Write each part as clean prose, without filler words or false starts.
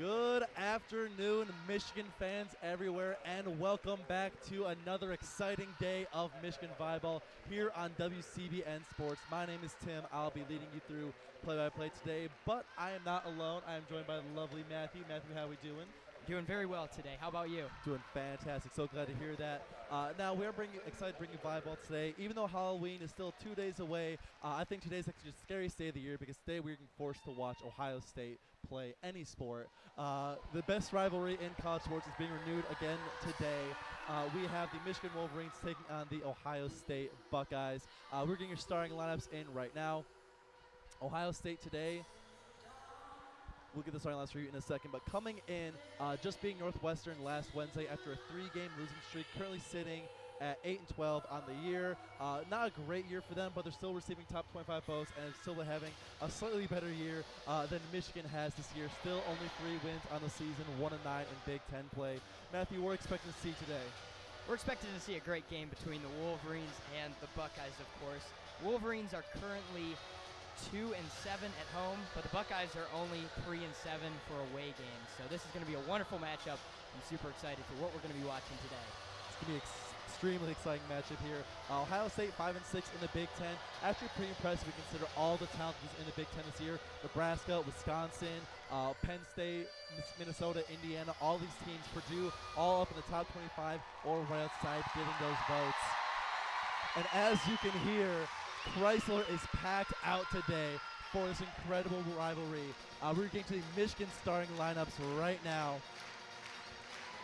Good afternoon, Michigan fans everywhere, and welcome back to another exciting day of Michigan Volleyball here on WCBN Sports. My name is Tim. I'll be leading you through play-by-play today, but I am not alone. I am joined by the lovely Matthew. Matthew, how are we doing? Doing very well today. How about you? Doing fantastic. So glad to hear that. Now, we are excited to bring you volleyball today. Even though Halloween is still 2 days away, I think today's actually the scariest day of the year because today we're being forced to watch Ohio State play any sport. The best rivalry in college sports is being renewed again today. We have the Michigan Wolverines taking on the Ohio State Buckeyes. We're getting your starting lineups in right now. Ohio State today. We'll get the starting lineups for you in a second, but coming in, just being Northwestern last Wednesday after a 3-game losing streak, currently sitting at 8-12 on the year. Not a great year for them, but they're still receiving top 25 votes and still having a slightly better year than Michigan has this year. Still only 3 wins on the season, 1-9 in Big Ten play. Matthew, we're expecting to see today. We're expecting to see a great game between the Wolverines and the Buckeyes, of course. Wolverines are currently 2-7 at home, but the Buckeyes are only 3-7 for away games. So this is going to be a wonderful matchup. I'm super excited for what we're going to be watching today. It's going to be extremely exciting matchup here. Ohio State 5-6 in the Big Ten. Actually pretty impressive if we consider all the talent that's in the Big Ten this year. Nebraska, Wisconsin, Penn State, Minnesota, Indiana, all these teams, Purdue, all up in the top 25 or right outside getting those votes. And as you can hear, Chrysler is packed out today for this incredible rivalry. We're getting to the Michigan starting lineups right now.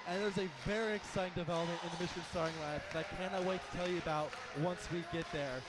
And there's a very exciting development in the Michigan starting lineup that I cannot wait to tell you about once we get there.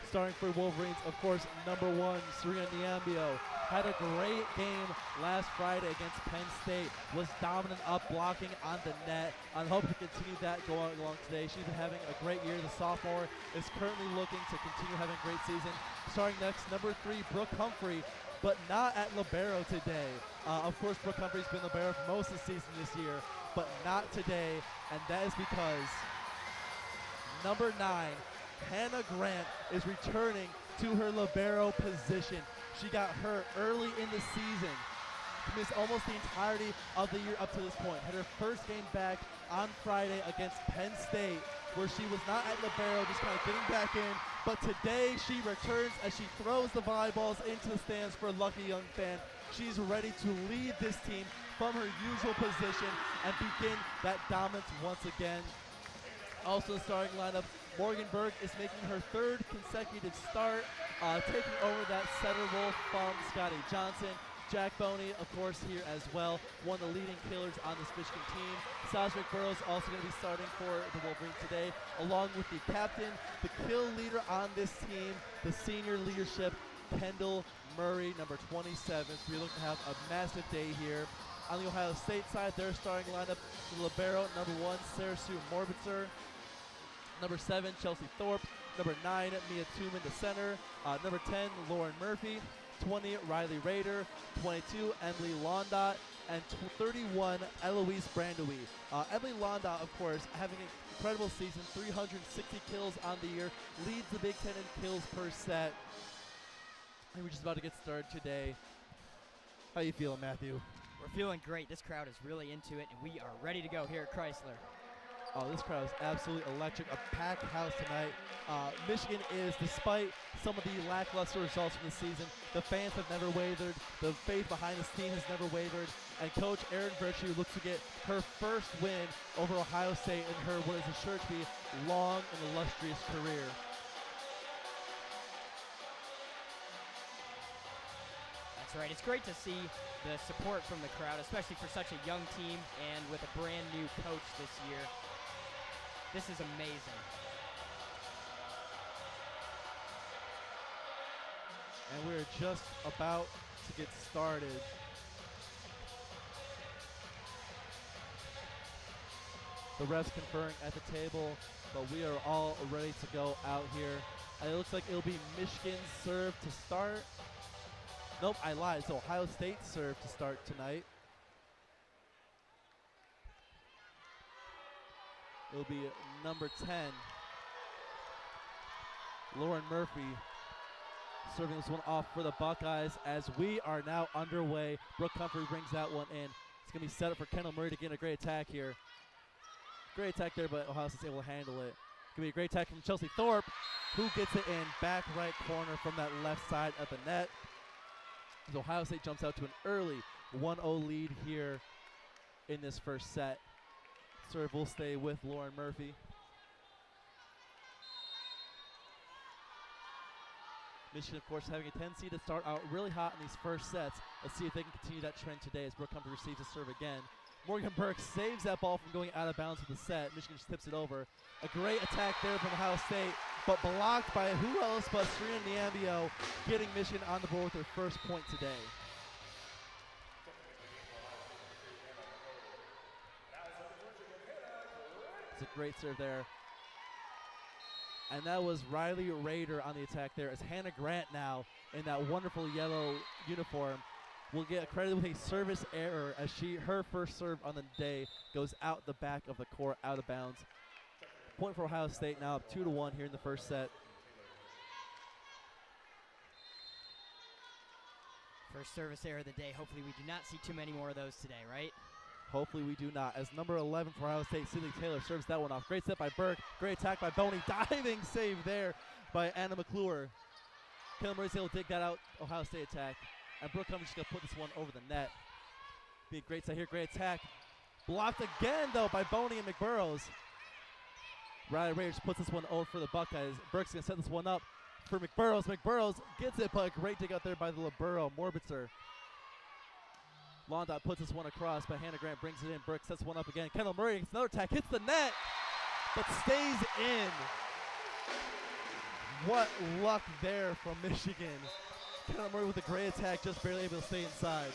Starting for Wolverines, of course, number 1, Serena Niambio. Had a great game last Friday against Penn State. Was dominant up blocking on the net. I'm hoping to continue that going along today. She's been having a great year. The sophomore is currently looking to continue having a great season. Starting next, number 3, Brooke Humphrey, but not at libero today. Of course, Brooke Humphrey's been libero for most of the season this year, but not today, and that is because number 9, Hannah Grant, is returning to her libero position. She got hurt early in the season. Missed almost the entirety of the year up to this point. Had her first game back on Friday against Penn State, where she was not at libero, just kind of getting back in. But today she returns as she throws the volleyballs into the stands for a lucky young fan. She's ready to lead this team from her usual position and begin that dominance once again. Also, the starting lineup, Morgan Berg is making her 3rd consecutive start, taking over that setter role from Scotty Johnson. Jack Boney, of course, here as well, one of the leading killers on this Michigan team. Sajvik Burrows also going to be starting for the Wolverines today, along with the captain, the kill leader on this team, the senior leadership, Kendall Murray, number 27. So we're looking to have a massive day here. On the Ohio State side, their starting lineup, the libero, number 1, Sarah Sue Morbitzer. Number 7, Chelsea Thorpe. Number 9, Mia Tooman, the center. Number 10, Lauren Murphy. 20, Riley Rader. 22, Emily Londot. And 31, Eloise Brandowie. Emily Londot, of course, having an incredible season, 360 kills on the year, leads the Big Ten in kills per set. And we're just about to get started today. How you feeling, Matthew? We're feeling great. This crowd is really into it, and we are ready to go here at Chrysler. Oh, this crowd is absolutely electric. A packed house tonight. Michigan is, despite some of the lackluster results from the season, the fans have never wavered. The faith behind this team has never wavered. And Coach Erin Virtue looks to get her first win over Ohio State in her what is assured to be long and illustrious career. That's right. It's great to see the support from the crowd, especially for such a young team and with a brand new coach this year. This is amazing. And we're just about to get started. The refs conferring at the table, but we are all ready to go out here. And it looks like it'll be Michigan's serve to start. Nope, I lied. It's Ohio State's serve to start tonight. It'll be number 10. Lauren Murphy serving this one off for the Buckeyes as we are now underway. Brooke Humphrey brings that one in. It's going to be set up for Kendall Murray to get a great attack here. Great attack there, but Ohio State's able to handle it. It's going to be a great attack from Chelsea Thorpe, who gets it in back right corner from that left side of the net. As Ohio State jumps out to an early 1-0 lead here in this first set. Serve will stay with Lauren Murphy. Michigan, of course, having a tendency to start out really hot in these first sets. Let's see if they can continue that trend today as Brooke Humphrey receives a serve again. Morgan Burke saves that ball from going out of bounds for the set. Michigan just tips it over. A great attack there from Ohio State, but blocked by who else but Serena Niambio, getting Michigan on the board with their first point today. It's a great serve there. And that was Riley Rader on the attack there, as Hannah Grant now in that wonderful yellow uniform will get accredited with a service error as her first serve on the day goes out the back of the court, out of bounds. Point for Ohio State now up 2-1 here in the first set. First service error of the day. Hopefully we do not see too many more of those today, right? Hopefully we do not. As number 11 for Ohio State, Celie Taylor serves that one off. Great set by Burke. Great attack by Boney. Diving save there by Anna McClure. Kendall Murray's able to dig that out. Ohio State attack. And Brooke Humphrey's going to put this one over the net. Be a great set here. Great attack. Blocked again, though, by Boney and McBurrows. Riley Raiders puts this one over for the Buckeyes. Burke's going to set this one up for McBurrows. McBurrows gets it, but a great dig out there by the libero, Morbitzer. Londot puts this one across, but Hannah Grant brings it in. Burke sets one up again. Kendall Murray gets another attack, hits the net, but stays in. What luck there from Michigan. Kendall Murray with a great attack, just barely able to stay inside.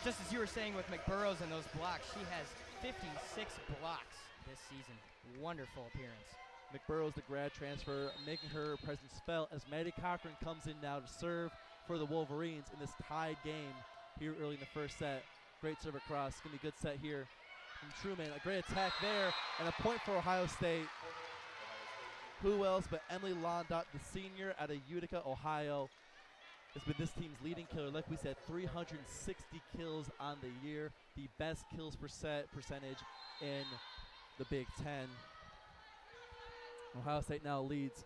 Just as you were saying with McBurrows and those blocks, she has 56 blocks this season. Wonderful appearance. McBurrows, the grad transfer, making her presence felt as Maddie Cochran comes in now to serve for the Wolverines in this tied game here early in the first set. Great serve across. It's going to be a good set here from Truman. A great attack there, and a point for Ohio State. Who else but Emily Londot, the senior out of Utica, Ohio, has been this team's leading killer. Like we said, 360 kills on the year, the best kills percentage in the Big Ten. Ohio State now leads.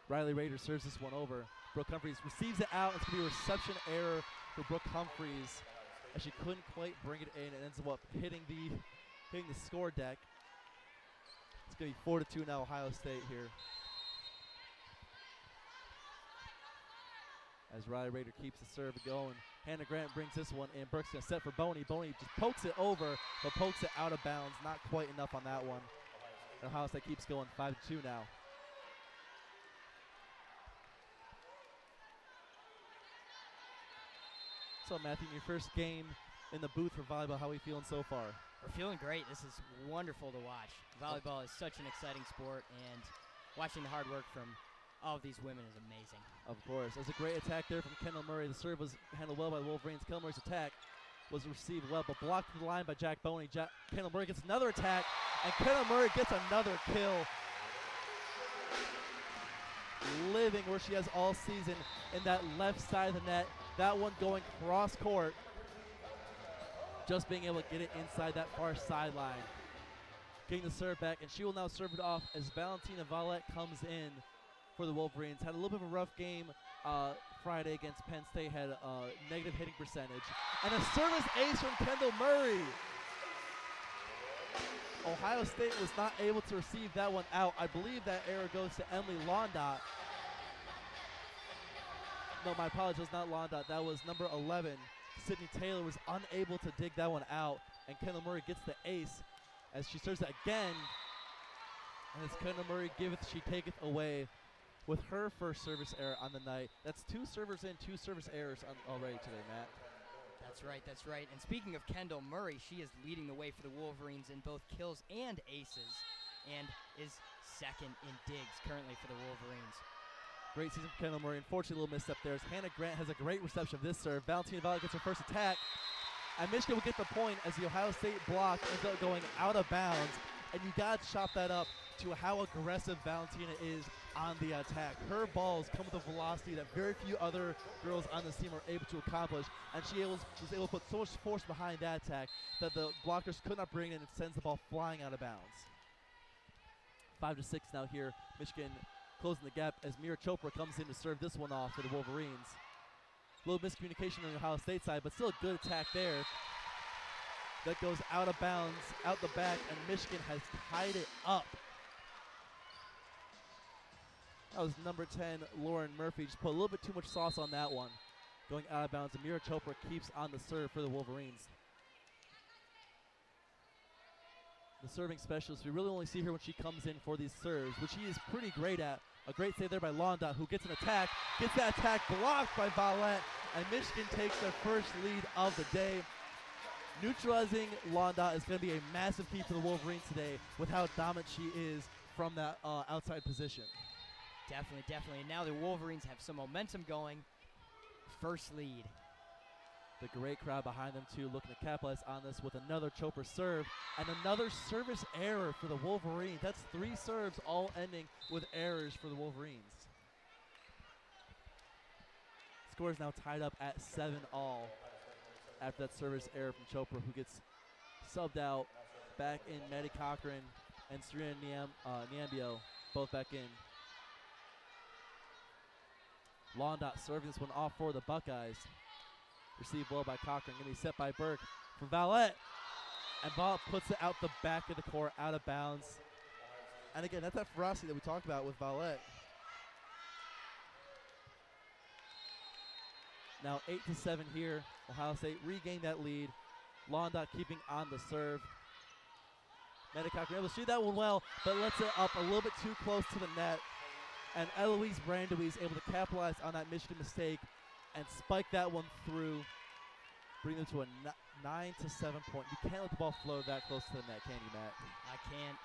Riley Rader serves this one over. Brooke Humphreys receives it out. It's going to be a reception error for Brooke Humphreys, as she couldn't quite bring it in and ends up hitting the score deck. It's going to be 4-2 now, Ohio State here. As Riley Rader keeps the serve going. Hannah Grant brings this one in. Burke's going to set for Boney. Boney just pokes it over, but pokes it out of bounds. Not quite enough on that one. And Ohio State keeps going 5-2 now. So, Matthew, your first game in the booth for volleyball, how are we feeling so far? We're feeling great. This is wonderful to watch. Volleyball is such an exciting sport, and watching the hard work from all of these women is amazing. Of course. There's a great attack there from Kendall Murray. The serve was handled well by the Wolverines. Kendall Murray's attack was received well, but blocked to the line by Jack Boney. Kendall Murray gets another attack, and Kendall Murray gets another kill. Living where she has all season in that left side of the net. That one going cross court. Just being able to get it inside that far sideline. Getting the serve back, and she will now serve it off as Valentina Valette comes in for the Wolverines. Had a little bit of a rough game Friday against Penn State. Had a negative hitting percentage. And a service ace from Kendall Murray. Ohio State was not able to receive that one out. I believe that error goes to Emily Londot. No, my apologies, not Londot. That was number 11. Sydney Taylor was unable to dig that one out, and Kendall Murray gets the ace as she serves it again. And as Kendall Murray giveth, she taketh away with her first service error on the night. That's 2 servers in, 2 service errors already today, Matt. That's right, that's right. And speaking of Kendall Murray, she is leading the way for the Wolverines in both kills and aces, and is second in digs currently for the Wolverines. Great season for Kendall Murray. Unfortunately, a little misstep there. As Hannah Grant has a great reception of this serve. Valentina Valette gets her first attack. And Michigan will get the point as the Ohio State block ends up going out of bounds. And you got to chop that up to how aggressive Valentina is on the attack. Her balls come with a velocity that very few other girls on this team are able to accomplish, and she was able to put so much force behind that attack that the blockers could not bring it, and it sends the ball flying out of bounds. 5-6 now here. Michigan closing the gap as Mira Chopra comes in to serve this one off for the Wolverines. A little miscommunication on the Ohio State side, but still a good attack there. That goes out of bounds, out the back, and Michigan has tied it up. That was number 10, Lauren Murphy. Just put a little bit too much sauce on that one. Going out of bounds, and Mira Chopra keeps on the serve for the Wolverines. The serving specialist, we really only see her when she comes in for these serves, which she is pretty great at. A great save there by Londa, who gets an attack, gets that attack blocked by Valette, and Michigan takes their first lead of the day. Neutralizing Londa is going to be a massive key for the Wolverines today with how dominant she is from that outside position. Definitely, definitely. And now the Wolverines have some momentum going. First lead. The great crowd behind them, too, looking to capitalize on this with another Chopra serve and another service error for the Wolverines. That's 3 serves, all ending with errors for the Wolverines. Score is now tied up at 7-all after that service error from Chopra, who gets subbed out. Back in Maddie Cochran and Serena Niambio, both back in. Londot serving this one off for the Buckeyes. Received well by Cochran. Going to be set by Burke from Valette. And Valette puts it out the back of the court, out of bounds. And again, that's that ferocity that we talked about with Valette. Now 8-7 here. Ohio State regained that lead. Londot keeping on the serve. Maddie Cochran able to shoot that one well, but lets it up a little bit too close to the net. And Eloise Brandewie able to capitalize on that Michigan mistake and spike that one through, bring them to a 9-7 point. You can't let the ball flow that close to the net, can you, Matt? I can't.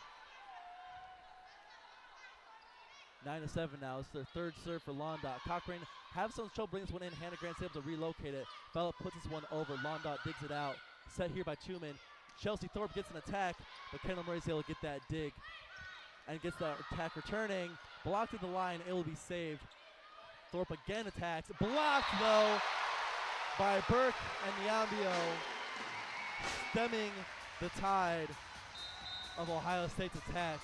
9-7 now. It's their third serve for Londot. Cochran have some trouble bringing this one in. Hannah Grant's able to relocate it. Bella puts this one over. Londot digs it out. Set here by Tuman. Chelsea Thorpe gets an attack, but Kendall Murray's able to get that dig and gets that attack returning. Blocked at the line. It will be saved. Thorpe again attacks. Blocked, though, by Burke and Niambio, stemming the tide of Ohio State's attack.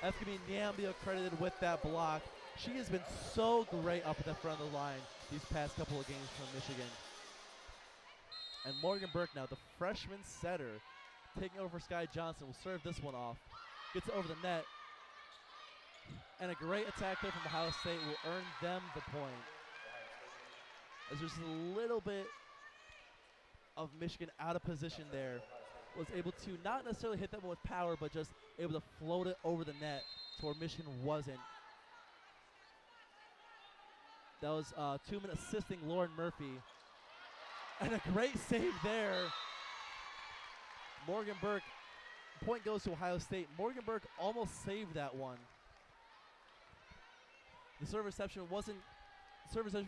That's going to be Niambio credited with that block. She has been so great up at the front of the line these past couple of games from Michigan. And Morgan Burke now, the freshman setter, taking over Sky Johnson, will serve this one off. Gets it over the net. And a great attack there from Ohio State will earn them the point. As there's a little bit of Michigan out of position there. Was able to not necessarily hit that one with power, but just able to float it over the net to where Michigan wasn't. That was Tuman assisting Lauren Murphy. And a great save there. Morgan Burke, point goes to Ohio State. Morgan Burke almost saved that one. The serve reception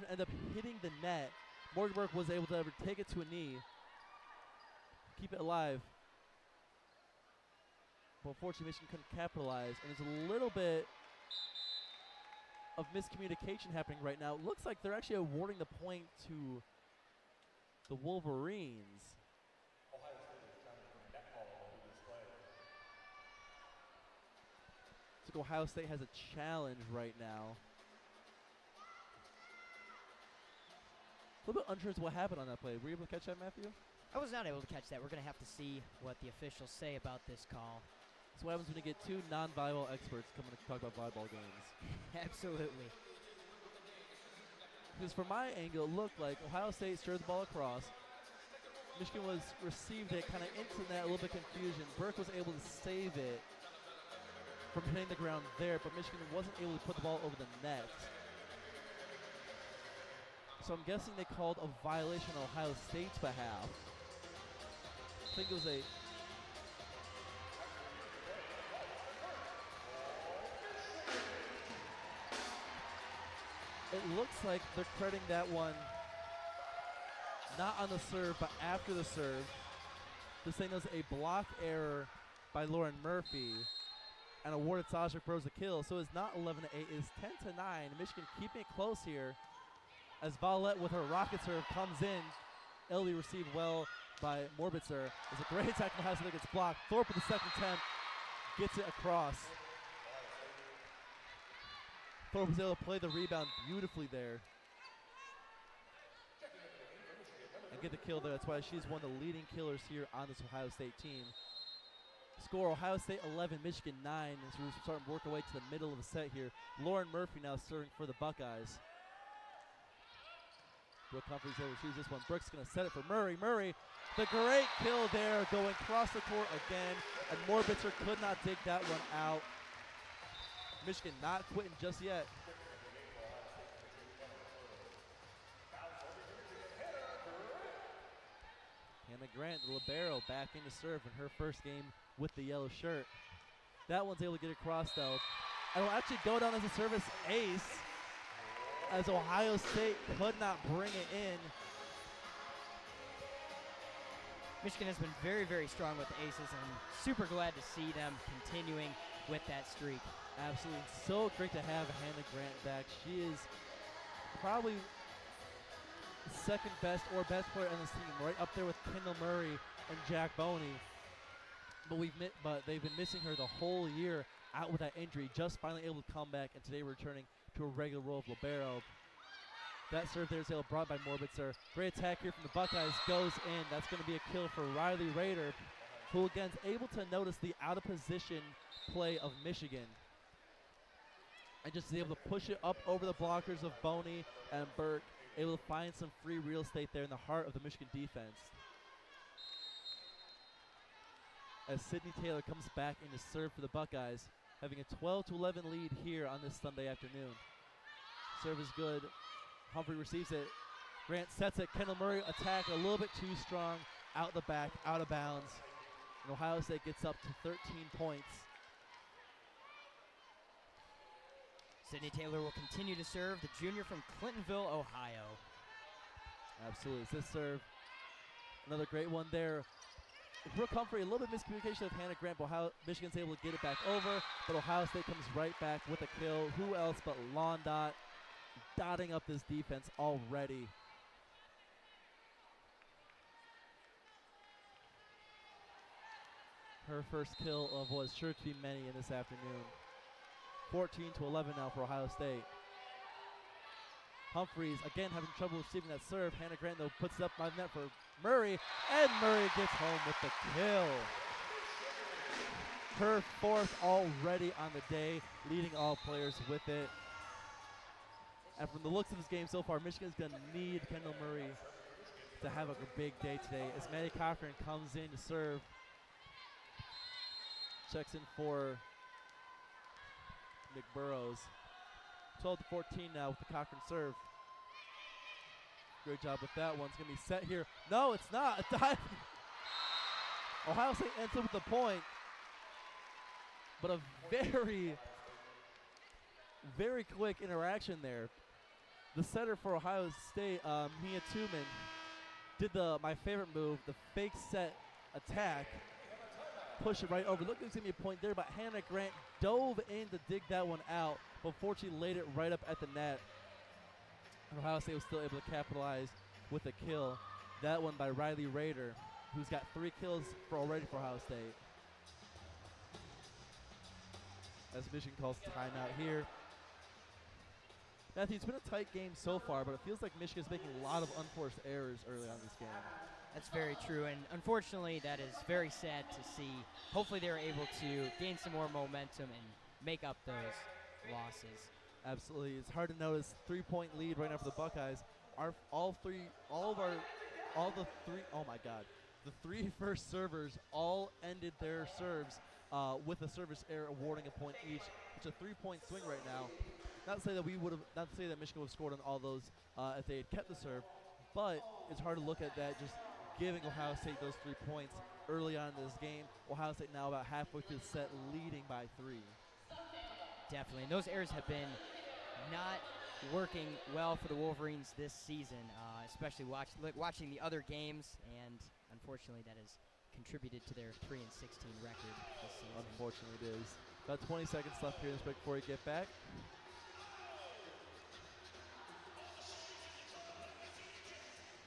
ended up hitting the net. Morgan Burke was able to take it to a knee, keep it alive. But unfortunately, Michigan couldn't capitalize. And there's a little bit of miscommunication happening right now. It looks like they're actually awarding the point to the Wolverines. Looks like Ohio State has a challenge right now. A little bit unsure as to what happened on that play. Were you able to catch that, Matthew? I was not able to catch that. We're going to have to see what the officials say about this call. That's what happens when you get 2 non-volleyball experts coming to talk about volleyball games. Absolutely. Because from my angle, it looked like Ohio State stirred the ball across. Michigan received it kind of into that, a little bit confusion. Burke was able to save it from hitting the ground there, but Michigan wasn't able to put the ball over the net. So I'm guessing they called a violation on Ohio State's behalf. I think it was a... It looks like they're crediting that one not on the serve, but after the serve. They're saying there's a block error by Lauren Murphy. and awarded Sasha Bros a kill. So it's not 11-8, it's 10-9. Michigan keeping it close here as Violet with her rocket serve comes in. Early received well by Morbitzer. It's a great attack from Ohio State that gets blocked. Thorpe with the second attempt gets it across. Thorpe was able to play the rebound beautifully there and get the kill there. That's why she's one of the leading killers here on this Ohio State team. Score, Ohio State 11, Michigan 9, as we're starting to work our way to the middle of the set here. Lauren Murphy now serving for the Buckeyes. Brooke Humphries able to choose this one. Brooks going to set it for Murray. Murray, the great kill there, going across the court again, and Morbitzer could not dig that one out. Michigan not quitting just yet. Hannah Grant, the libero, back into serve in her first game with the yellow shirt. That one's able to get across though. And will actually go down as a service ace, as Ohio State could not bring it in. Michigan has been very, very strong with the aces, and super glad to see them continuing with that streak. Absolutely. So great to have Hannah Grant back. She is probably the second best or best player on this team, right up there with Kendall Murray and Jack Boney. But they've been missing her the whole year out with that injury, just finally able to come back, and today returning to a regular role of libero. That serve there is brought by Morbitzer. Great attack here from the Buckeyes, goes in. That's going to be a kill for Riley Rader, who again is able to notice the out of position play of Michigan, and just is able to push it up over the blockers of Boney and Burke, able to find some free real estate there in the heart of the Michigan defense. As Sydney Taylor comes back in to serve for the Buckeyes, having a 12-11 lead here on this Sunday afternoon. Serve is good. Humphrey receives it. Grant sets it. Kendall Murray attack a little bit too strong. Out the back, out of bounds. And Ohio State gets up to 13 points. Sydney Taylor will continue to serve, the junior from Clintonville, Ohio. Absolutely. This serve, another great one there. Brooke Humphrey, a little bit of miscommunication with Hannah Grant, but Michigan's able to get it back over, but Ohio State comes right back with a kill. Who else but Londot, dotting up this defense already. Her first kill of what is sure to be many in this afternoon. 14-11 now for Ohio State. Humphreys again having trouble receiving that serve. Hannah Grant though puts it up by the net for Murray, and Murray gets home with the kill. Her fourth already on the day, leading all players with it. And from the looks of this game so far, Michigan's going to need Kendall Murray to have a big day today, as Maddie Cochran comes in to serve. Checks in for Nick Burrows. 12-14 now with the Cochran serve. Great job with that one. It's going to be set here. No, it's not. A dive. Ohio State ends up with the point. But a very, very quick interaction there. The setter for Ohio State, Mia Tooman, did my favorite move, the fake set attack. Push it right over. Looked like there's going to be a point there, but Hannah Grant dove in to dig that one out, but fortunately laid it right up at the net. And Ohio State was still able to capitalize with a kill. That one by Riley Rader, who's got 3 kills already for Ohio State. As Michigan calls timeout here. Matthew, it's been a tight game so far, but it feels like Michigan's making a lot of unforced errors early on this game. That's very true, and unfortunately that is very sad to see. Hopefully they're able to gain some more momentum and make up those losses. Absolutely. It's hard to notice 3-point lead right now for the Buckeyes. The 3 first servers all ended their serves with a service error awarding a point each. It's a 3-point swing right now. Not to say that Michigan would have scored on all those if they had kept the serve, but it's hard to look at that just giving Ohio State those 3 points early on in this game. Ohio State now about halfway through the set, leading by 3. Definitely, and those errors have been not working well for the Wolverines this season, especially watching the other games, and unfortunately that has contributed to their 3-16 record this season. Unfortunately it is. About 20 seconds left here in this break before we get back.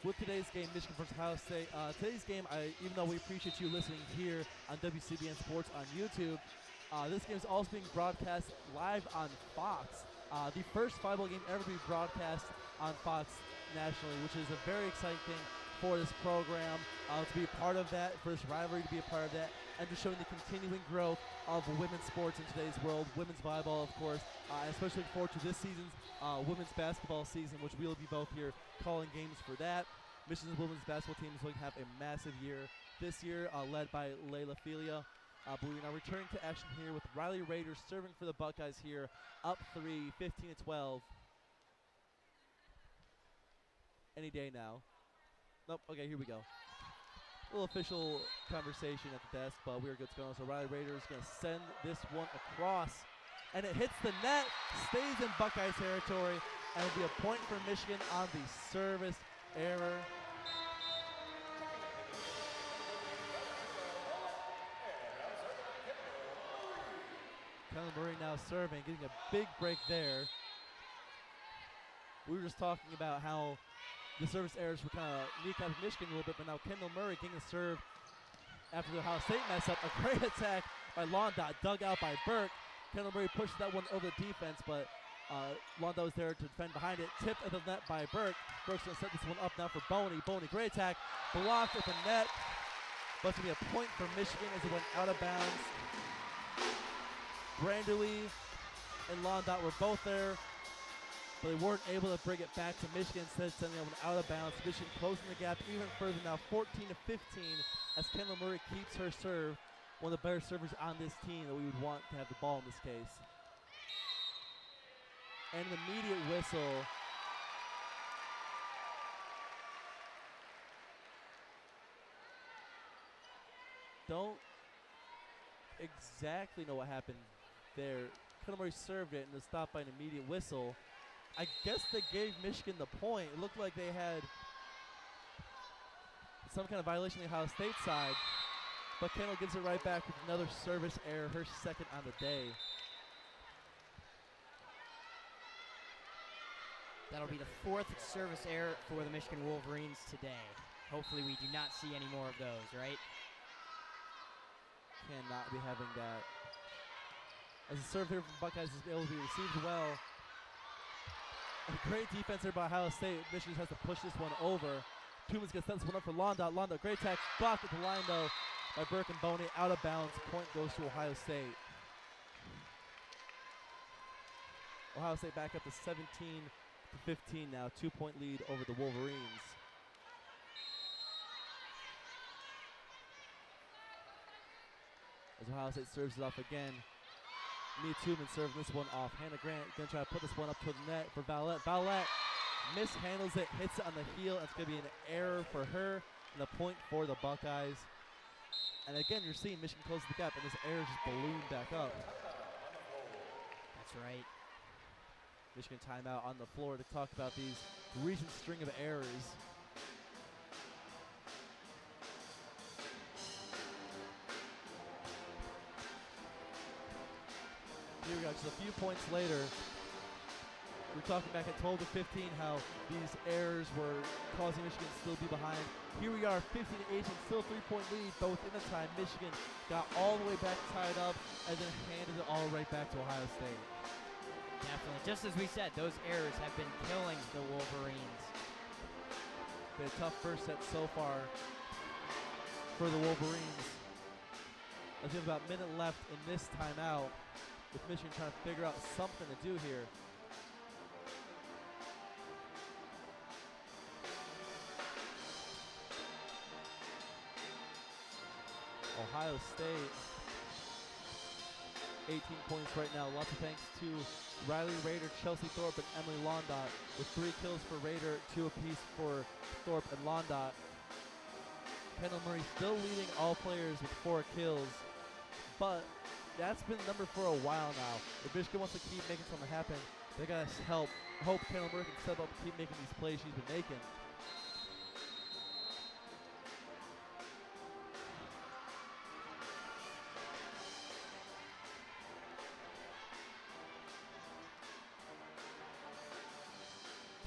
With today's game, Michigan versus Ohio State. Today's game, even though we appreciate you listening here on WCBN Sports on YouTube, this game is also being broadcast live on Fox. The first volleyball game ever to be broadcast on Fox nationally, which is a very exciting thing for this program, to be a part of that, for this rivalry to be a part of that, and just showing the continuing growth of women's sports in today's world, women's volleyball, of course, and especially looking forward to this season's women's basketball season, which we'll be both here calling games for that. Michigan's women's basketball team is going to have a massive year this year, led by Layla Filia. But we're now returning to action here with Riley Raiders serving for the Buckeyes here, up 3, 15-12. Any day now. Nope, okay, here we go. A little official conversation at the desk, but we're good to go. So Riley Raiders going to send this one across, and it hits the net, stays in Buckeye territory, and it'll be a point for Michigan on the service error. Kendall Murray now serving, getting a big break there. We were just talking about how the service errors were kind of kneecapping Michigan a little bit, but now Kendall Murray getting a serve after the Ohio State mess up. A great attack by Londot, dug out by Burke. Kendall Murray pushed that one over the defense, but Londot was there to defend behind it. Tipped at the net by Burke. Burke's going to set this one up now for Boney. Boney, great attack. Blocked at the net. But it's going to be a point for Michigan as it went out of bounds. Branderly and Londot were both there, but they weren't able to bring it back to Michigan, instead sending it out of bounds. Michigan closing the gap even further now, 14-15, as Kendall Murray keeps her serve, one of the better servers on this team that we would want to have the ball in this case. And an immediate whistle. Don't exactly know what happened there. Kendall Murray served it and was stopped by an immediate whistle. I guess they gave Michigan the point. It looked like they had some kind of violation on the Ohio State side, but Kendall gives it right back with another service error, her second on the day. That'll be the fourth service error for the Michigan Wolverines today. Hopefully we do not see any more of those, right? Cannot be having that. As the serve here from Buckeyes is able to be received well. A great defense there by Ohio State. Michigan has to push this one over. Tooman's going to set this one up for Londot. Londot, great attack. Blocked at the line, though, by Burke and Boney. Out of bounds. Point goes to Ohio State. Ohio State back up to 17-15 now. 2-point lead over the Wolverines. As Ohio State serves it off again. Mia Tooman serving this one off. Hannah Grant going to try to put this one up to the net for Vallette. Vallette mishandles it, hits it on the heel. It's going to be an error for her and a point for the Buckeyes. And again, you're seeing Michigan close the gap, and this error just ballooned back up. That's right. Michigan timeout on the floor to talk about these recent string of errors. Here we go, just a few points later. We're talking back at 12-15 how these errors were causing Michigan to still be behind. Here we are, 15-18, still a 3-point lead, both in the time. Michigan got all the way back tied up and then handed it all right back to Ohio State. Definitely. Just as we said, those errors have been killing the Wolverines. Been a tough first set so far for the Wolverines. As we have about a minute left in this timeout, with Michigan trying to figure out something to do here. Ohio State, 18 points right now. Lots of thanks to Riley Rader, Chelsea Thorpe, and Emily Londot, with 3 kills for Rader, 2 apiece for Thorpe and Londot. Kendall Murray still leading all players with 4 kills, but that's been the number for a while now. If Michigan wants to keep making something happen, they gotta hope Kendall Murray can step up and keep making these plays she's been making.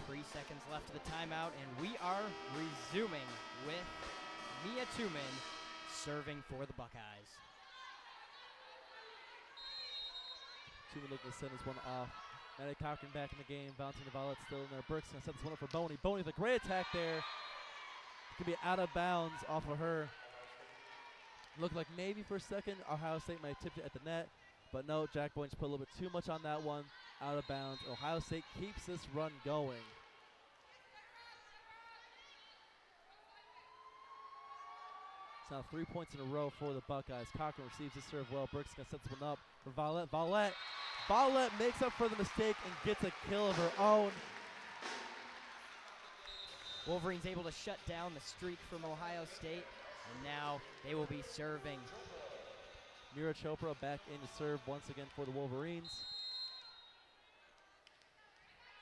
3 seconds left of the timeout, and we are resuming with Mia Tumen serving for the Buckeyes. Tumen looking to send this one off. Maddie Cochran back in the game, bouncing to Violet still in there. Burke's going to set this one up for Boney. Boney with a great attack there. Could be out of bounds off of her. Looked like maybe for a second Ohio State might have tipped it at the net, but no, Jack Boynes put a little bit too much on that one. Out of bounds. Ohio State keeps this run going. It's now 3 points in a row for the Buckeyes. Cochran receives the serve well. Burke's going to set this one up for Violet. Violet makes up for the mistake and gets a kill of her own. Wolverines able to shut down the streak from Ohio State, and now they will be serving. Mira Chopra back in to serve once again for the Wolverines.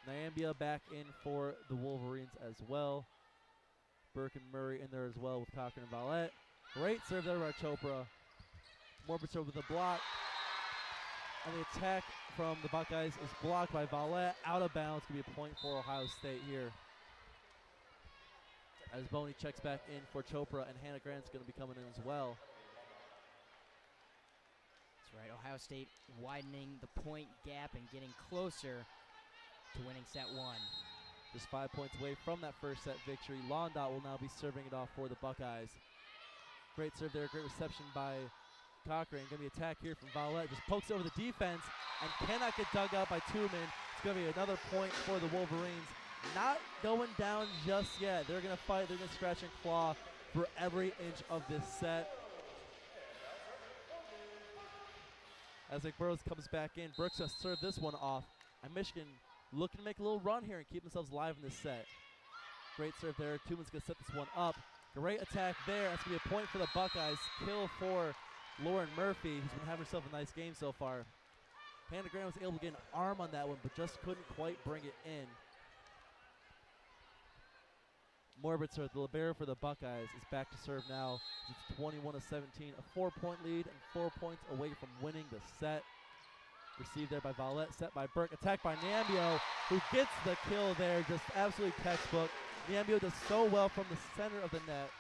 Nyambia back in for the Wolverines as well. Burke and Murray in there as well with Cochran and Violet. Great serve there by Chopra. Morbitzer with a block. And the attack from the Buckeyes is blocked by Violet. Out of bounds. Going to be a point for Ohio State here. As Boney checks back in for Chopra, and Hannah Grant's going to be coming in as well. That's right, Ohio State widening the point gap and getting closer to winning set 1. Just 5 points away from that first set victory. Londot will now be serving it off for the Buckeyes. Great serve there, great reception by Cochran. Going to be attack here from Violet. Just pokes over the defense and cannot get dug out by Tumen. It's going to be another point for the Wolverines. Not going down just yet. They're going to fight. They're going to scratch and claw for every inch of this set. As McBurrows comes back in, Brooks going to serve this one off. And Michigan looking to make a little run here and keep themselves alive in this set. Great serve there. Tumen's going to set this one up. Great attack there. That's going to be a point for the Buckeyes. Kill for Lauren Murphy, who's been having herself a nice game so far. Hannah Graham was able to get an arm on that one, but just couldn't quite bring it in. Morbitzer, the libero for the Buckeyes, is back to serve now. It's 21-17, a 4-point lead and 4 points away from winning the set. Received there by Violet, set by Burke, attacked by Nyambia, who gets the kill there, just absolutely textbook. Nyambia does so well from the center of the net,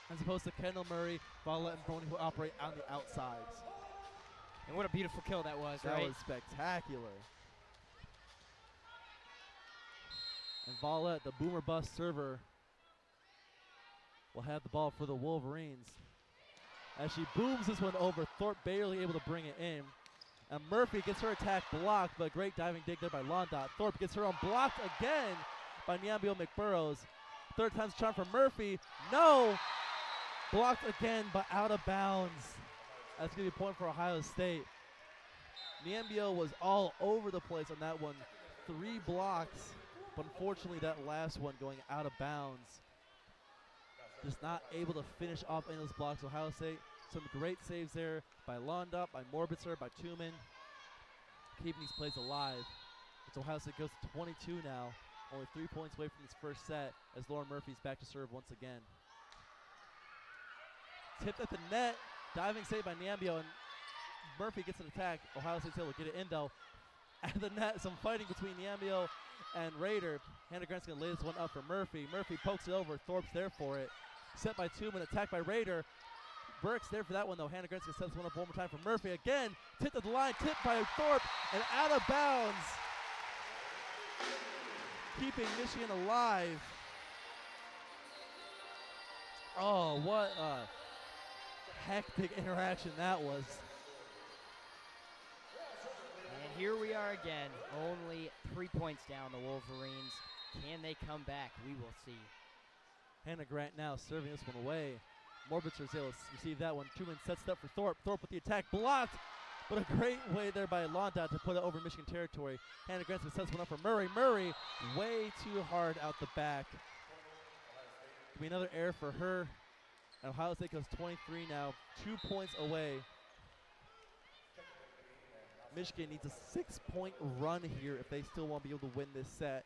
as opposed to Kendall Murray, Violet, and Boney, who operate on the outsides. And what a beautiful kill that was, right? That was spectacular. And Violet, the boomer bust server, will have the ball for the Wolverines. As she booms this one over, Thorpe barely able to bring it in. And Murphy gets her attack blocked, but a great diving dig there by Londot. Thorpe gets her own blocked again by Nyambia McBurrows. Third time's charm for Murphy. No! Blocked again, but out of bounds. That's going to be a point for Ohio State. Nyambia was all over the place on that one. 3 blocks. But unfortunately, that last one going out of bounds. Just not able to finish off any of those blocks. Ohio State, some great saves there by Londot, by Morbitzer, by Tumen. Keeping these plays alive. It's Ohio State goes to 22 now. Only 3 points away from this first set as Lauren Murphy's back to serve once again. Tipped at the net. Diving save by Nyambia, and Murphy gets an attack. Ohio State's able to get it in, though. At the net, some fighting between Nyambia and Rader. Hannah Grant's going to lay this one up for Murphy. Murphy pokes it over. Thorpe's there for it. Set by Tumen, attacked by Rader. Burke's there for that one, though. Hannah Grant's going to set this one up one more time for Murphy. Again, tipped at the line, tipped by Thorpe, and out of bounds. Keeping Michigan alive. Oh, what a hectic interaction that was. And here we are again, only 3 points down, the Wolverines. Can they come back? We will see. Hannah Grant now serving this one away. Morbitzer is able to receive that one. Tumen sets it up for Thorpe. Thorpe with the attack blocked, but a great way there by Londot to put it over Michigan territory. Hannah Grant sets one up for Murray. Murray way too hard out the back. Could be another error for her. And Ohio State goes 23 now, 2 points away. Michigan needs a 6-point run here if they still want to be able to win this set,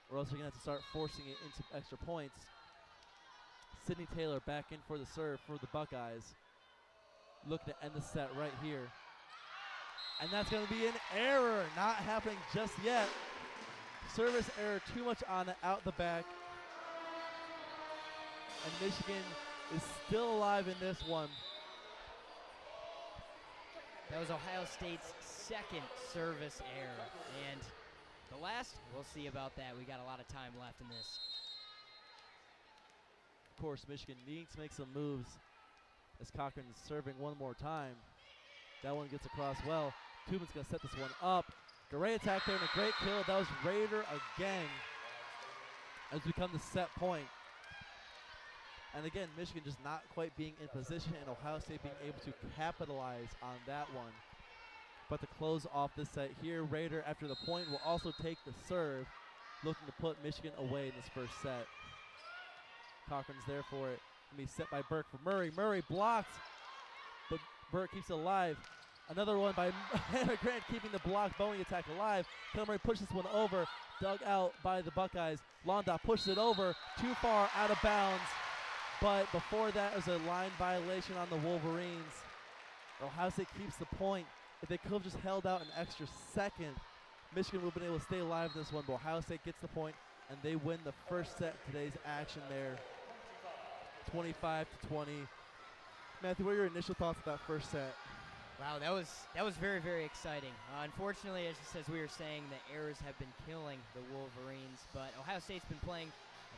or else they're going to have to start forcing it into extra points. Sydney Taylor back in for the serve for the Buckeyes. Looking to end the set right here. And that's going to be an error, not happening just yet. Service error, too much on it, out the back. And Michigan is still alive in this one. That was Ohio State's second service error. And the last, we'll see about that. We got a lot of time left in this. Of course, Michigan needing to make some moves as Cochran's serving one more time. That one gets across well. Tubman's going to set this one up. Great attack there and a great kill. That was Raider again as we come to set point. And again, Michigan just not quite being in position and Ohio State being able to capitalize on that one. But to close off this set here, Raider after the point will also take the serve, looking to put Michigan away in this first set. Cochran's there for it. Gonna be set by Burke for Murray. Murray blocked, but Burke keeps it alive. Another one by Hannah Grant keeping the block Boeing attack alive. Taylor Murray pushes this one over, dug out by the Buckeyes. Londa pushes it over, too far out of bounds. But before that, was a line violation on the Wolverines. Ohio State keeps the point. If they could have just held out an extra second, Michigan would have been able to stay alive in this one. But Ohio State gets the point, and they win the first set of today's action there, 25-20. Matthew, what are your initial thoughts of that first set? Wow, that was very, very exciting. Unfortunately, as we were saying, the errors have been killing the Wolverines. But Ohio State's been playing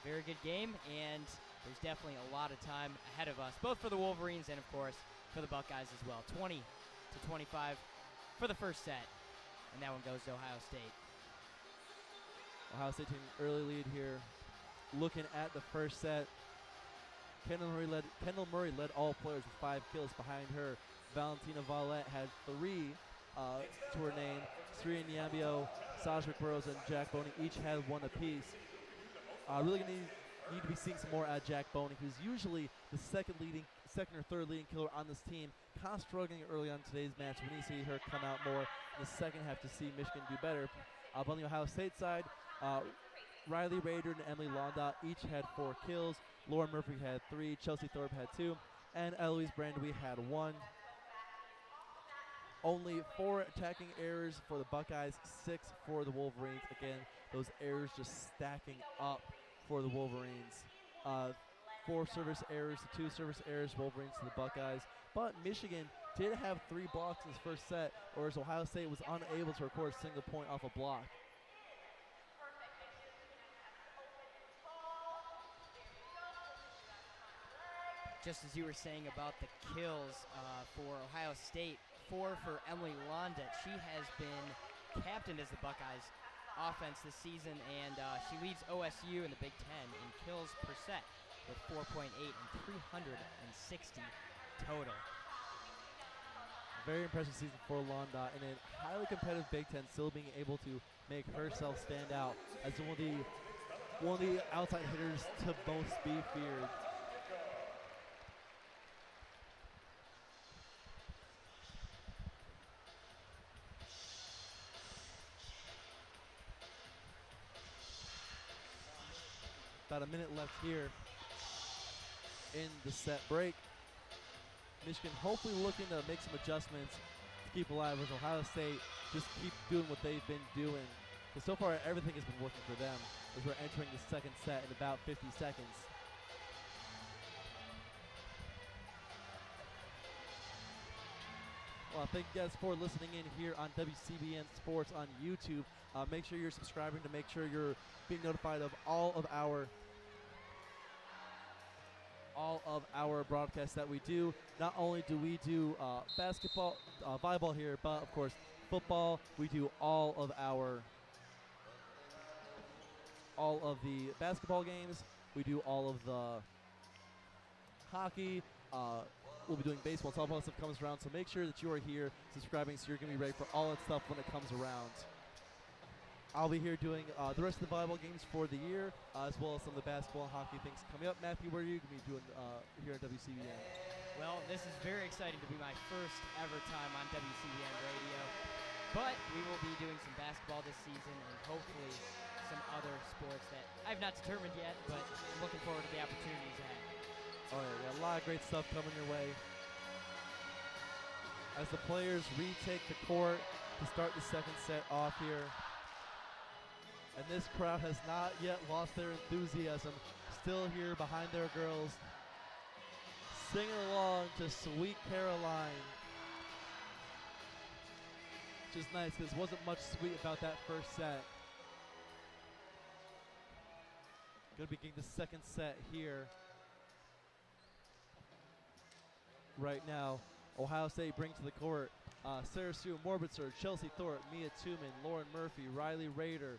a very good game, and there's definitely a lot of time ahead of us, both for the Wolverines and, of course, for the Buckeyes as well. 20-25 for the first set, and that one goes to Ohio State. Ohio State taking an early lead here. Looking at the first set, Kendall Murray led all players with 5 kills. Behind her, Valentina Valette had 3 to her name. Sri Nyambio, Sajvik Burrows, and Jack Boney each had 1 apiece. Really going to need to be seeing some more at Jack Boney, who's usually the second or third leading killer on this team. Kind of struggling early on today's match. We need to see her come out more in the second half to see Michigan do better. On the Ohio State side, Riley Raider and Emily Londa each had 4 kills. Lauren Murphy had 3, Chelsea Thorpe had 2, and Eloise Brandowy had 1. Only 4 attacking errors for the Buckeyes, 6 for the Wolverines. Again, those errors just stacking up for the Wolverines. 4 service errors to 2 service errors, Wolverines to the Buckeyes. But Michigan did have 3 blocks in this first set, whereas Ohio State was unable to record a single point off a block. Just as you were saying about the kills for Ohio State, 4 for Emily Londa. She has been captained as the Buckeyes offense this season, and she leads OSU in the Big Ten in kills per set with 4.8 and 360 total. Very impressive season for Londa in a highly competitive Big Ten, still being able to make herself stand out as one of the outside hitters to most be feared. About a minute left here in the set break. Michigan hopefully looking to make some adjustments to keep alive, with Ohio State just keep doing what they've been doing. Because so far everything has been working for them as we're entering the second set in about 50 seconds. Well, thank you guys for listening in here on WCBN Sports on YouTube. Make sure you're subscribing to make sure you're being notified of all of our broadcasts that we do. Not only do we do basketball, volleyball here, but of course football. We do all of the basketball games. We do all of the hockey. We'll be doing baseball. Softball stuff comes around, so make sure that you are here subscribing so you're going to be ready for all that stuff when it comes around. I'll be here doing the rest of the volleyball games for the year, as well as some of the basketball and hockey things coming up. Matthew, what are you going to be doing here at WCBN? Well, this is very exciting to be my first ever time on WCBN radio. But we will be doing some basketball this season and hopefully some other sports that I've not determined yet, but I'm looking forward to the opportunities ahead. Oh yeah, we got a lot of great stuff coming your way. As the players retake the court to start the second set off here. And this crowd has not yet lost their enthusiasm. Still here behind their girls, singing along to Sweet Caroline. Which is nice because there wasn't much sweet about that first set. Going to begin the second set here. Right now, Ohio State brings to the court Sarah Sue Morbitzer, Chelsea Thorpe, Mia Tuman, Lauren Murphy, Riley Rader,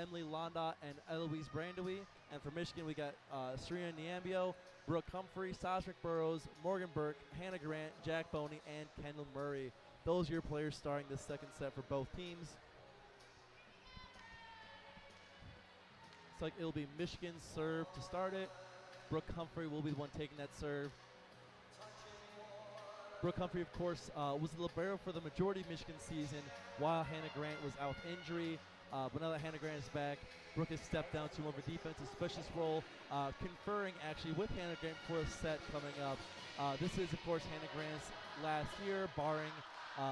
Emily Londa, and Eloise Brandowy. And for Michigan, we got Serena Niambio, Brooke Humphrey, Sasha McBurrows, Morgan Burke, Hannah Grant, Jack Boney, and Kendall Murray. Those are your players starting the second set for both teams. Looks like it'll be Michigan's serve to start it. Brooke Humphrey will be the one taking that serve. Brooke Humphrey, of course, was the libero for the majority of Michigan season while Hannah Grant was out with injury. But now that Hannah Grant is back, Brooke has stepped down to more of a defensive specialist role, conferring actually with Hannah Grant for a set coming up. This is, of course, Hannah Grant's last year, barring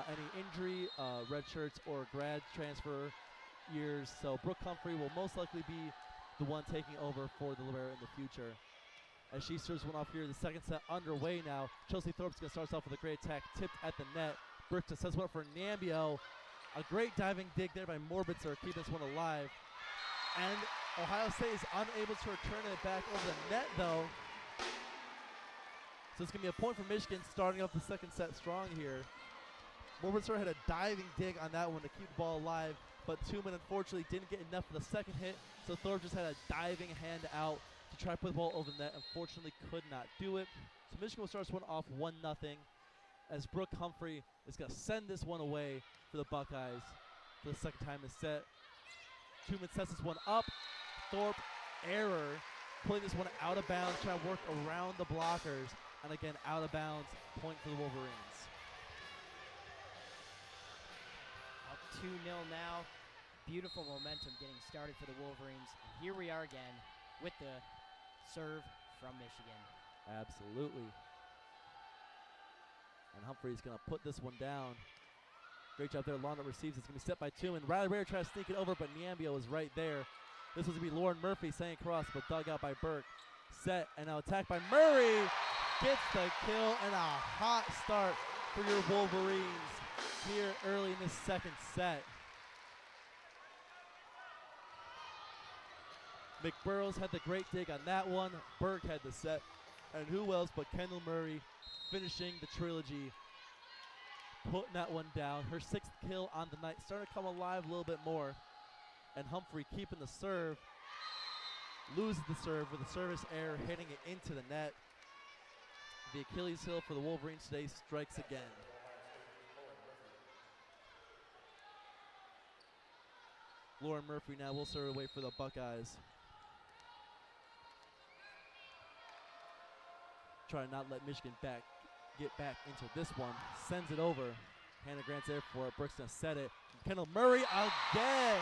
any injury, red shirts, or grad transfer years. So Brooke Humphrey will most likely be the one taking over for the libero in the future. As she serves one off here, the second set underway now. Chelsea Thorpe's going to start us off with a great attack, tipped at the net. Burke just sets one up for Niambio. A great diving dig there by Morbitzer, keeping this one alive. And Ohio State is unable to return it back over the net, though. So it's going to be a point for Michigan starting off the second set strong here. Morbitzer had a diving dig on that one to keep the ball alive, but Tuman unfortunately didn't get enough for the second hit, so Thorpe just had a diving hand out to try to put the ball over the net. Unfortunately could not do it. So Michigan will start this one off 1-0 as Brooke Humphrey is going to send this one away for the Buckeyes for the second time this set. Tuman sets this one up. Thorpe, error, pulling this one out of bounds, trying to work around the blockers. And again, out of bounds, point for the Wolverines. Up 2-0 now. Beautiful momentum getting started for the Wolverines. And here we are again with the serve from Michigan. Absolutely. And Humphrey's going to put this one down. Great job there. Londa receives. It's going to be set by Tuman. Riley Rare tries to sneak it over, but Niambio is right there. This was going to be Lauren Murphy saying cross, but dug out by Burke. Set, and now attacked by Murray. Gets the kill, and a hot start for your Wolverines here early in this second set. McBurrows had the great dig on that one. Burke had the set. And who else but Kendall Murray finishing the trilogy, putting that one down. Her sixth kill on the night, starting to come alive a little bit more. And Humphrey keeping the serve, loses the serve with a service error, hitting it into the net. The Achilles heel for the Wolverines today strikes again. Lauren Murphy now will serve away for the Buckeyes. Try to not let Michigan get back into this one. Sends it over. Hannah Grant's there for it. Brooks gonna set it. Kendall Murray again.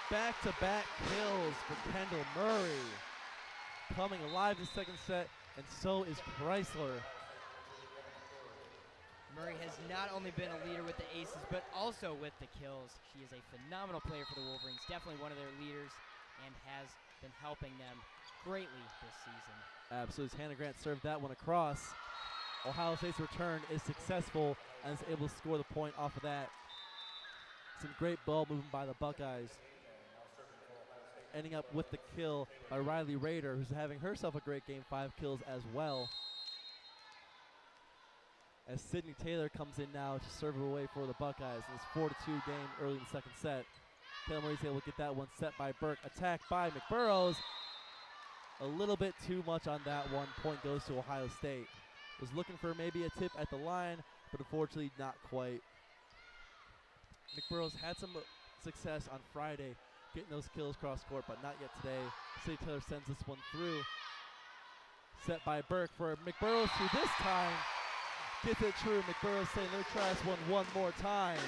Back-to-back kills for Kendall Murray. Coming alive this second set, and so is Chrysler. Murray has not only been a leader with the aces, but also with the kills. She is a phenomenal player for the Wolverines, definitely one of their leaders, and has been helping them greatly this season. Absolutely. Hannah Grant served that one across. Ohio State's return is successful and is able to score the point off of that. Some great ball movement by the Buckeyes. Ending up with the kill by Riley Rader, who's having herself a great game, 5 kills as well. As Sydney Taylor comes in now to serve away for the Buckeyes in this 4-2 game early in the second set. Taylor Murray's able to get that one set by Burke. Attacked by McBurrows. A little bit too much on that one. Point goes to Ohio State. Was looking for maybe a tip at the line, but unfortunately not quite. McBurrows had some success on Friday getting those kills cross court, but not yet today. Sydney Taylor sends this one through. Set by Burke for McBurrows, who this time gets it true. McBurrows saying, let me try this one more time.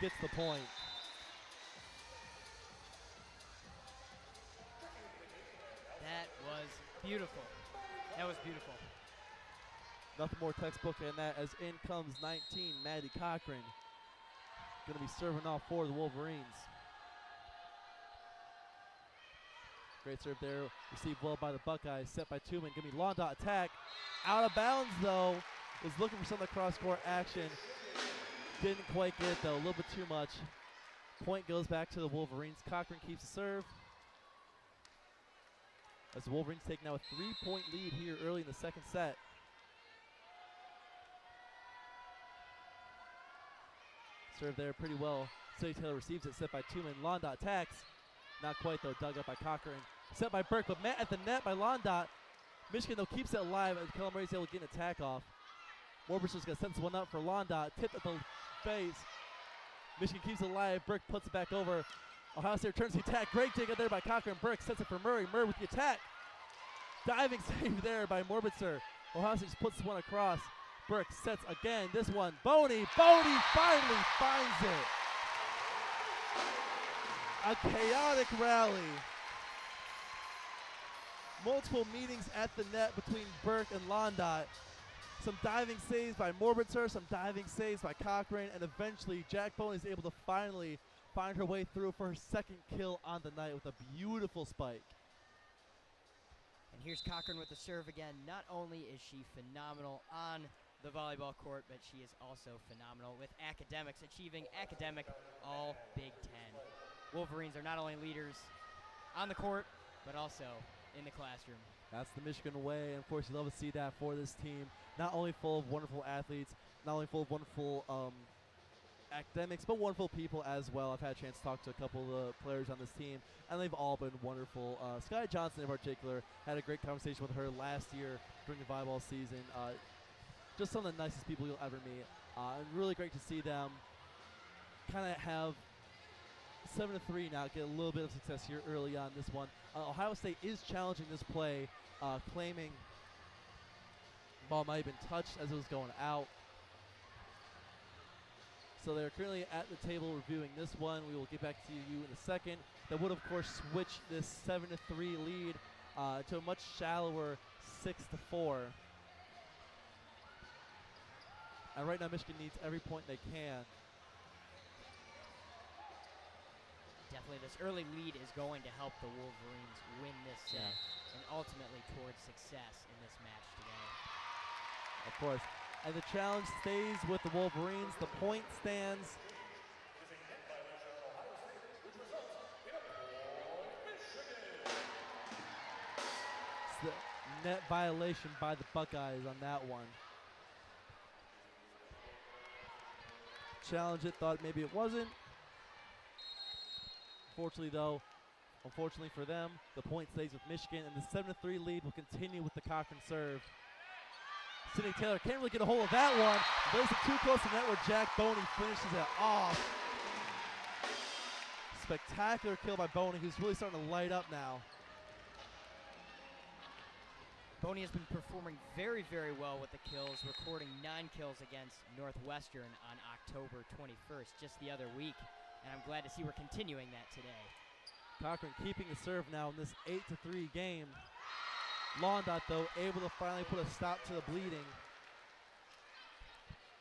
Gets the point. That was beautiful. That was beautiful. Nothing more textbook than that, as in comes 19, Maddie Cochran. Going to be serving off for the Wolverines. Great serve there. Received well by the Buckeyes. Set by Tuman. Give me Londa attack. Out of bounds, though. Was looking for some of the cross-court action. Didn't quite get it, though. A little bit too much. Point goes back to the Wolverines. Cochran keeps the serve. As the Wolverines take now a 3-point lead here early in the second set. Serve there pretty well. City Taylor receives it, set by Tuman. Londa attacks. Not quite, though. Dug up by Cochran. Set by Burke, but met at the net by Londa. Michigan, though, keeps it alive as Kellen Murray's able to get an attack off. Warburton's going to set this one up for Londa. Tipped at the face. Michigan keeps it alive. Burke puts it back over. Ohio State returns the attack. Great dig out there by Cochran. Burke sets it for Murray. Murray with the attack. Diving save there by Morbitzer. Ohio State just puts this one across. Burke sets again. This one. Boney finally finds it. A chaotic rally. Multiple meetings at the net between Burke and Londa. Some diving saves by Morbitzer, some diving saves by Cochran, and eventually Jack Boney is able to finally find her way through for her second kill on the night with a beautiful spike. And here's Cochran with the serve again. Not only is she phenomenal on the volleyball court, but she is also phenomenal with academics, achieving academic all Big Ten. Wolverines are not only leaders on the court, but also in the classroom. That's the Michigan way, and of course you love to see that for this team. Not only full of wonderful athletes, not only full of wonderful academics, but wonderful people as well. I've had a chance to talk to a couple of the players on this team, and they've all been wonderful. Sky Johnson in particular, had a great conversation with her last year during the volleyball season. Just some of the nicest people you'll ever meet. And really great to see them kind of have 7-3 now, get a little bit of success here early on this one. Ohio State is challenging this play, claiming the ball might have been touched as it was going out. So they're currently at the table reviewing this one. We will get back to you in a second. That would, of course, switch this 7-3 lead to a much shallower 6-4. And right now, Michigan needs every point they can. Definitely, this early lead is going to help the Wolverines win this set and ultimately towards success in this match today. Of course. And the challenge stays with the Wolverines. The point stands. It's the net violation by the Buckeyes on that one. Challenge it, thought maybe it wasn't. Unfortunately for them, the point stays with Michigan, and the 7-3 lead will continue with the Cochran serve. Sydney Taylor can't really get a hold of that one. But it's too close to net where Jack Boney finishes it off. Spectacular kill by Boney, who's really starting to light up now. Boney has been performing very, very well with the kills, recording 9 kills against Northwestern on October 21st, just the other week. And I'm glad to see we're continuing that today. Cochran keeping the serve now in this 8-3 game. Londot, though, able to finally put a stop to the bleeding.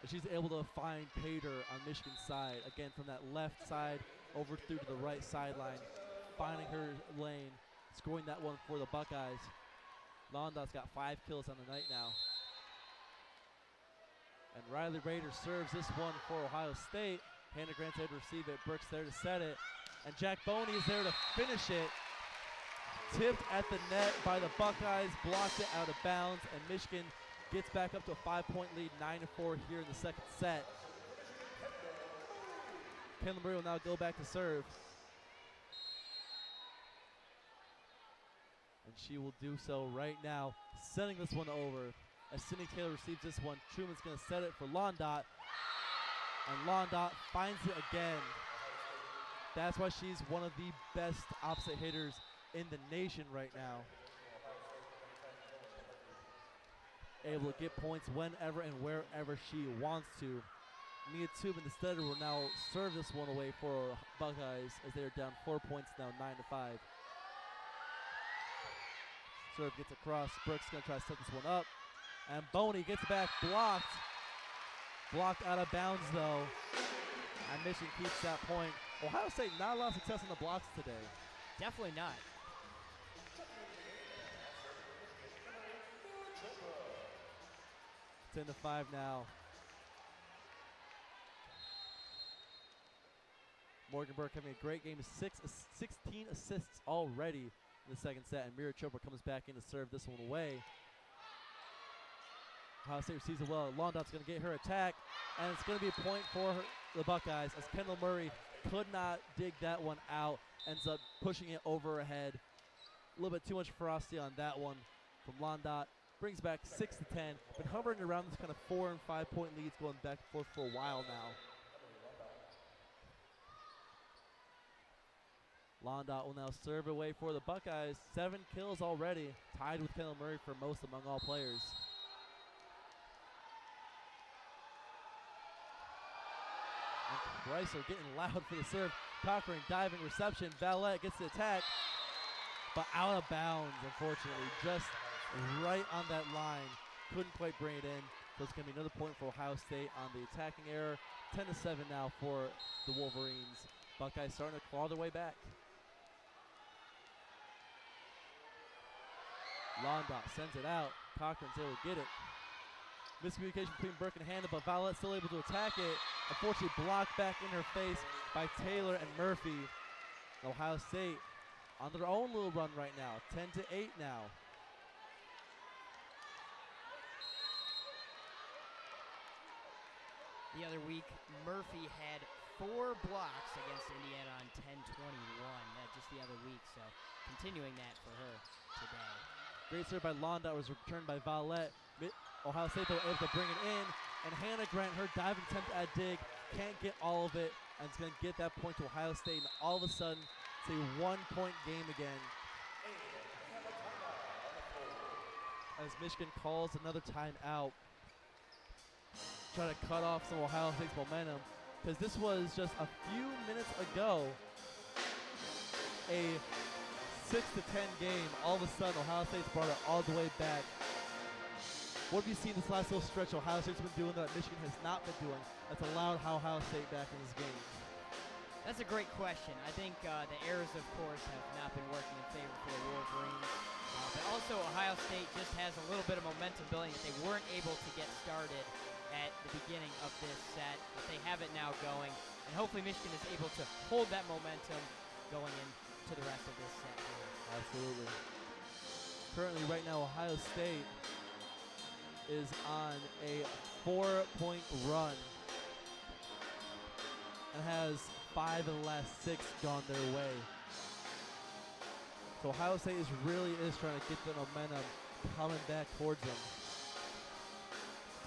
But she's able to find Pater on Michigan's side. Again, from that left side over through to the right sideline. Finding her lane, scoring that one for the Buckeyes. Londot's got 5 kills on the night now. And Riley Rader serves this one for Ohio State. Hannah Grant's able to receive it. Brooks there to set it. And Jack Boney is there to finish it. Tipped at the net by the Buckeyes. Blocked it out of bounds. And Michigan gets back up to a 5-point lead, 9-4 here in the second set. Kendall Murray will now go back to serve. And she will do so right now, sending this one over. As Sydney Taylor receives this one, Truman's going to set it for Londot. And Londot finds it again. That's why she's one of the best opposite hitters in the nation right now. Able to get points whenever and wherever she wants to. Mia Tubman instead will now serve this one away for Buckeyes as they are down 4 points now, 9-5. Serve gets across. Brooks going to try to set this one up. And Boney gets back, blocked. Blocked out of bounds, though. And Michigan keeps that point. Ohio State not a lot of success on the blocks today. Definitely not. 10-5 now. Morgan Burke having a great game, 16 assists already in the second set, and Mira Chopra comes back in to serve this one away. Ohio State receives it well. Londot's going to get her attack, and it's going to be a point for the Buckeyes as Kendall Murray could not dig that one out, ends up pushing it over her head. A little bit too much ferocity on that one from Londot. Brings back 6-10. Been hovering around this kind of 4 and 5 point leads going back and forth for a while now. Londot will now serve away for the Buckeyes. 7 kills already, tied with Kendall Murray for most among all players. And Chrysler getting loud for the serve. Cochran diving reception. Valette gets the attack, but out of bounds, unfortunately. Just right on that line. Couldn't quite bring it in. So it's going to be another point for Ohio State on the attacking error. 10-7 now for the Wolverines. Buckeyes starting to claw their way back. Londot sends it out. Cochran's able to get it. Miscommunication between Burke and Hannah, but Valette still able to attack it. Unfortunately blocked back in her face by Taylor and Murphy. Ohio State on their own little run right now. 10-8 now. The other week, Murphy had 4 blocks against Indiana on 10-21. Just the other week, so continuing that for her today. Great serve by Londot was returned by Valette. Ohio State though able to bring it in, and Hannah Grant, her diving attempt at dig, can't get all of it, and it's going to get that point to Ohio State, and all of a sudden, it's a 1-point game again. As Michigan calls another timeout, try to cut off some Ohio State's momentum, because this was just a few minutes ago a 6-10 game. All of a sudden, Ohio State's brought it all the way back. What have you seen this last little stretch Ohio State's been doing that Michigan has not been doing that's allowed Ohio State back in this game? That's a great question. I think the errors, of course, have not been working in favor for the Wolverines. But also, Ohio State just has a little bit of momentum building that they weren't able to get started at the beginning of this set. But they have it now going. And hopefully Michigan is able to hold that momentum going into the rest of this set. Absolutely. Currently, right now, Ohio State is on a 4-point run and has 5 of the last 6 gone their way. So Ohio State really is trying to get the momentum coming back towards them.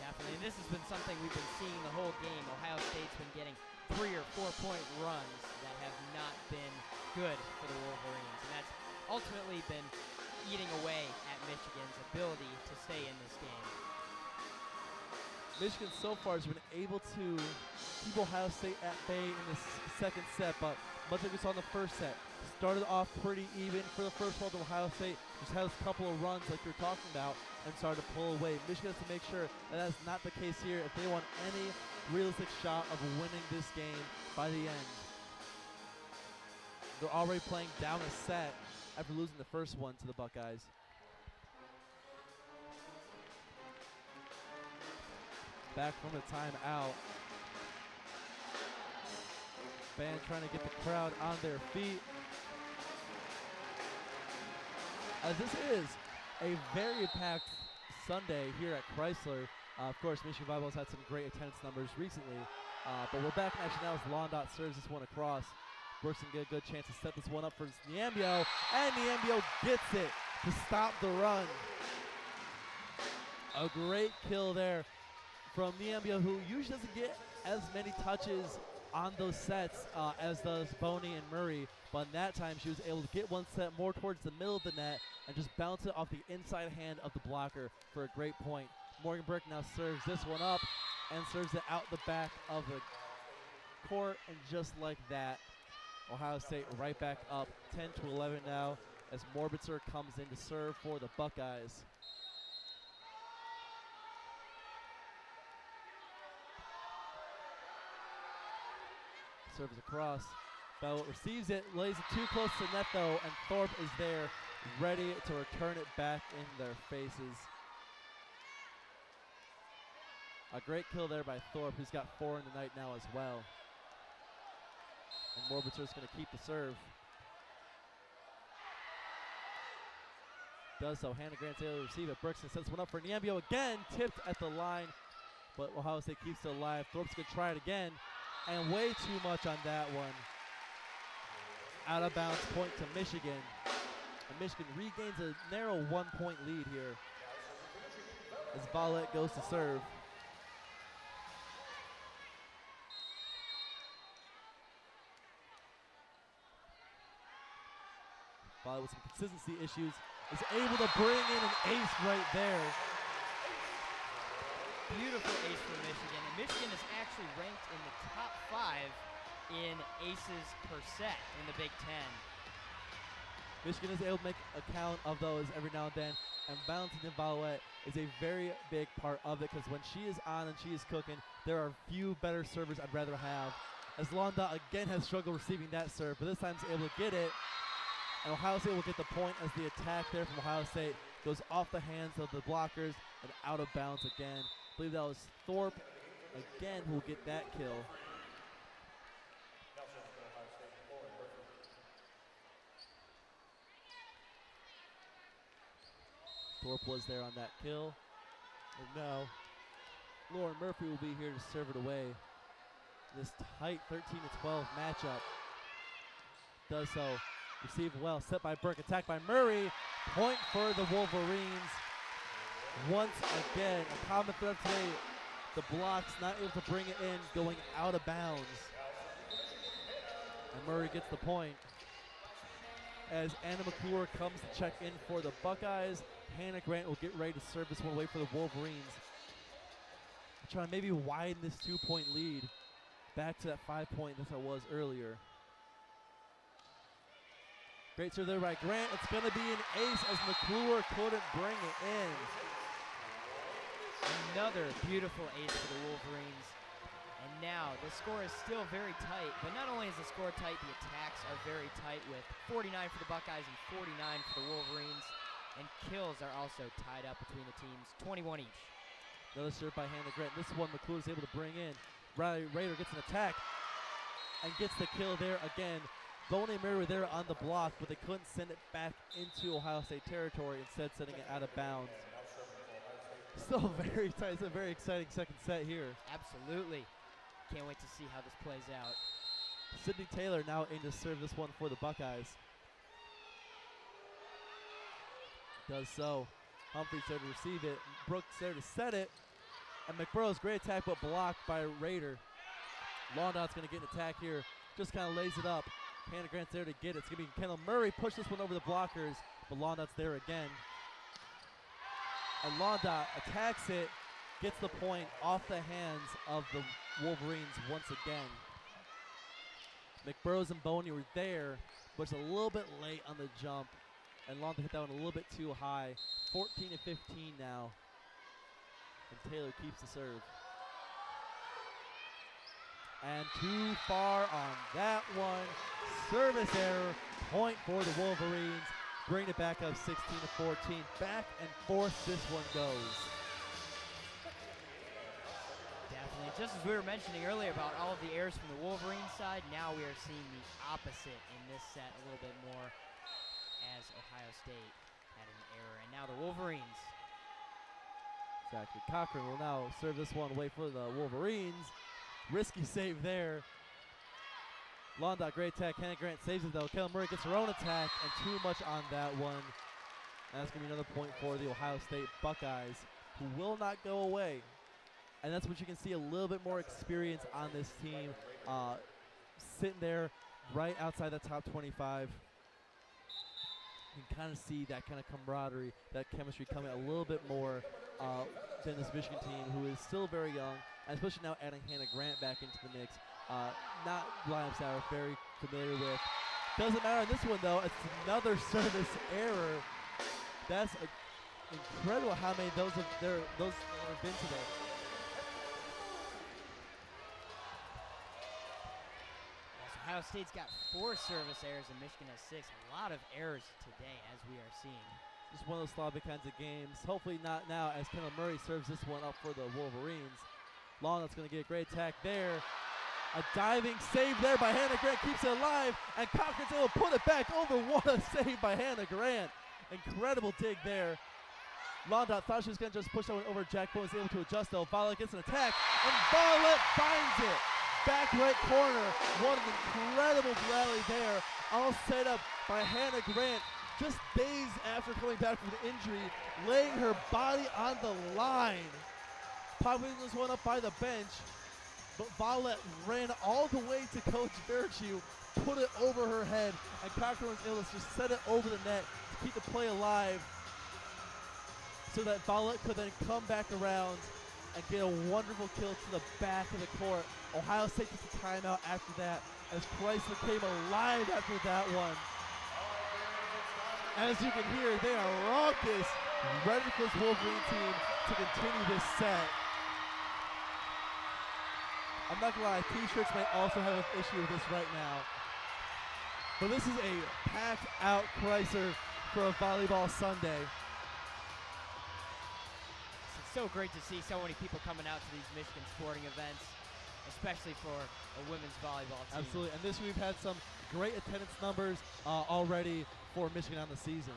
Definitely, and this has been something we've been seeing the whole game. Ohio State's been getting 3 or 4 point runs that have not been good for the Wolverines, and that's ultimately been eating away at Michigan's ability to stay in this game. Michigan so far has been able to keep Ohio State at bay in the second set, but much like we saw in the first set, started off pretty even for the first one. Ohio State just has a couple of runs like you're talking about and started to pull away. Michigan has to make sure that that's not the case here if they want any realistic shot of winning this game by the end. They're already playing down a set after losing the first one to the Buckeyes. Back from the timeout. Band trying to get the crowd on their feet. As this is a very packed Sunday here at Chrysler. Of course, Michigan Volleyball's had some great attendance numbers recently. But we're back in action now as Londot serves this one across. Brooks can get a good chance to set this one up for Niambio. And Niambio gets it to stop the run. A great kill there from Niambio, who usually doesn't get as many touches on those sets as does Boney and Murray. But in that time, she was able to get one set more towards the middle of the net and just bounce it off the inside hand of the blocker for a great point. Morgan Burke now serves this one up and serves it out the back of the court. And just like that, Ohio State right back up 10-11 now as Morbitzer comes in to serve for the Buckeyes. Serves across. Bell receives it, lays it too close to net though, and Thorpe is there, ready to return it back in their faces. A great kill there by Thorpe, who's got 4 in the night now as well. And Morbiter's going to keep the serve. Does so. Hannah Grant's able to receive it. Brooks sets one up for Niambio again. Tipped at the line, but Ohio State keeps it alive. Thorpe's going to try it again, and way too much on that one. Out of bounds point to Michigan. And Michigan regains a narrow 1-point lead here as Violet goes to serve. Violet with some consistency issues is able to bring in an ace right there. Beautiful ace for Michigan. And Michigan is actually ranked in the top 5 in aces per set in the Big Ten. Michigan is able to make account of those every now and then, and Valentina Violet is a very big part of it, because when she is on and she is cooking, there are few better servers I'd rather have. As Londa again has struggled receiving that serve, but this time is able to get it. And Ohio State will get the point as the attack there from Ohio State goes off the hands of the blockers and out of bounds again. I believe that was Thorpe again who will get that kill. Thorpe was there on that kill. And now Lauren Murphy will be here to serve it away. This tight 13-12 matchup. Does so. Received well, set by Burke, attacked by Murray. Point for the Wolverines. Once again, a common thread today. The blocks not able to bring it in, going out of bounds. And Murray gets the point. As Anna McClure comes to check in for the Buckeyes, Hannah Grant will get ready to serve this one away for the Wolverines. Trying to maybe widen this 2-point lead back to that 5-point that it was earlier. Great serve there by Grant. It's going to be an ace as McClure couldn't bring it in. Another beautiful ace for the Wolverines. And now the score is still very tight, but not only is the score tight, the attacks are very tight with 49 for the Buckeyes and 49 for the Wolverines. And kills are also tied up between the teams, 21 each. Another serve by Hannah Grant. This one McClure is able to bring in. Riley Rader gets an attack and gets the kill there again. Boney and Murray were there on the block, but they couldn't send it back into Ohio State territory, instead sending it out of bounds. Still very tight. It's a very exciting second set here. Absolutely. Can't wait to see how this plays out. Sydney Taylor now in to serve this one for the Buckeyes. Does so. Humphreys there to receive it. Brooks there to set it. And McBuro's great attack, but blocked by Rader. Laundot's going to get an attack here. Just kind of lays it up. Hannah Grant's there to get it. It's going to be Kendall Murray. Push this one over the blockers, but Laundot's there again. And Laundot attacks it, gets the point off the hands of the Wolverines once again. McBuro's and Boney were there, but it's a little bit late on the jump. And Laundot hit that one a little bit too high. 14-15 now. And Taylor keeps the serve. And too far on that one. Service error. Point for the Wolverines. Bring it back up 16-14. Back and forth this one goes. Definitely. Just as we were mentioning earlier about all of the errors from the Wolverines side, now we are seeing the opposite in this set a little bit more, as Ohio State had an error. And now the Wolverines. Exactly. Cochran will now serve this one away for the Wolverines. Risky save there. Londot, great attack. Hannah Grant saves it though. Kendall Murray gets her own attack, and too much on that one. And that's going to be another point for the Ohio State Buckeyes, who will not go away. And that's what you can see, a little bit more experience on this team. Sitting there right outside the top 25. You can kind of see that kind of camaraderie, that chemistry coming a little bit more than this Michigan team, who is still very young, and especially now adding Hannah Grant back into the mix. Not lineups that we're very familiar with. Doesn't matter on this one though. It's another service error. That's incredible how many those have been today. Ohio State's got 4 service errors and Michigan has 6. A lot of errors today, as we are seeing. Just one of those sloppy kinds of games. Hopefully not now, as Kendall Murray serves this one up for the Wolverines. Long, that's going to get a great attack there. A diving save there by Hannah Grant keeps it alive, and Cochran's able to put it back over. What a save by Hannah Grant. Incredible dig there. Londot thought she was going to just push that one over. Jack Bowen is able to adjust though. Violet gets an attack, and Violet finds it. Back right corner. What an incredible rally there. All set up by Hannah Grant. Just days after coming back from the injury, laying her body on the line. Popping this one up by the bench, but Violet ran all the way to Coach Virtue, put it over her head, and Cochran was able to just set it over the net to keep the play alive so that Violet could then come back around and get a wonderful kill to the back of the court. Ohio State takes a timeout after that as Chrysler came alive after that one. As you can hear, they are raucous, ready for this Wolverine team to continue this set. I'm not gonna lie, t-shirts may also have an issue with this right now. But this is a packed out Chrysler for a volleyball Sunday. It's so great to see so many people coming out to these Michigan sporting events, especially for a women's volleyball team. Absolutely, and this we've had some great attendance numbers already for Michigan on the season.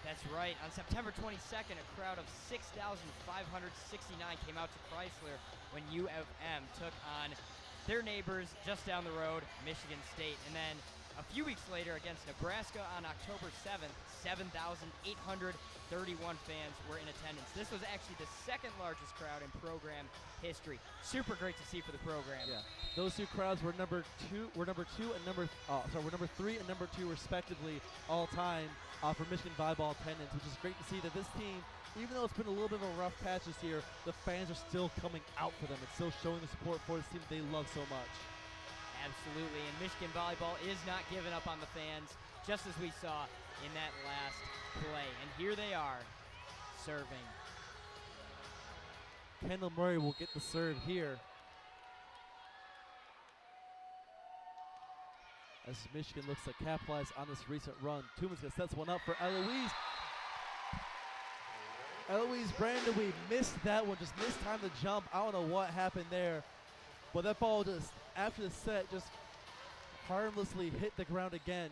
That's right. On September 22nd, a crowd of 6,569 came out to Chrysler when U of M took on their neighbors just down the road, Michigan State. And then a few weeks later against Nebraska on October 7th, 7,831 fans were in attendance. This was actually the second largest crowd in program history. Super great to see for the program. Yeah, those two crowds were number 3 and number 2 respectively all time for Michigan volleyball attendance, which is great to see that this team, even though it's been a little bit of a rough patch this year, the fans are still coming out for them and still showing the support for this team they love so much. Absolutely, and Michigan volleyball is not giving up on the fans, just as we saw in that last play. And here they are, serving. Kendall Murray will get the serve here, as Michigan looks to capitalize on this recent run. Tooman's gonna set one up for Eloise. Eloise Brandewie missed that one, just missed time to jump. I don't know what happened there, but that ball just, after the set, just harmlessly hit the ground again.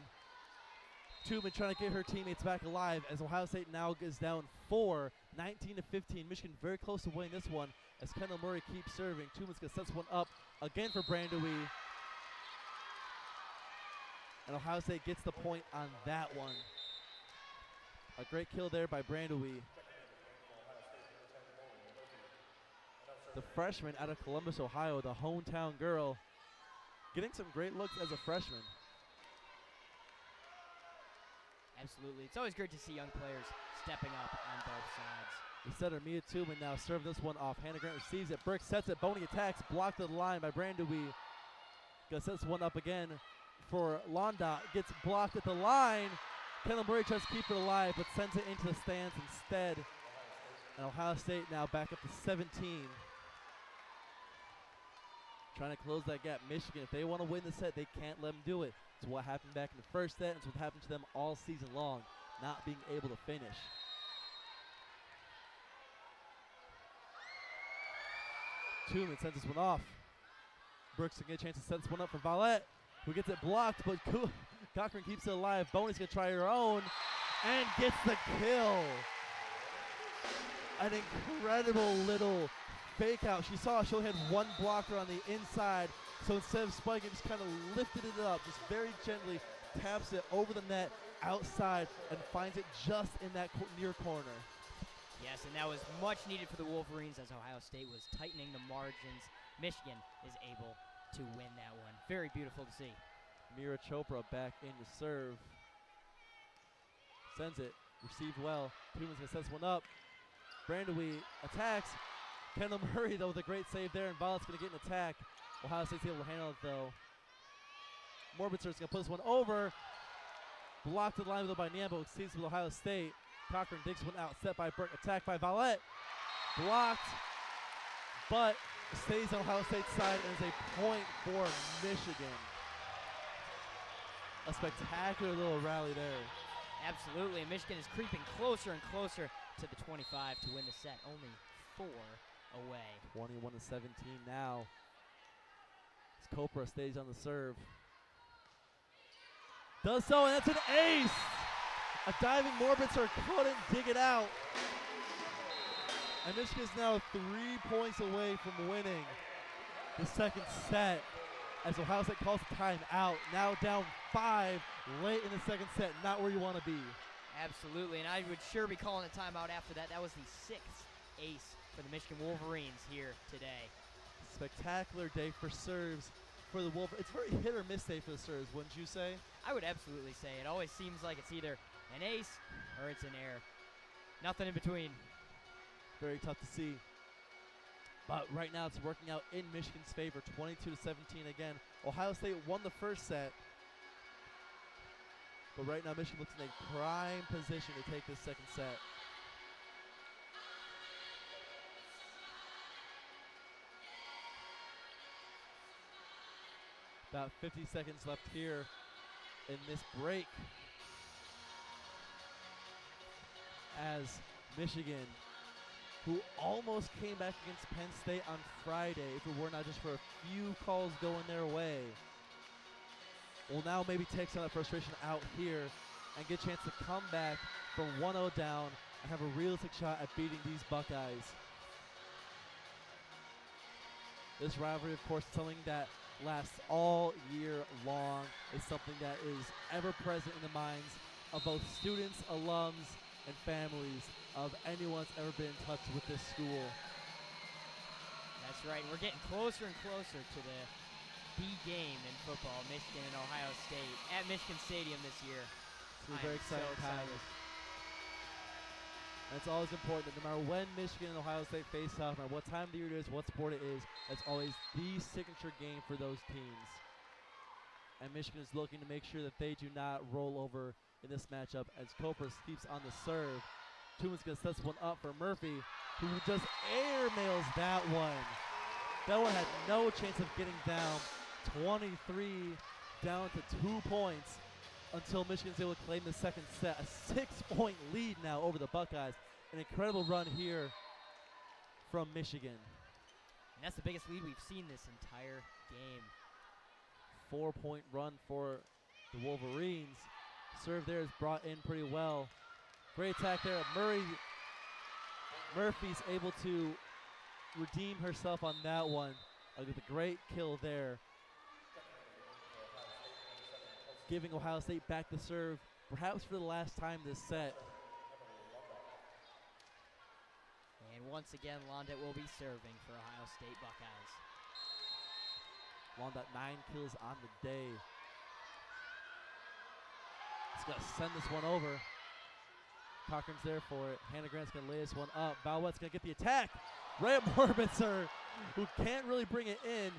Tooman trying to get her teammates back alive as Ohio State now goes down 4, 19-15. Michigan very close to winning this one as Kendall Murray keeps serving. Tooman's gonna set one up again for Brandewie. And Ohio State gets the point on that one. A great kill there by Brandewie. The freshman out of Columbus, Ohio, the hometown girl, getting some great looks as a freshman. Absolutely. It's always great to see young players stepping up on both sides. The setter, Mia Tooman, now serve this one off. Hannah Grant receives it. Burke sets it. Boney attacks. Blocked at the line by Brandewie. Gonna set this one up again for Londot. Gets blocked at the line. Kendall Murray tries to keep it alive, but sends it into the stands instead. And Ohio State now back up to 17. Trying to close that gap. Michigan, if they want to win the set, they can't let them do it. It's what happened back in the first set. It's what happened to them all season long, not being able to finish. Tooman sends this one off. Brooks will get a chance to set this one up for Violet, who gets it blocked, but Cochran keeps it alive. Boney's going to try her own and gets the kill. An incredible little fake out. She saw she only had one blocker on the inside, so instead of spiking, just kind of lifted it up, just very gently taps it over the net outside and finds it just in that near corner. Yes, and that was much needed for the Wolverines as Ohio State was tightening the margins. Michigan is able to win that one. Very beautiful to see. Mira Chopra back in to serve. Sends it, received well. Tooman's going to set this one up. Brandewie attacks. Kendall Murray, though, with a great save there, and Violet's going to get an attack. Ohio State's able to handle it, though. Morbitzer's going to put this one over. Blocked to the line, though, by Niambo. Exceeds with Ohio State. Cochran digs one out. Set by Burke. Attack by Violet. Blocked, but stays on Ohio State's side and is a point for Michigan. A spectacular little rally there. Absolutely, and Michigan is creeping closer and closer to the 25 to win the set. Only 4 away. 21-17 now. As Copra stays on the serve. Does so, and that's an ace! A diving Morbitzer couldn't dig it out. And Michigan is now 3 points away from winning the second set as Ohio State calls a timeout. Now down 5 late in the second set, not where you want to be. Absolutely, and I would sure be calling a timeout after that. That was the 6th ace for the Michigan Wolverines here today. Spectacular day for serves for the Wolverines. It's very hit or miss day for the serves, wouldn't you say? I would absolutely say it always seems like it's either an ace or it's an air. Nothing in between. Very tough to see. But right now it's working out in Michigan's favor, 22-17 again. Ohio State won the first set. But right now Michigan looks in a prime position to take this second set. About 50 seconds left here in this break as Michigan, who almost came back against Penn State on Friday if it were not just for a few calls going their way, will now maybe take some of that frustration out here and get a chance to come back from 1-0 down and have a realistic shot at beating these Buckeyes. This rivalry, of course, something that lasts all year long. Is something that is ever present in the minds of both students, alums, and families of anyone that's ever been in touch with this school. That's right. We're getting closer and closer to the game in football, Michigan and Ohio State at Michigan Stadium this year. It's a very exciting time. And it's always important that no matter when Michigan and Ohio State face off, no matter what time of the year it is, what sport it is, it's always the signature game for those teams. And Michigan is looking to make sure that they do not roll over in this matchup as Copra keeps on the serve. Tuman's going to set this one up for Murphy, who just airmails that one. That one had no chance of getting down. 23 down to 2 points until Michigan's able to claim the second set. A 6-point lead now over the Buckeyes. An incredible run here from Michigan. And that's the biggest lead we've seen this entire game. 4-point run for the Wolverines. Serve there is brought in pretty well. Great attack there. Murphy's able to redeem herself on that one. With a great kill there. Giving Ohio State back the serve, perhaps for the last time this set. And once again, Londet will be serving for Ohio State Buckeyes. Londet 9 kills on the day. He's going to send this one over. Cochran's there for it. Hannah Grant's going to lay this one up. Bowette's going to get the attack. Right at Morbitzer, who can't really bring it in.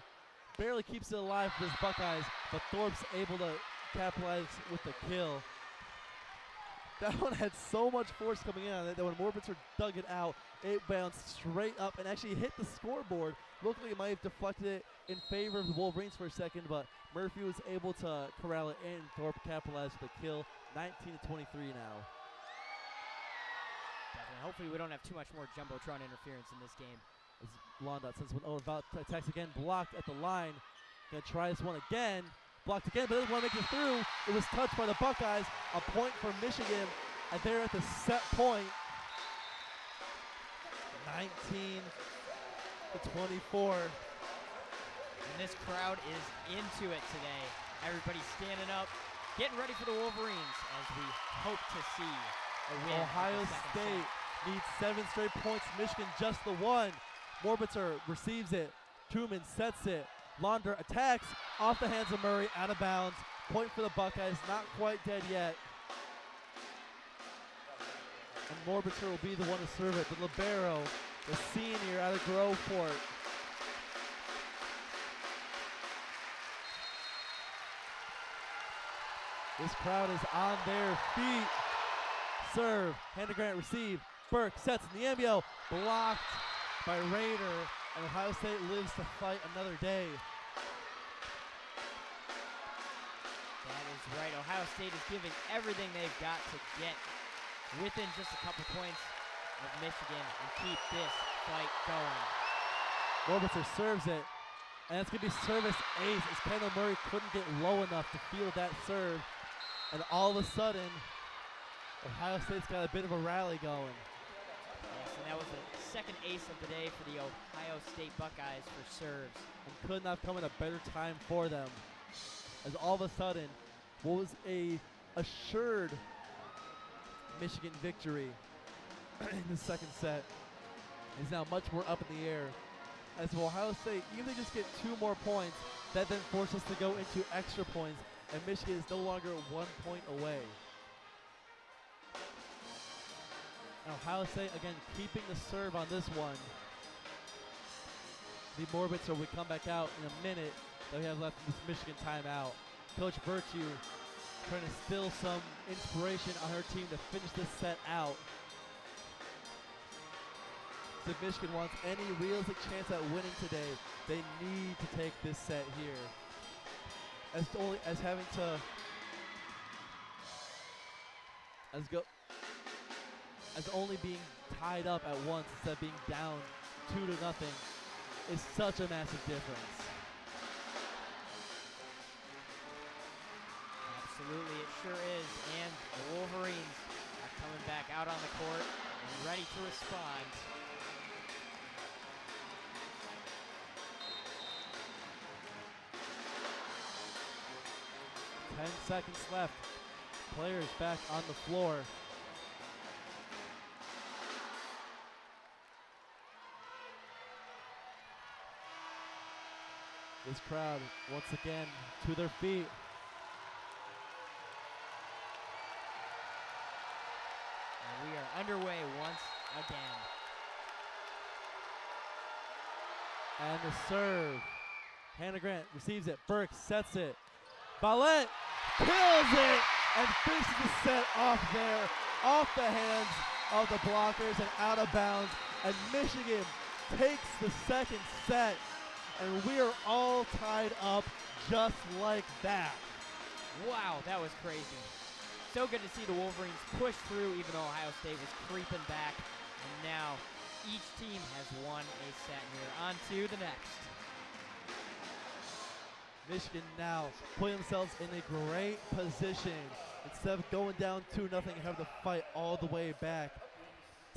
Barely keeps it alive for his Buckeyes, but Thorpe's able to capitalize with the kill. That one had so much force coming in on it that when Morbitzer dug it out, it bounced straight up and actually hit the scoreboard. Looked like it might have deflected it in favor of the Wolverines for a second, but Murphy was able to corral it in. Thorpe capitalized with the kill. 19-23 now. Definitely. Hopefully we don't have too much more Jumbotron interference in this game. As Blondot sends one over, about attacks again, blocked at the line. Gonna try this one again. Blocked again, but doesn't want to make it through. It was touched by the Buckeyes. A point for Michigan, and they're at the set point. 19-24. And this crowd is into it today. Everybody's standing up, getting ready for the Wolverines as we hope to see a win. Ohio State needs 7 straight points. Michigan just the 1. Morbitzer receives it. Truman sets it. Launder attacks off the hands of Murray, out of bounds. Point for the Buckeyes, not quite dead yet. And Morbitzer will be the one to serve it. The libero, the senior out of Groveport. This crowd is on their feet. Serve, Hannah Grant receive. Burke sets in the NBO, blocked by Rader, and Ohio State lives to fight another day. That is right. Ohio State is giving everything they've got to get within just a couple points of Michigan and keep this fight going. Robertson serves it, and it's going to be service ace as Kendall Murray couldn't get low enough to field that serve. And all of a sudden, Ohio State's got a bit of a rally going. Yes, and that was the second ace of the day for the Ohio State Buckeyes for serves. And could not come at a better time for them. As all of a sudden, what was a assured Michigan victory in the second set is now much more up in the air. As Ohio State, even if they just get 2 more points, that then forces us to go into extra points, and Michigan is no longer 1 point away. And Ohio State, again, keeping the serve on this one. The Morbitzer will come back out in a minute that we have left in this Michigan timeout. Coach Virtue trying to instill some inspiration on her team to finish this set out. If Michigan wants any realistic chance at winning today, they need to take this set here. As only being tied up at once instead of being down 2-0 is such a massive difference. Absolutely, it sure is. And the Wolverines are coming back out on the court and ready to respond. 10 seconds left. Players back on the floor. This crowd, once again, to their feet. And we are underway once again. And the serve. Hannah Grant receives it. Burke sets it. Vallette kills it and finishes the set off there, off the hands of the blockers and out of bounds. And Michigan takes the second set, and we are all tied up just like that. Wow, that was crazy. So good to see the Wolverines push through even though Ohio State was creeping back. And now each team has won a set here. On to the next. Michigan now putting themselves in a great position. Instead of going down 2-0 and having to fight all the way back.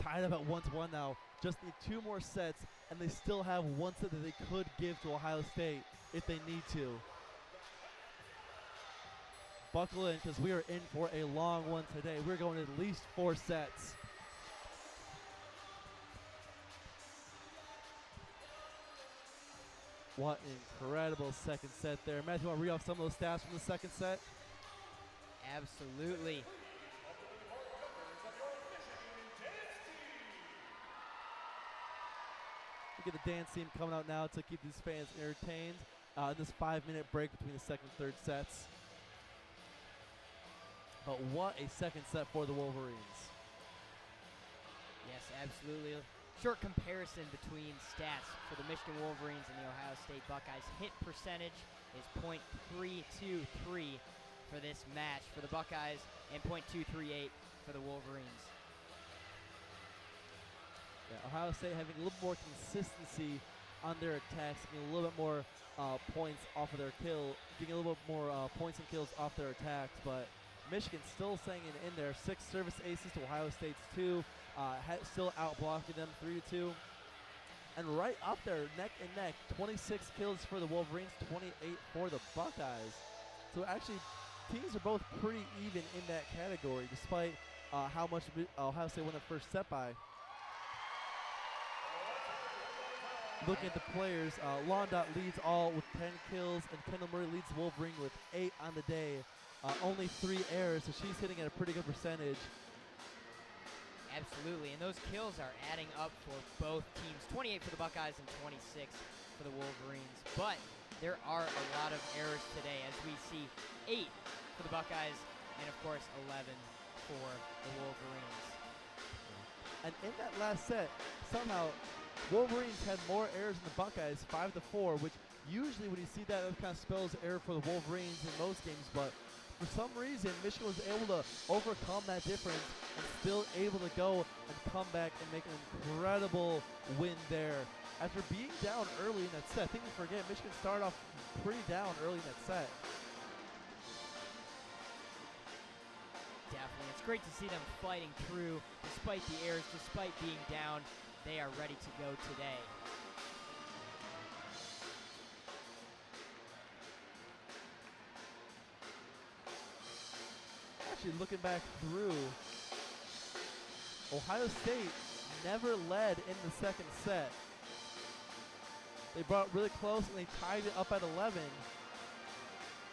Tied up at 1-1 now. Just need 2 more sets, and they still have 1 set that they could give to Ohio State if they need to. Buckle in, because we are in for a long one today. We're going at least 4 sets. What an incredible second set there. Matthew, want to read off some of those stats from the second set? Absolutely. Look at the dance team coming out now to keep these fans entertained in this 5-minute break between the second and third sets. But what a second set for the Wolverines. Yes, absolutely. Short comparison between stats for the Michigan Wolverines and the Ohio State Buckeyes. Hit percentage is .323 for this match for the Buckeyes and .238 for the Wolverines. Yeah, Ohio State having a little more consistency on their attacks, getting a little bit more points off of their kill, getting a little bit more points and kills off their attacks, but Michigan still staying in there. 6 service aces to Ohio State's 2, still out-blocking them 3-2. And right up there, neck and neck, 26 kills for the Wolverines, 28 for the Buckeyes. So actually, teams are both pretty even in that category, despite how much Ohio State won the first set by. Looking at the players, Londot leads all with 10 kills, and Kendall Murray leads Wolverine with 8 on the day. Only 3 errors, so she's hitting at a pretty good percentage. Absolutely, and those kills are adding up for both teams. 28 for the Buckeyes and 26 for the Wolverines. But there are a lot of errors today, as we see 8 for the Buckeyes and, of course, 11 for the Wolverines. And in that last set, somehow, Wolverines had more errors than the Buckeyes, 5-4, which usually when you see that, it kind of spells error for the Wolverines in most games, but for some reason, Michigan was able to overcome that difference and still able to go and come back and make an incredible win there. After being down early in that set, I think we forget, Michigan started off pretty down early in that set. Definitely. It's great to see them fighting through despite the errors, despite being down. They are ready to go today. Actually, looking back through, Ohio State never led in the second set. They brought it really close and they tied it up at 11.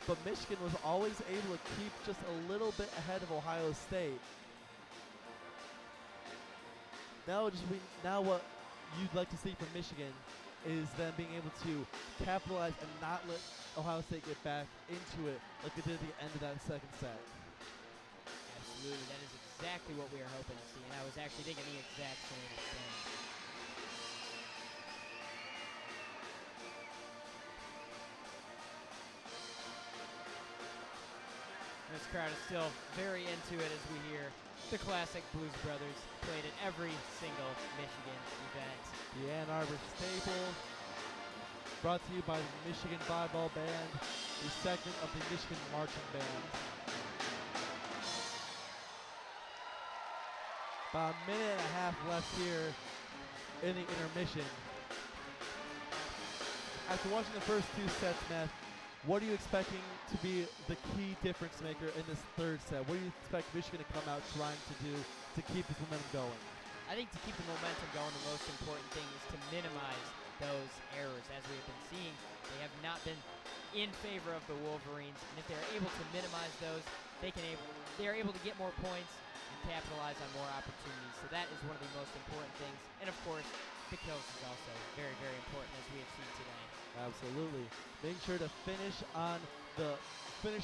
But Michigan was always able to keep just a little bit ahead of Ohio State. Now what you'd like to see from Michigan is them being able to capitalize and not let Ohio State get back into it like they did at the end of that second set. Absolutely, that is exactly what we are hoping to see, and I was actually thinking the exact same thing. This crowd is still very into it as we hear the classic Blues Brothers played at every single Michigan event. The Ann Arbor staple, brought to you by the Michigan Volleyball Band, the second of the Michigan Marching Band. About a minute and a half left here in the intermission. After watching the first two sets, Matt, what are you expecting to be the key difference maker in this third set? What do you expect Michigan to come out trying to do to keep this momentum going? I think to keep the momentum going, the most important thing is to minimize those errors. As we have been seeing, they have not been in favor of the Wolverines, and if they're able to minimize those, they are able to get more points and capitalize on more opportunities. So that is one of the most important things. And of course, the kills is also very, very important, as we have seen today. Absolutely. Making sure to finish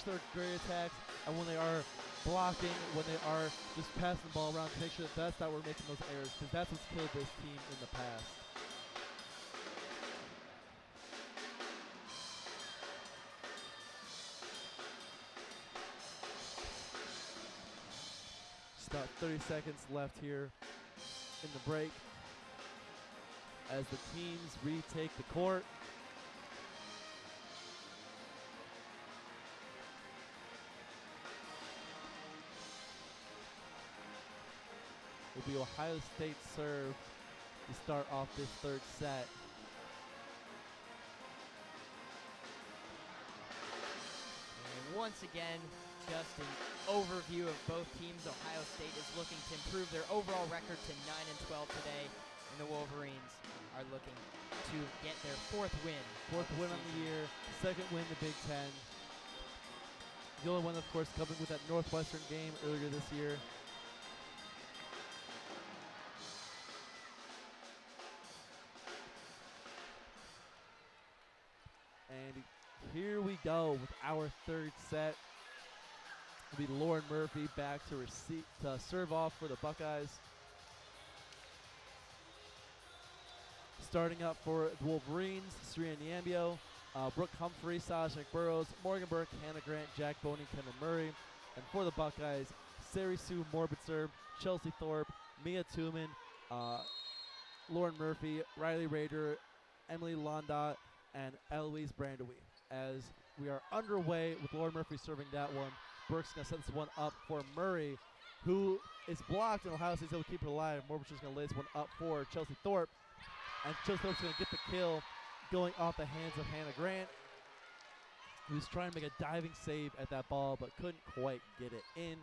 their great attacks, and when they are blocking, when they are just passing the ball around, to make sure that that's not where we're making those errors, because that's what's killed this team in the past. Just about 30 seconds left here in the break as the teams retake the court. Will be Ohio State serve to start off this third set. And once again, just an overview of both teams. Ohio State is looking to improve their overall record to 9-12 today, and the Wolverines are looking to get their fourth win. Fourth win on the year, second win in the Big Ten. The only one, of course, coming with that Northwestern game earlier this year. And here we go with our third set. It'll be Lauren Murphy back to serve off for the Buckeyes. Starting up for the Wolverines, Serena Niambio, Brooke Humphrey, Sasha McBurrows, Morgan Burke, Hannah Grant, Jack Boney, Kendall Murray. And for the Buckeyes, Sari Sue Morbitzer, Chelsea Thorpe, Mia Tooman, Lauren Murphy, Riley Rader, Emily Londa, and Eloise Brandowy. As we are underway with Lauren Murphy serving that one, Burke's going to set this one up for Murray, who is blocked, and Ohio State's able to keep it alive. Morbitzer's going to lay this one up for Chelsea Thorpe, and Chelsea Thorpe's going to get the kill going off the hands of Hannah Grant, who's trying to make a diving save at that ball, but couldn't quite get it in.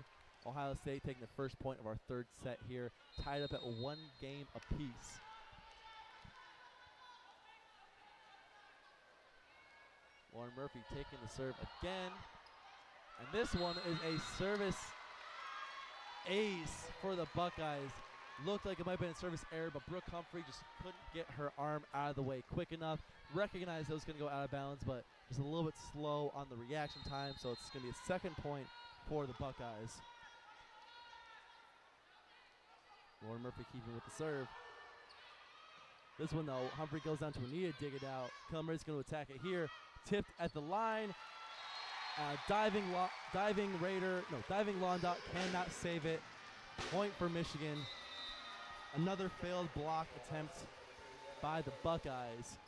Ohio State taking the first point of our third set here, tied up at 1 game apiece. Lauren Murphy taking the serve again. And this one is a service ace for the Buckeyes. Looked like it might have been a service error, but Brooke Humphrey just couldn't get her arm out of the way quick enough. Recognized it was going to go out of bounds, but just a little bit slow on the reaction time, so it's going to be a second point for the Buckeyes. Lauren Murphy keeping with the serve. This one, though, Humphrey goes down to Anita, dig it out. Murray's going to attack it here. Tipped at the line. Diving Londot cannot save it. Point for Michigan. Another failed block attempt by the Buckeyes,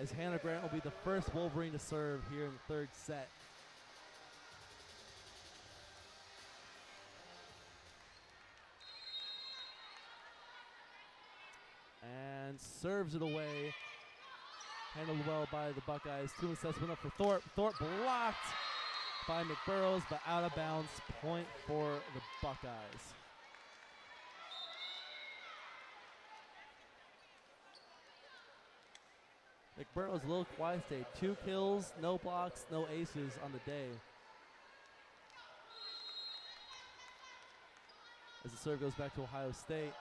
as Hannah Grant will be the first Wolverine to serve here in the third set. And serves it away. Handled well by the Buckeyes. 2 sets went up for Thorpe. Thorpe blocked by McBurrows, but out of bounds. Point for the Buckeyes. McBurrows a little quiet today. 2 kills, no blocks, no aces on the day. As the serve goes back to Ohio State.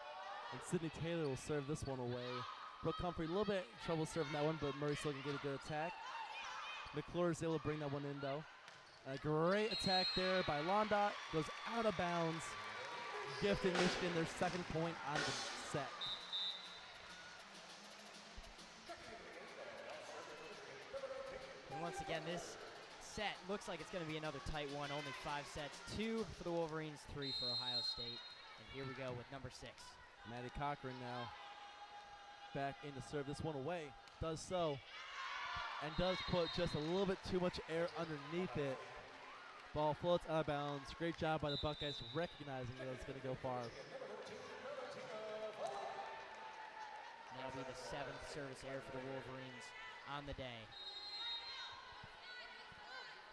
And Sydney Taylor will serve this one away. Brooke Humphrey a little bit in trouble serving that one, but Murray still can get a good attack. McClure is able to bring that one in though. A great attack there by Londot. Goes out of bounds. Gifting Michigan their second point on the set. And once again, this set looks like it's going to be another tight one. Only 5 sets. 2 for the Wolverines, 3 for Ohio State. And here we go with number 6. Maddie Cochran now back in to serve this one away. Does so. And does put just a little bit too much air underneath it. Ball floats out of bounds. Great job by the Buckeyes recognizing that it's going to go far. That'll be the 7th service error for the Wolverines on the day.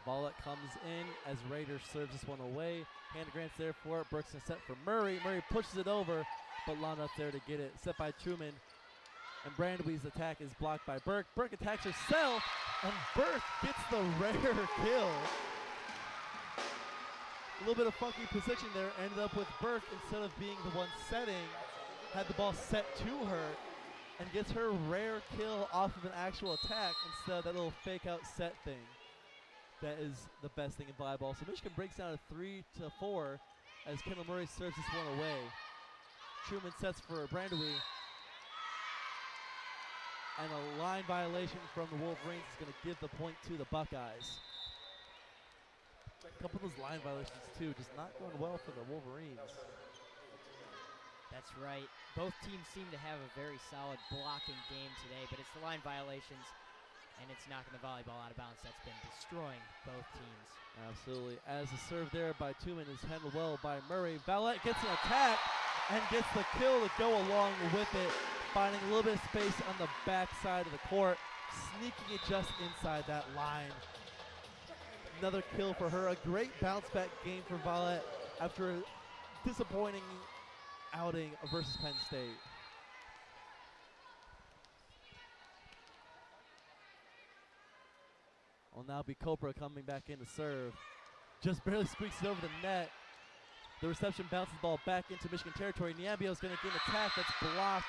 Ball comes in as Raiders serves this one away. Hannah Grant's there for it. Brooks is set for Murray. Murray pushes it over, but Londot's there to get it. Set by Truman. And Brandewee's attack is blocked by Burke. Burke attacks herself, and Burke gets the rare kill. A little bit of funky position there. Ended up with Burke, instead of being the one setting, had the ball set to her and gets her rare kill off of an actual attack instead of that little fake out set thing. That is the best thing in volleyball. So Michigan breaks down to 3-4 as Kendall Murray serves this one away. Truman sets for Brandewee. And a line violation from the Wolverines is going to give the point to the Buckeyes. A couple of those line violations too, just not going well for the Wolverines. That's right. Both teams seem to have a very solid blocking game today, but it's the line violations, and it's knocking the volleyball out of bounds that's been destroying both teams. Absolutely. As the serve there by Tuman is handled well by Murray. Vallette gets an attack and gets the kill to go along with it, finding a little bit of space on the back side of the court, sneaking it just inside that line. Another kill for her. A great bounce back game for Vallette after a disappointing outing versus Penn State. Will now be Copra coming back in to serve. Just barely squeaks it over the net. The reception bounces the ball back into Michigan territory. Niambio's going to get an attack that's blocked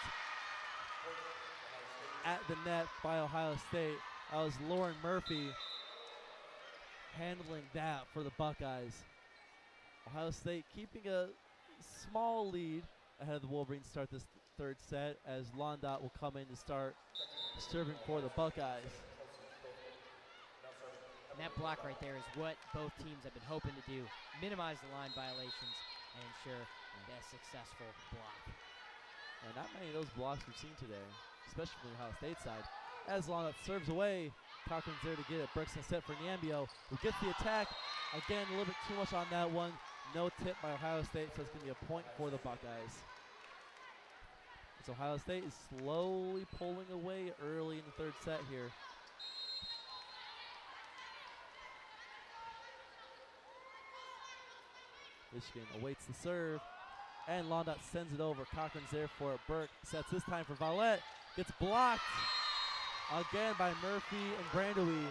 at the net by Ohio State. That was Lauren Murphy handling that for the Buckeyes. Ohio State keeping a small lead ahead of the Wolverines start this third set, as Londot will come in to start serving for the Buckeyes. And that block right there is what both teams have been hoping to do. Minimize the line violations and ensure a successful block. And not many of those blocks we've seen today, especially from the Ohio State side. As Londot serves away, Cochran's there to get it. Brooks is set for Niambio, who gets the attack. Again, a little bit too much on that one. No tip by Ohio State, so it's going to be a point for the Buckeyes. So Ohio State is slowly pulling away early in the third set here. Michigan awaits the serve, and Londot sends it over. Cochran's there for it. Burke sets this time for Vallette. Gets blocked again by Murphy and Brandewee.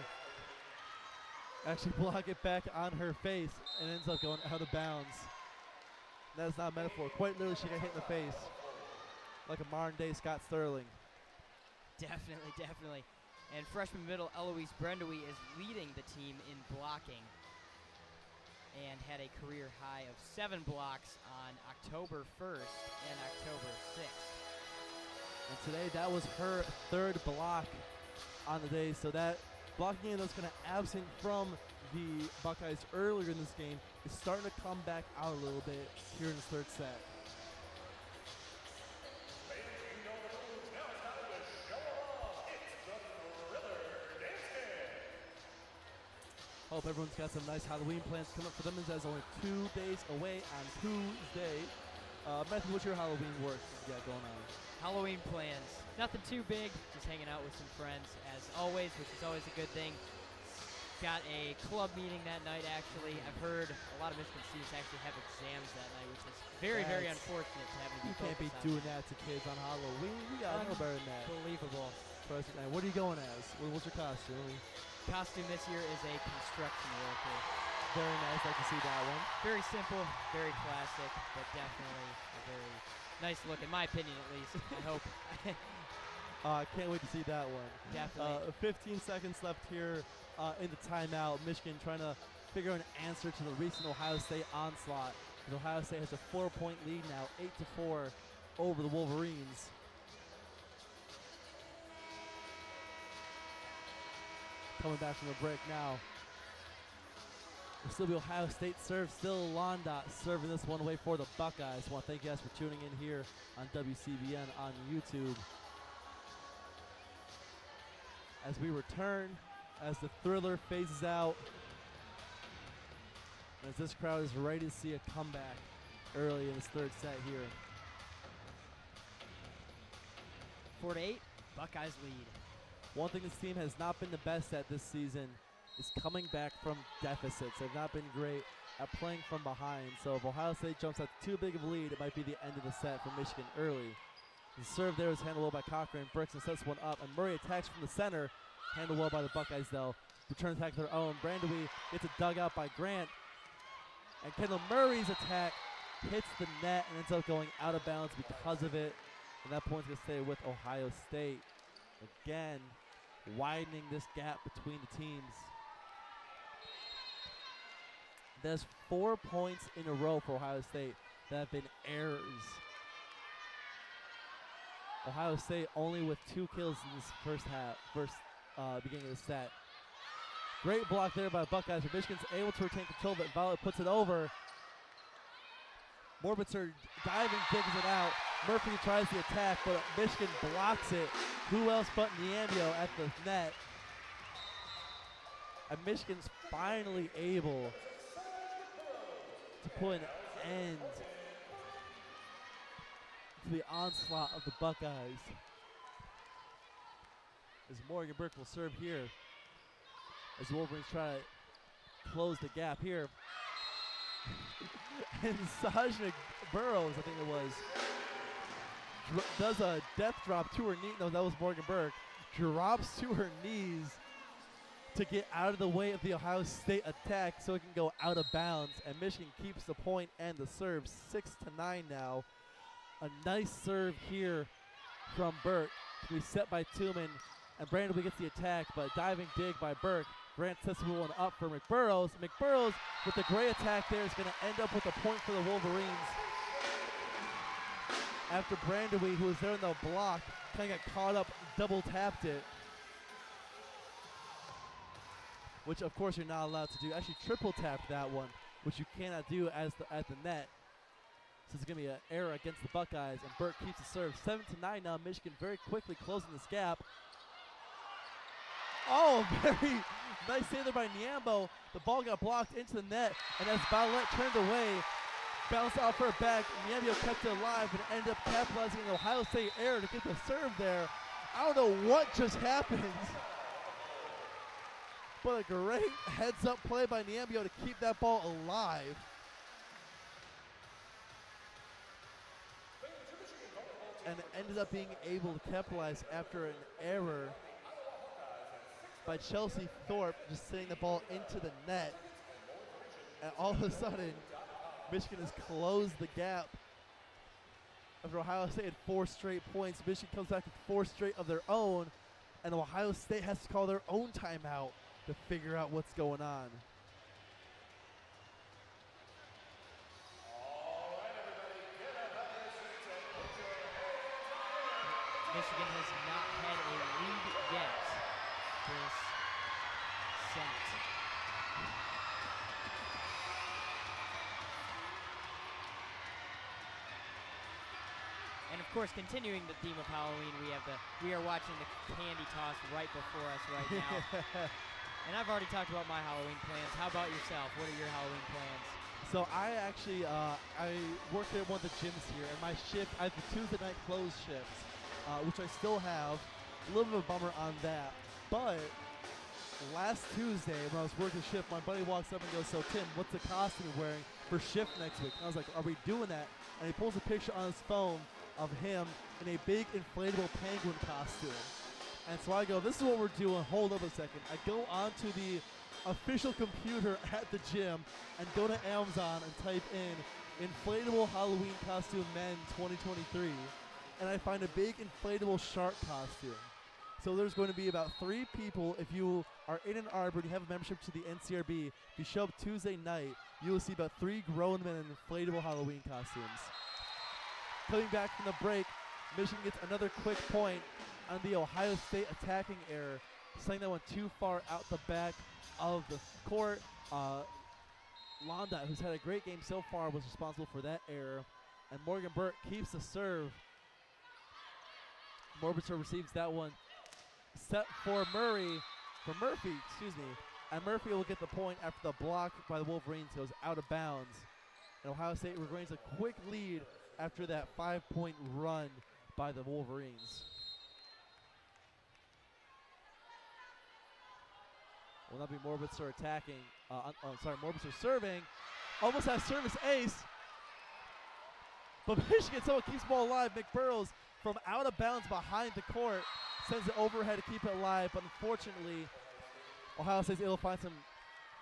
Actually block it back on her face and ends up going out of bounds. That is not a metaphor. Quite literally, she got hit in the face like a modern day Scott Sterling. Definitely, definitely. And freshman middle Eloise Brandewee is leading the team in blocking and had a career high of 7 blocks on October 1st and October 6th. And today that was her 3rd block on the day, so that Blocking in that's kind of absent from the Buckeyes earlier in this game is starting to come back out a little bit here in the third set. Hope everyone's got some nice Halloween plans coming up for them as only 2 days away on Tuesday. Matthew, what's your Halloween work you got going on? Halloween plans. Nothing too big, just hanging out with some friends as always, which is always a good thing. Got a club meeting that night actually. I've heard a lot of Michigan students actually have exams that night, which is very, very unfortunate to have to be You can't be doing that to kids on Halloween. We got no better than that. Unbelievable. What are you going as? What's your costume? Costume this year is a construction worker. Very nice, I can see that one. Very simple, very classic, but definitely a very nice look, in my opinion at least. I hope. I can't wait to see that one. Definitely. 15 seconds left here in the timeout. Michigan trying to figure out an answer to the recent Ohio State onslaught. Ohio State has a 4-point lead now, 8-4 over the Wolverines. Coming back from the break now. It'll still be Ohio State serve, still Londa serving this one away for the Buckeyes. I want to thank you guys for tuning in here on WCBN on YouTube. As we return, as the thriller phases out, and as this crowd is ready to see a comeback early in this third set here. 4-8, Buckeyes lead. One thing this team has not been the best at this season is coming back from deficits. They've not been great at playing from behind. So if Ohio State jumps out too big of a lead, it might be the end of the set for Michigan early. The serve there is handled well by Cochran. Brooks and sets one up, and Murray attacks from the center. Handled well by the Buckeyes, though. Return attack of their own. Brandewy gets a dugout by Grant. And Kendall Murray's attack hits the net and ends up going out of bounds because of it. And that point's going to stay with Ohio State. Again, widening this gap between the teams. There's 4 points in a row for Ohio State that have been errors. Ohio State only with 2 kills in this beginning of the set. Great block there by Buckeyes, but Michigan's able to retain control of it. Violet puts it over. Morbitzer diving, digs it out. Murphy tries the attack, but Michigan blocks it. Who else but Niambio at the net? And Michigan's finally able to put an end to the onslaught of the Buckeyes. As Morgan Burke will serve here, as the Wolverines try to close the gap here. And Saj Burrows, I think it was, does a death drop to her knee. No, that was Morgan Burke. Drops to her knees to get out of the way of the Ohio State attack so it can go out of bounds. And Michigan keeps the point and the serve, 6-9 now. A nice serve here from Burke. We set by Tooman, and Brandon gets the attack, but diving dig by Burke. Grant sets the one up for McBurrows. McBurrows with the great attack there is going to end up with a point for the Wolverines. After Brandewy, who was there in the block, kind of got caught up, double tapped it. Which of course you're not allowed to do. Actually triple tapped that one, which you cannot do at the net. So it's going to be an error against the Buckeyes, and Burke keeps the serve. 7-9 now. Michigan very quickly closing this gap. Oh, very nice save there by Niambo. The ball got blocked into the net, and as Ballette turned away, bounced off her back. Niambo kept it alive and ended up capitalizing an Ohio State error to get the serve there. I don't know what just happened, but a great heads-up play by Niambo to keep that ball alive. And ended up being able to capitalize after an error by Chelsea Thorpe, just sending the ball into the net. And all of a sudden, Michigan has closed the gap. After Ohio State had 4 straight points, Michigan comes back with 4 straight of their own, and Ohio State has to call their own timeout to figure out what's going on. Michigan has not had a lead yet this course, continuing the theme of Halloween, we are watching the candy toss right before us right now. And I've already talked about my Halloween plans. How about yourself? What are your Halloween plans? So I actually, I work at one of the gyms here, and my shift, I have the Tuesday night close shifts, which I still have. A little bit of a bummer on that. But last Tuesday, when I was working shift, my buddy walks up and goes, "So Tim, what's the costume you're wearing for shift next week?" And I was like, "Are we doing that?" And he pulls a picture on his phone of him in a big inflatable penguin costume. And so I go, "This is what we're doing. Hold up a second." I go onto the official computer at the gym and go to Amazon and type in inflatable Halloween costume men 2023, and I find a big inflatable shark costume. So there's going to be about 3 people. If you are in Ann Arbor and you have a membership to the NCRB, if you show up Tuesday night, you will see about 3 grown men in inflatable Halloween costumes. Coming back from the break, Michigan gets another quick point on the Ohio State attacking error, something that went too far out the back of the court. Londa, who's had a great game so far, was responsible for that error. And Morgan Burke keeps the serve. Morbitzer receives that one. Set for Murphy, and Murphy will get the point after the block by the Wolverines goes out of bounds. And Ohio State regains a quick lead after that 5-point run by the Wolverines. Will not be Morbitzer attacking. Morbitzer serving. Almost has service ace. But Michigan somehow keeps the ball alive. McBurrows from out of bounds behind the court sends it overhead to keep it alive. But unfortunately, Ohio State's able to find some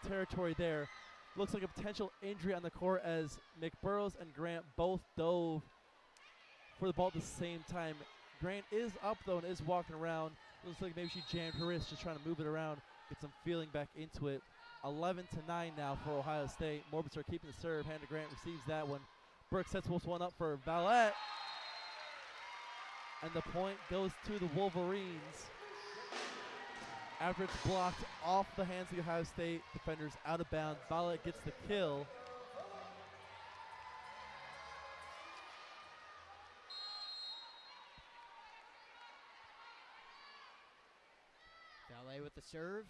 territory there. Looks like a potential injury on the court as McBurrows and Grant both dove for the ball at the same time. Grant is up though and is walking around. Looks like maybe she jammed her wrist just trying to move it around, get some feeling back into it. 11-9 now for Ohio State. Morbitzer keeping the serve. Hannah Grant receives that one. Burke sets one up for Valette. And the point goes to the Wolverines after it's blocked off the hands of the Ohio State defenders out of bounds. Valette gets the kill. Valet with the serve.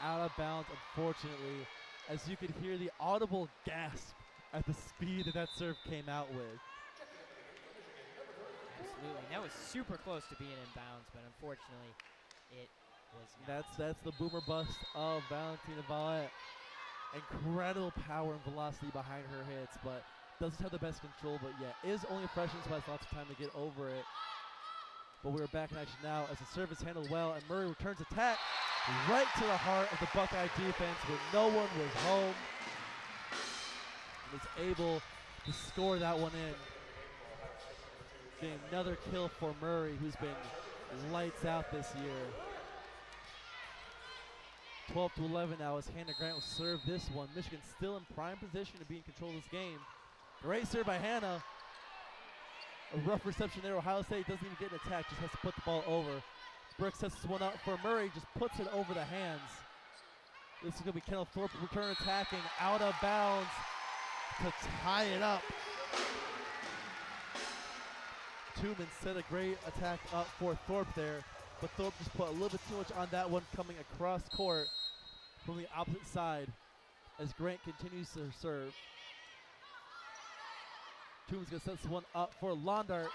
Out of bounds, unfortunately, as you could hear the audible gasp at the speed that serve came out with. Absolutely. That was super close to being in bounds, but unfortunately, it was not. That's the boomer bust of Valentina Valette. Incredible power and velocity behind her hits, but doesn't have the best control, but yeah, is only a freshman, so has lots of time to get over it. But we're back in action now as the service handled well, and Murray returns attack right to the heart of the Buckeye defense when no one was home. And is able to score that one in. Getting another kill for Murray, who's been lights out this year. 12-11 now as Hannah Grant will serve this one. Michigan still in prime position to be in control of this game. Great serve by Hannah. A rough reception there. Ohio State doesn't even get an attack, just has to put the ball over. Brooks sets this one up for Murray, just puts it over the hands. This is going to be Kendall Thorpe return attacking out of bounds to tie it up. Tooman set a great attack up for Thorpe there, but Thorpe just put a little bit too much on that one coming across court from the opposite side as Grant continues to serve. Tooman's going to set this one up for Londart,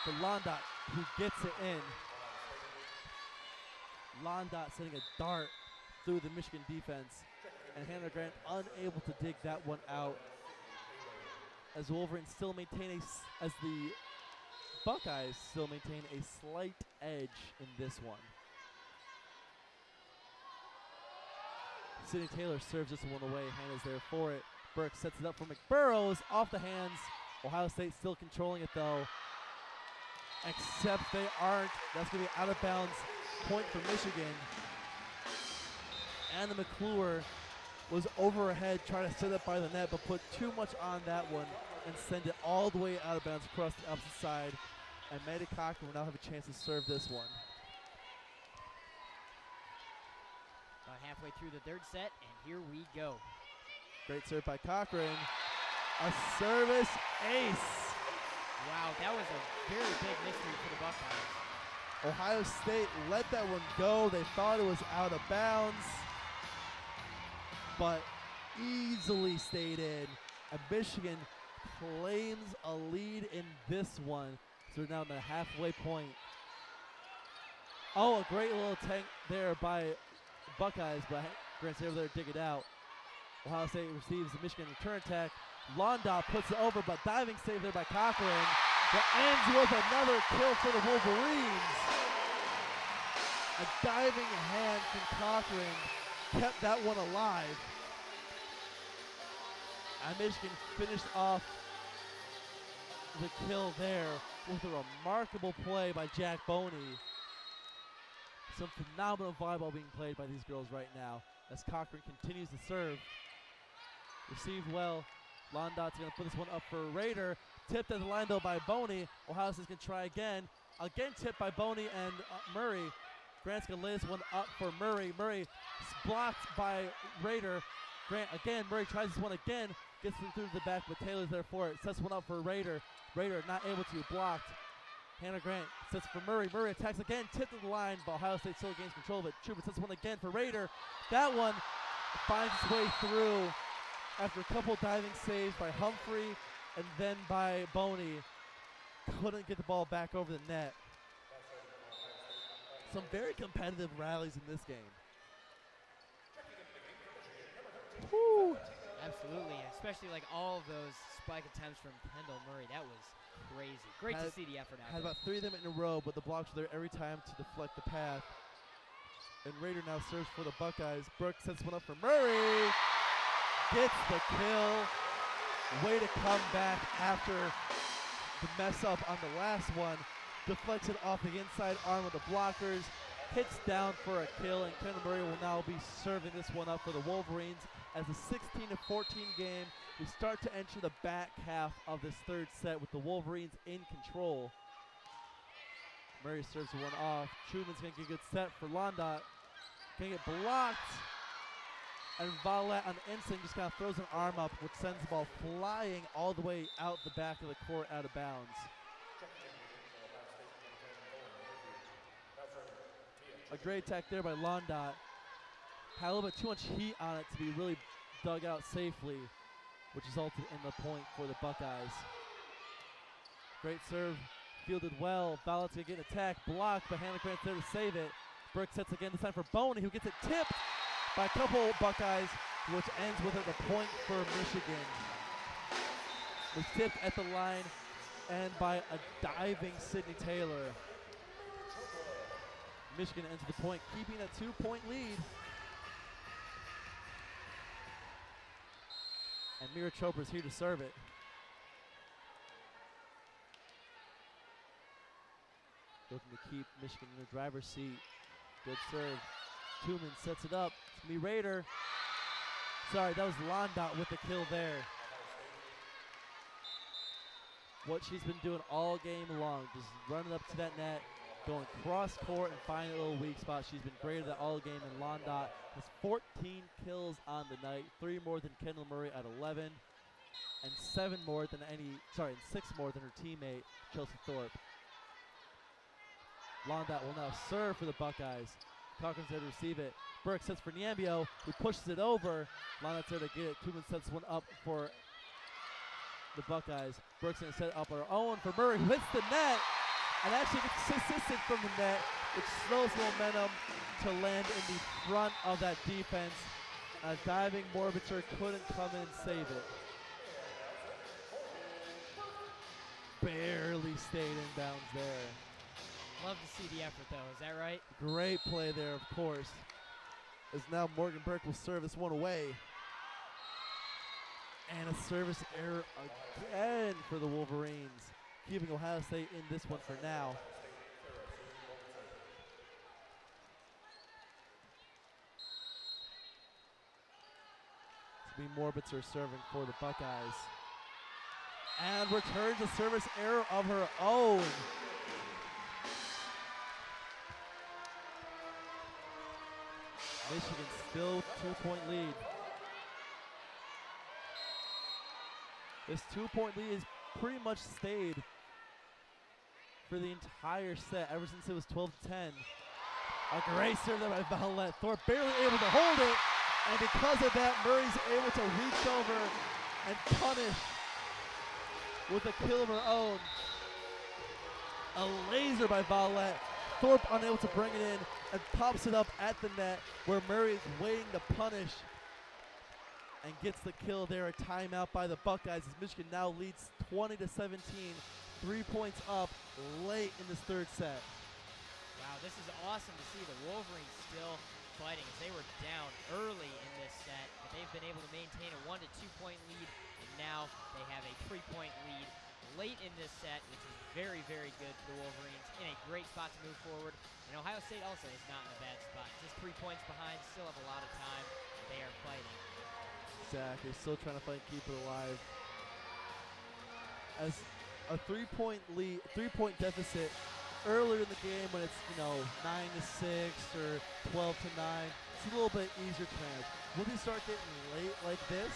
who gets it in. Londot setting a dart through the Michigan defense, and Hannah Grant unable to dig that one out. As the Wolverines still maintain as the Buckeyes still maintain a slight edge in this one. Sydney Taylor serves this one away. Hannah's there for it. Burke sets it up for McBurrows off the hands. Ohio State still controlling it though, except they aren't. That's going to be out of bounds. Point for Michigan. Anna McClure was overhead trying to set up by the net, but put too much on that one and send it all the way out of bounds across the opposite side. And Maddie Cochran will now have a chance to serve this one. About halfway through the third set, and here we go. Great serve by Cochran. A service ace. Wow, that was a very big mystery for the Buckeyes. Ohio State let that one go. They thought it was out of bounds, but easily stayed in. And Michigan claims a lead in this one. So we're now in the halfway point. Oh, a great little tank there by Buckeyes, but Grant's over there to dig it out. Ohio State receives the Michigan return attack. Londa puts it over, but diving save there by Cochran. That ends with another kill for the Wolverines. A diving hand from Cochran kept that one alive. And Michigan finished off the kill there with a remarkable play by Jack Boney. Some phenomenal volleyball being played by these girls right now as Cochran continues to serve. Received well. Londot's going to put this one up for Rader. Tipped at the line though by Boney. Ohio State's going to try again. Again tipped by Boney and Murray. Grant's going to lay this one up for Murray. Murray blocked by Rader. Grant again. Murray tries this one again. Gets it through the back, but Taylor's there for it. Sets one up for Rader. Rader not able to. Blocked. Hannah Grant sets for Murray. Murray attacks again. Tipped to the line, but Ohio State still gains control of it. Truman sets one again for Rader. That one finds its way through after a couple diving saves by Humphrey and then by Boney. Couldn't get the ball back over the net. Some very competitive rallies in this game. Woo. Absolutely, especially like all of those spike attempts from Kendall Murray. That was crazy. Great to see the effort out Had there. about 3 of them in a row, but the blocks were there every time to deflect the path. And Rader now serves for the Buckeyes. Brooks sets one up for Murray. Gets the kill. Way to come back after the mess up on the last one. Deflects it off the inside arm of the blockers. Hits down for a kill, and Kendall Murray will now be serving this one up for the Wolverines. As a 16-14 game, we start to enter the back half of this third set with the Wolverines in control. Murray serves one off. Truman's going to get a good set for Londot. Going to get blocked. And Valette on the instinct just kind of throws an arm up, which sends the ball flying all the way out the back of the court out of bounds. A great attack there by Londot. Had a little bit too much heat on it to be really dug out safely, which resulted in the point for the Buckeyes. Great serve, fielded well. Vallette's going to get an attack, blocked, but Hannah Grant's there to save it. Brooks sets again, this time for Boney, who gets it tipped by a couple Buckeyes, which ends with a point for Michigan. Was tipped at the line and by a diving Sydney Taylor. Michigan ends the point, keeping a 2-point lead. And Mira Chopra's here to serve it. Looking to keep Michigan in the driver's seat. Good serve. Truman sets it up. It's going to be Rader. Sorry, that was Londot with the kill there. What she's been doing all game long, just running up to that net, going cross court and finding a little weak spot. She's been great at that all game, and Londot has 14 kills on the night, 3 more than Kendall Murray at 11, and 6 more than her teammate, Chelsea Thorpe. Londot will now serve for the Buckeyes. Cochran's there to receive it. Burke sets for Niambio, who pushes it over. Londot's there to get it. Truman sets one up for the Buckeyes. Burke's going to set up her own for Murray, who hits the net, and actually gets assisted from the net, which slows momentum to land in the front of that defense. A diving Morbitzer couldn't come in and save it. Barely stayed in bounds there. Love to see the effort, though. Is that right? Great play there, of course. As now Morgan Burke will serve this one away. And a service error again for the Wolverines, keeping Ohio State in this one for now. It's be Morbitzer serving for the Buckeyes. And returns a service error of her own. Michigan still 2-point lead. This 2-point lead has pretty much stayed for the entire set, ever since it was 12-10. A great serve there by Vallette. Thorpe barely able to hold it, and because of that, Murray's able to reach over and punish with a kill of her own. A laser by Vallette. Thorpe unable to bring it in and pops it up at the net where Murray is waiting to punish and gets the kill there. A timeout by the Buckeyes as Michigan now leads 20-17, 3 points up late in this third set. Wow, this is awesome to see the Wolverines still fighting as they were down early in this set, but they've been able to maintain a 1 to 2 point lead, and now they have a 3-point lead late in this set, which is very, very good for the Wolverines, in a great spot to move forward. And Ohio State also is not in a bad spot. Just 3 points behind, still have a lot of time. They are fighting. Exactly, still trying to fight and keep it alive. As a 3-point lead, 3-point deficit earlier in the game when it's 9-6 or 12-9, it's a little bit easier to manage. When you start getting late like this,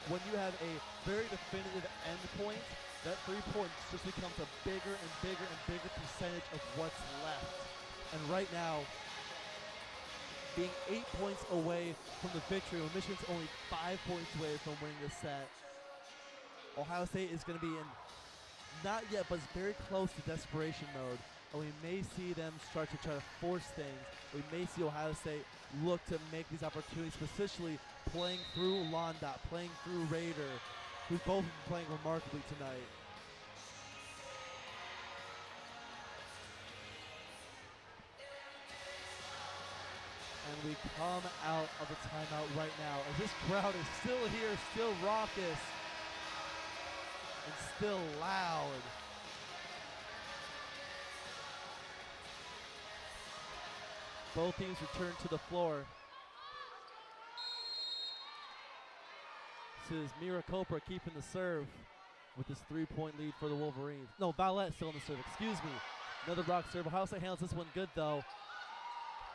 when you have a very definitive end point, that 3 points just becomes a bigger and bigger and bigger percentage of what's left. And right now, being 8 points away from the victory, when Michigan's only 5 points away from winning the set, Ohio State is going to be in, not yet, but very close to desperation mode. And we may see them start to try to force things. We may see Ohio State look to make these opportunities, especially playing through Londot, playing through Raider, who's both been playing remarkably tonight. And we come out of the timeout right now as this crowd is still here, still raucous, and still loud. Both teams return to the floor. This is Mira Copra keeping the serve with this 3-point lead for the Wolverines. No, Vallette still on the serve, excuse me. Another rock serve. Ohio State handles this one good though.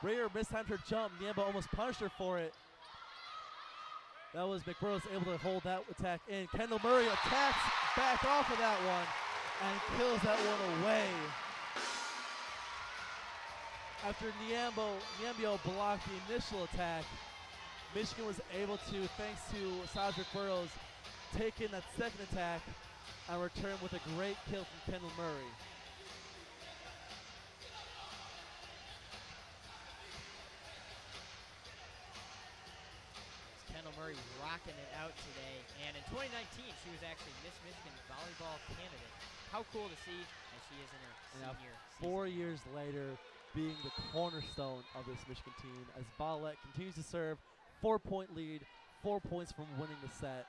Raider mistimed her jump. Niemba almost punished her for it. That was McBrose able to hold that attack in. Kendall Murray attacks back off of that one and kills that one away. After Niembio blocked the initial attack, Michigan was able to, thanks to Cedric Burrows, take in that second attack and return with a great kill from Kendall Murray. Kendall Murray rocking it out today, and in 2019 she was actually Miss Michigan Volleyball candidate. How cool to see as she is in her senior season. 4 years later, being the cornerstone of this Michigan team as Vallette continues to serve. 4-point lead, 4 points from winning the set.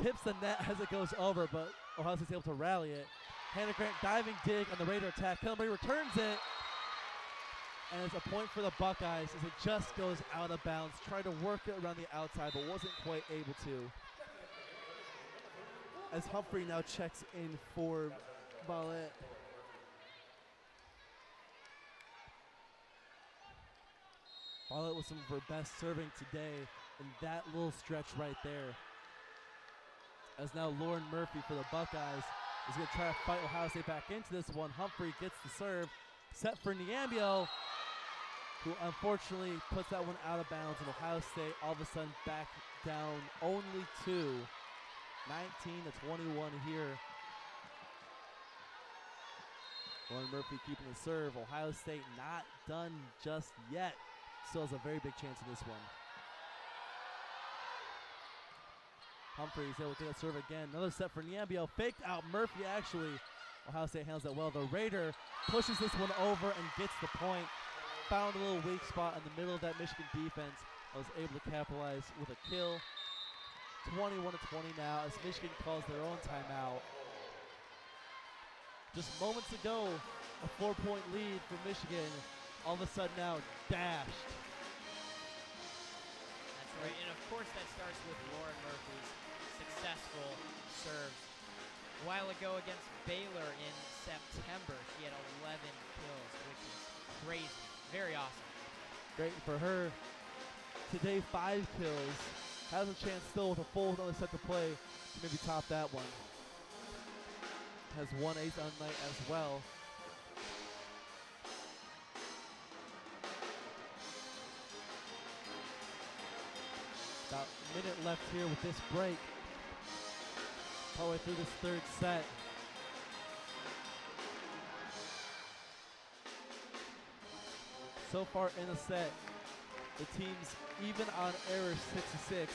Tips the net as it goes over, but Ohio State's able to rally it. Hannah Grant diving dig on the Raider attack. Kendall Murray returns it. And it's a point for the Buckeyes as it just goes out of bounds. Tried to work it around the outside, but wasn't quite able to. As Humphrey now checks in for Vallette. Vallette with some of her best serving today in that little stretch right there. As now Lauren Murphy for the Buckeyes is going to try to fight Ohio State back into this one. Humphrey gets the serve. Set for Niembio, who unfortunately puts that one out of bounds, and Ohio State all of a sudden back down only 2. 19-21 here. Lauren Murphy keeping the serve. Ohio State not done just yet. Still has a very big chance in this one. Humphrey is able to get a serve again. Another set for Niembio. Faked out Murphy, actually. Ohio State handles that well. The Raider pushes this one over and gets the point. Found a little weak spot in the middle of that Michigan defense. I was able to capitalize with a kill. 21-20 now as Michigan calls their own timeout. Just moments ago, a 4-point lead for Michigan. All of a sudden now dashed. That's right, and of course that starts with Lauren Murphy's successful serves. A while ago against Baylor in September, she had 11 kills, which is crazy. Very awesome. Great for her. Today 5 kills. Has a chance still with a full another set to play to maybe top that one. has one ace on the night as well. About a minute left here with this break. Partway through this third set. So far in the set, the team's even on error 6-6.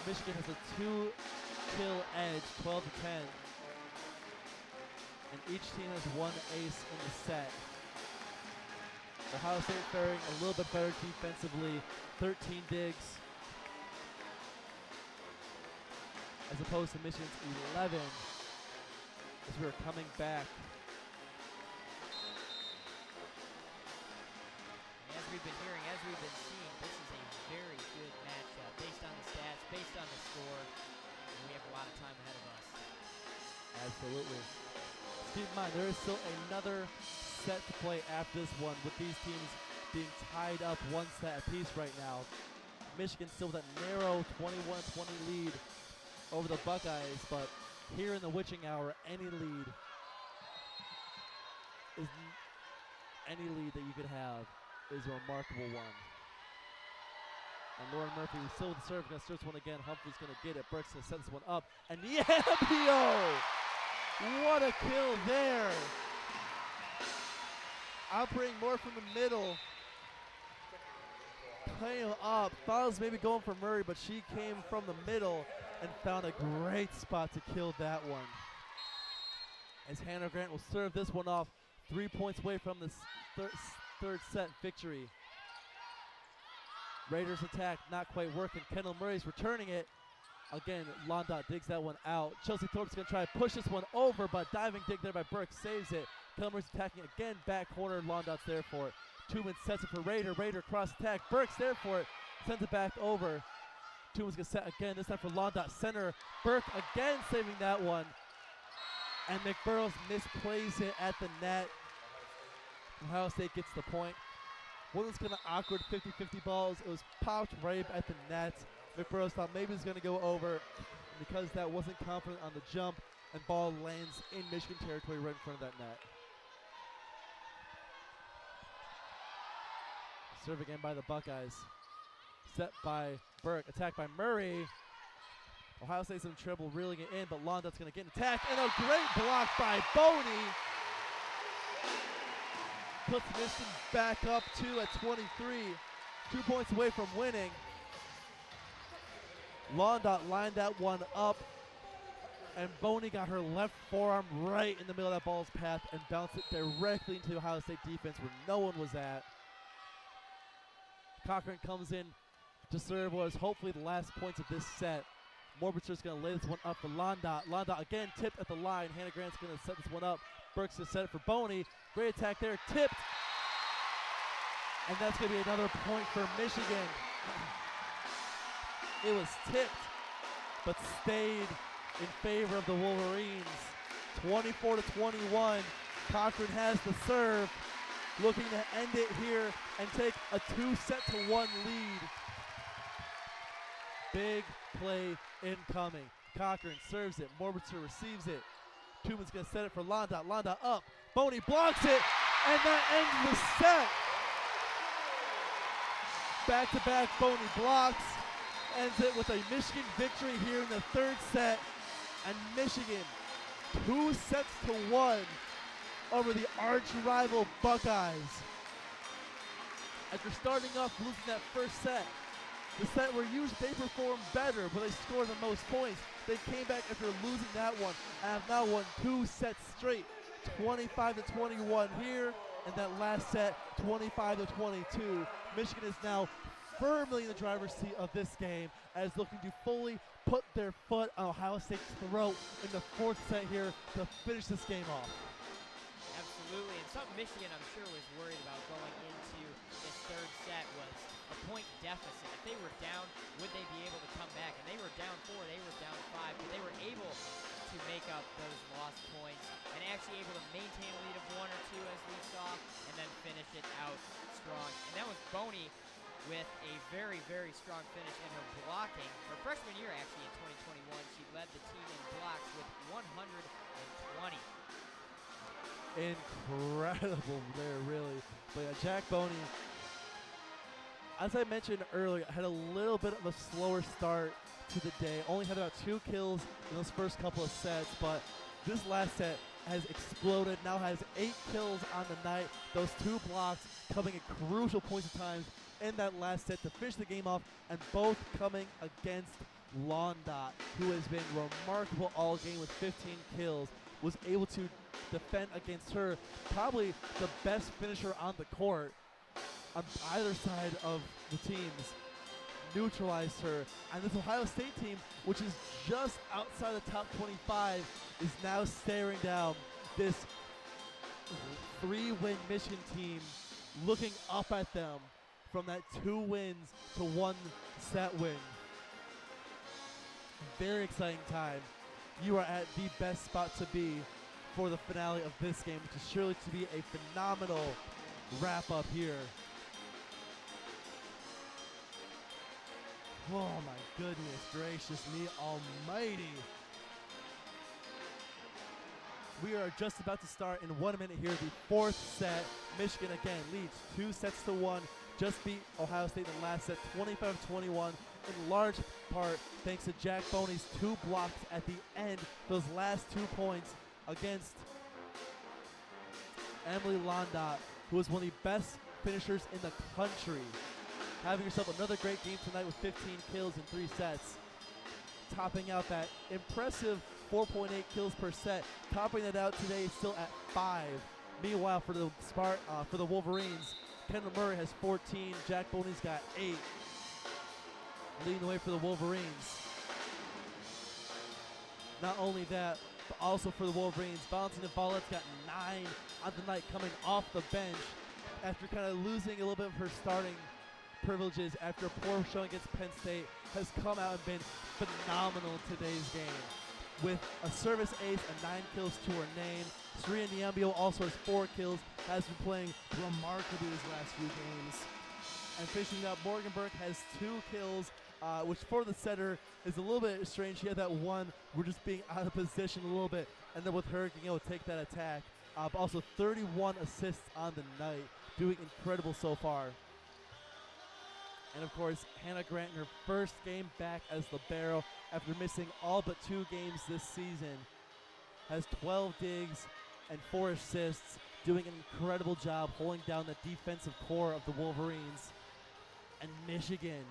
Michigan has a 2-kill edge, 12-10. And each team has one ace in the set. Ohio State faring a little bit better defensively, 13 digs, as opposed to Michigan's 11, as we're coming back. As we've been hearing, as we've been seeing, this is a very good matchup based on the stats, based on the score, and we have a lot of time ahead of us. Absolutely. Keep in mind, there is still another set to play after this one, with these teams being tied up one set apiece right now. Michigan still with that narrow 21-20 lead over the Buckeyes, but here in the witching hour, any lead that you could have is a remarkable one. And Lauren Murphy still with the serve, gonna serve this one again. Humphrey's gonna get it. Burke's gonna set this one up. And Yambio! What a kill there! Operating more from the middle. Playing up. Thought it was maybe going for Murray, but she came from the middle and found a great spot to kill that one. As Hannah Grant will serve this one off, 3 points away from this third set victory. Raiders attack not quite working. Kendall Murray's returning it. Again, Londot digs that one out. Chelsea Thorpe's going to try to push this one over, but diving dig there by Burke saves it. Kendall Murray's attacking again, back corner. Londot's there for it. Tooman sets it for Raider. Raider cross attack. Burke's there for it. Sends it back over. Tooman's going to set again, this time for Londot center. Burke again saving that one. And McBurrows misplays it at the net. Ohio State gets the point. Wasn't kind of awkward 50-50 balls. It was popped right at the net. McBurrows thought maybe it was going to go over. And because that wasn't confident on the jump, and ball lands in Michigan territory right in front of that net. Serve again by the Buckeyes. Set by Burke, attacked by Murray. Ohio State's in trouble reeling it in, but Londot's going to get an attack, and a great block by Boney. Puts Michigan back up at 23. 2 points away from winning. Londot lined that one up, and Boney got her left forearm right in the middle of that ball's path and bounced it directly into the Ohio State defense where no one was at. Cochran comes in to serve what is hopefully the last points of this set. Morbitzer's going to lay this one up for Londot. Londot again tipped at the line. Hannah Grant's going to set this one up. Burke's going to set it for Boney. Great attack there, tipped. And that's going to be another point for Michigan. It was tipped, but stayed in favor of the Wolverines. 24-21. Cochran has the serve, looking to end it here and take a 2-1 lead. Big play incoming. Cochran serves it. Morbitzer receives it. Tooman's going to set it for Londot. Londot up. Boney blocks it, and that ends the set. Back-to-back Boney blocks. Ends it with a Michigan victory here in the third set. And Michigan 2-1 over the arch-rival Buckeyes. After starting off losing that first set, the set where usually they perform better, but they score the most points. They came back after losing that one and have now won 2 sets straight. 25-21 here, and that last set, 25-22. Michigan is now firmly in the driver's seat of this game, as looking to fully put their foot on Ohio State's throat in the fourth set here to finish this game off. Absolutely, and something Michigan, I'm sure, was worried about going into this third set was a point deficit. If they were down, would they be able to come back? And they were down 4, they were down 5, but they were able to make up those lost points and actually able to maintain a lead of 1 or 2 as we saw, and then finish it out strong. And that was Boney with a very, very strong finish in her blocking. Her freshman year, actually, in 2021, she led the team in blocks with 120. incredible there, really. But yeah, Jack Boney, as I mentioned earlier, had a little bit of a slower start to the day. Only had about 2 kills in those first couple of sets, but this last set has exploded. Now has 8 kills on the night. Those 2 blocks coming at crucial points of time in that last set to finish the game off, and both coming against Londot, who has been remarkable all game with 15 kills. Was able to defend against her, probably the best finisher on the court on either side of the teams. Neutralized her, and this Ohio State team, which is just outside the top 25, is now staring down this 3-win Michigan team, looking up at them from that 2 wins to 1 set win. Very exciting time. You are at the best spot to be for the finale of this game, which is surely to be a phenomenal wrap up here. Oh my goodness gracious me almighty. We are just about to start in 1 minute here, the 4th set. Michigan again leads 2-1, just beat Ohio State in the last set, 25-21, in large part thanks to Jack Boney's 2 blocks at the end, those last 2 points against Emily Londot, who is one of the best finishers in the country. Having yourself another great game tonight with 15 kills in 3 sets. Topping out that impressive 4.8 kills per set. Topping that out today still at 5. Meanwhile, for the Wolverines, Kendall Murray has 14. Jack Boney's got 8. Leading the way for the Wolverines. Not only that, but also for the Wolverines, Valentina Vallet's got 9 on the night, coming off the bench after kind of losing a little bit of her starting privileges after a poor showing against Penn State, has come out and been phenomenal in today's game. With a service ace and 9 kills to her name. Serena Niambio also has 4 kills, has been playing remarkably these last few games. And finishing up, Morgan Burke has 2 kills, which for the setter is a little bit strange. She had that one, we're just being out of position a little bit, and then with her being able to take that attack. But also 31 assists on the night, doing incredible so far. And of course, Hannah Grant in her first game back as libero after missing all but 2 games this season, has 12 digs and 4 assists, doing an incredible job holding down the defensive core of the Wolverines. And Michigan,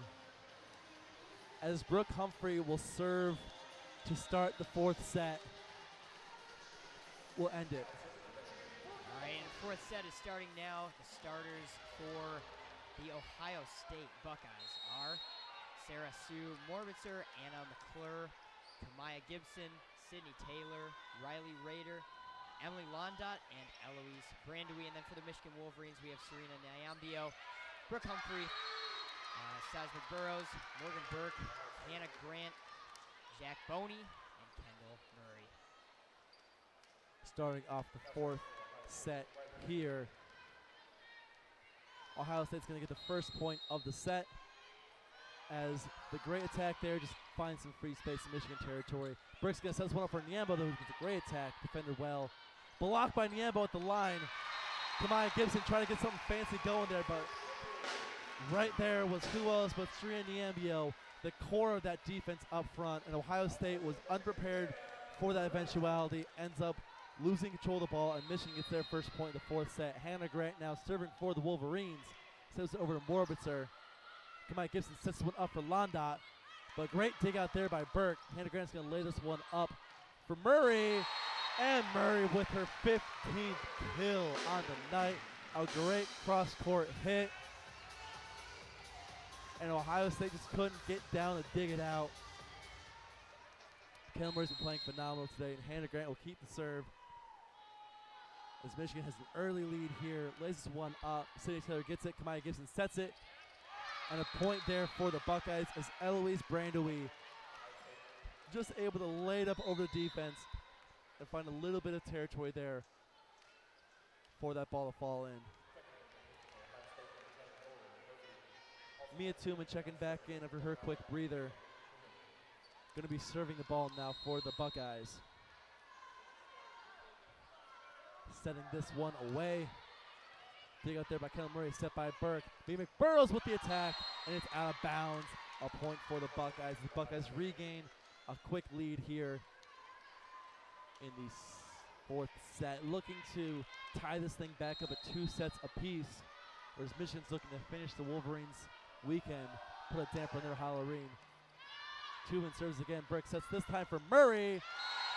as Brooke Humphrey will serve to start the 4th set, will end it. All right, and the 4th set is starting now. The starters for the Ohio State Buckeyes are Sarah Sue Morbitzer, Anna McClure, Kamaya Gibson, Sydney Taylor, Riley Rader, Emily Londot, and Eloise Brandoui. And then for the Michigan Wolverines, we have Serena Niambio, Brooke Humphrey, Sasmik Burrows, Morgan Burke, Hannah Grant, Jack Boney, and Kendall Murray. Starting off the 4th set here, Ohio State's going to get the first point of the set as the great attack there just finds some free space in Michigan territory. Burke's going to set this one up for Niambo, though, who gets a great attack, defended well. Blocked by Niambo at the line. Kamaya Gibson trying to get something fancy going there, but right there was who else but Serena Niambio, the core of that defense up front, and Ohio State was unprepared for that eventuality, ends up losing control of the ball, and Michigan gets their first point in the 4th set. Hannah Grant now serving for the Wolverines. Sends it over to Morbitzer. Kamaya Gibson sets this one up for Londot, but great dig out there by Burke. Hannah Grant's going to lay this one up for Murray, and Murray with her 15th kill on the night. A great cross-court hit, and Ohio State just couldn't get down to dig it out. Kendall Murray's been playing phenomenal today, and Hannah Grant will keep the serve as Michigan has an early lead here. Lays this one up. Sydney Taylor gets it. Kamaya Gibson sets it. And a point there for the Buckeyes as Eloise Brandoui just able to lay it up over the defense and find a little bit of territory there for that ball to fall in. Mia Tooman checking back in after her quick breather. Going to be serving the ball now for the Buckeyes. Setting this one away. Dig out there by Kendall Murray, set by Burke. B. McBurrows with the attack, and it's out of bounds. A point for the Buckeyes. The Buckeyes regain a quick lead here in the fourth set, looking to tie this thing back up at 2 sets apiece, whereas Michigan's looking to finish the Wolverines' weekend, put a damper on their Halloween. Tubman serves again. Burke sets this time for Murray,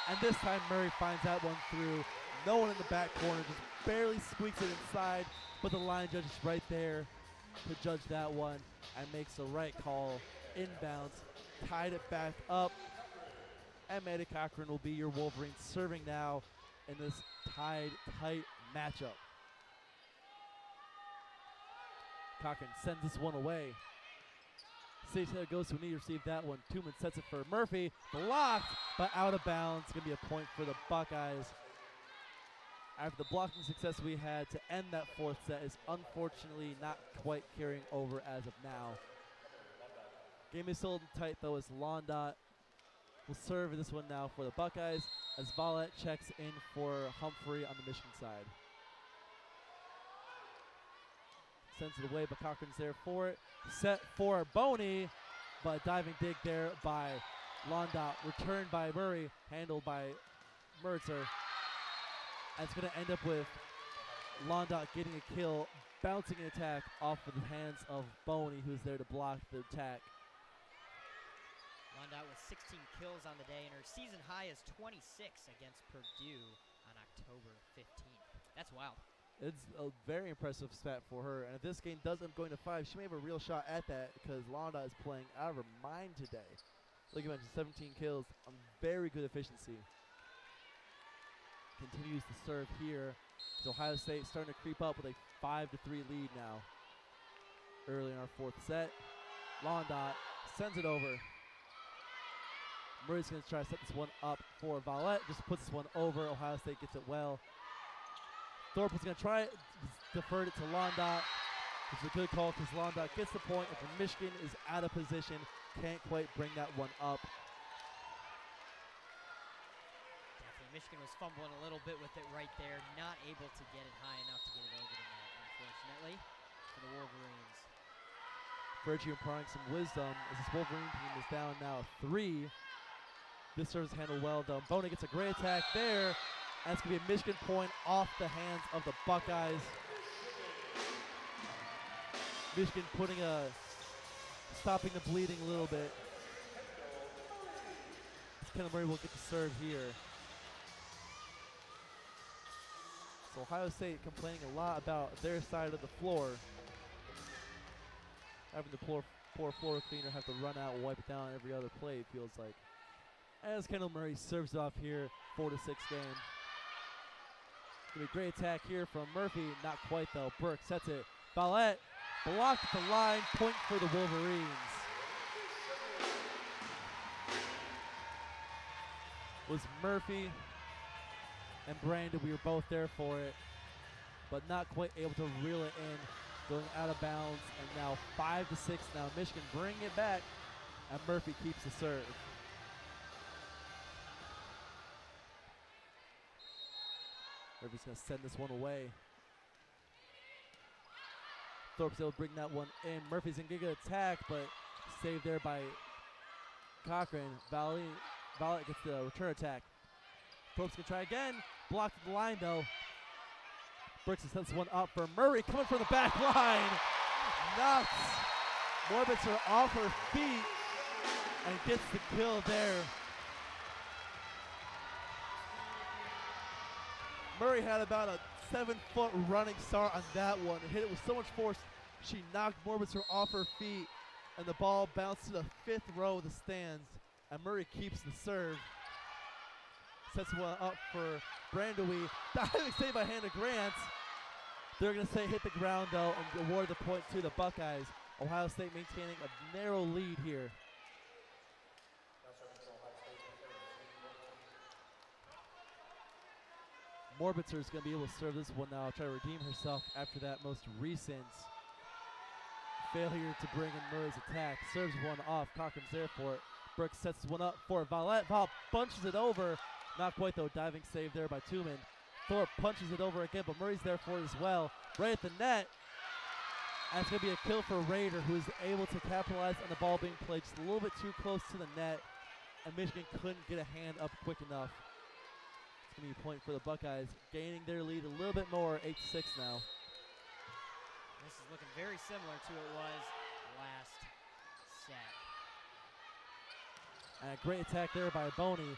and this time Murray finds that one through. No one in the back corner, just barely squeaks it inside, but the line judge is right there to judge that one and makes the right call. Inbounds, tied it back up, and Maddie Cochran will be your Wolverines serving now in this tied, tight matchup. Cochran sends this one away. Stage Taylor goes to a knee to receive that one. Tubman sets it for Murphy, blocked, but out of bounds. Gonna be a point for the Buckeyes. After the blocking success we had to end that fourth set is unfortunately not quite carrying over as of now. Game is still tight though as Londot will serve this one now for the Buckeyes as Volleyball checks in for Humphrey on the Michigan side. Sends it away, but Cochran's there for it. Set for Boney, but diving dig there by Londot. Returned by Murray, handled by Mertzer. And it's going to end up with Londot getting a kill, bouncing an attack off of the hands of Boney, who's there to block the attack. Londot with 16 kills on the day, and her season high is 26 against Purdue on October 15th. That's wild. It's a very impressive stat for her, and if this game does end up going to 5, she may have a real shot at that because Londot is playing out of her mind today. Like you mentioned, 17 kills on very good efficiency. Continues to serve here. So Ohio State starting to creep up with a 5-3 lead now. Early in our fourth set. Londot sends it over. Murray's going to try to set this one up for Volleyball. Just puts this one over. Ohio State gets it well. Thorpe is going to try it. Deferred it to Londot. Which is a good call because Londot gets the point. And Michigan is out of position. Can't quite bring that one up. Michigan was fumbling a little bit with it right there, not able to get it high enough to get it over the net, unfortunately, for the Wolverines. Fergie implying some wisdom as this Wolverine team is down now 3. This serves handled well, though. Boney gets a great attack there, and it's going to be a Michigan point off the hands of the Buckeyes. Michigan stopping the bleeding a little bit. Kendall Murray will get the serve here. So Ohio State complaining a lot about their side of the floor. Having the poor floor cleaner have to run out and wipe it down every other play, it feels like. As Kendall Murray serves it off here, 4-6 game. Gonna be a great attack here from Murphy, not quite though. Burke sets it. Follett blocked at the line, point for the Wolverines. Was Murphy and Brandon, we were both there for it, but not quite able to reel it in, going out of bounds, and now 5-6 now. Michigan bringing it back, and Murphy keeps the serve. Murphy's going to send this one away. Thorpe's able to bring that one in. Murphy's going to get an attack, but saved there by Cochran. Valley gets the return attack. Thorpe's going to try again. Blocked at the line, though. Brooks sends one up for Murray, coming from the back line. Nuts. Morbitzer off her feet and gets the kill there. Murray had about a 7-foot running start on that one. Hit it with so much force, she knocked Morbitzer off her feet, and the ball bounced to the 5th row of the stands, and Murray keeps the serve. Sets one up for Brandowie. Diving save by Hannah Grant. They're going to say hit the ground, though, and award the point to the Buckeyes. Ohio State maintaining a narrow lead here. Morbitzer is going to be able to serve this one now, try to redeem herself after that most recent failure to bring in Murray's attack. Serves one off. Cochran's there for it. Brooks sets one up for Vallette. Val bunches it over. Not quite, though. Diving save there by Tubman. Thorpe punches it over again, but Murray's there for it as well. Right at the net. And it's going to be a kill for Raider, who is able to capitalize on the ball being played just a little bit too close to the net, and Michigan couldn't get a hand up quick enough. It's going to be a point for the Buckeyes, gaining their lead a little bit more, 8-6 now. This is looking very similar to it was last set. And a great attack there by Boney.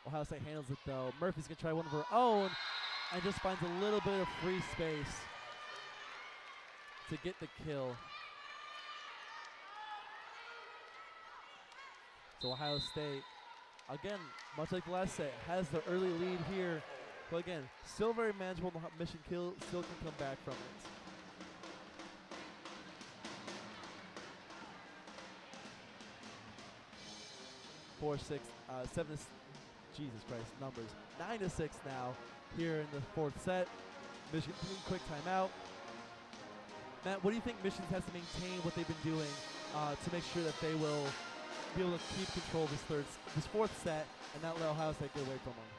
Ohio State handles it though. Murphy's going to try one of her own and just finds a little bit of free space to get the kill. So Ohio State, again, much like the last set, has the early lead here. But again, still very manageable. Michigan still can come back from it. Jesus Christ, numbers. 9-6 now here in the fourth set. Michigan, quick timeout. Matt, what do you think Michigan has to maintain what they've been doing to make sure that they will be able to keep control of this fourth set and not let Ohio State get away from them?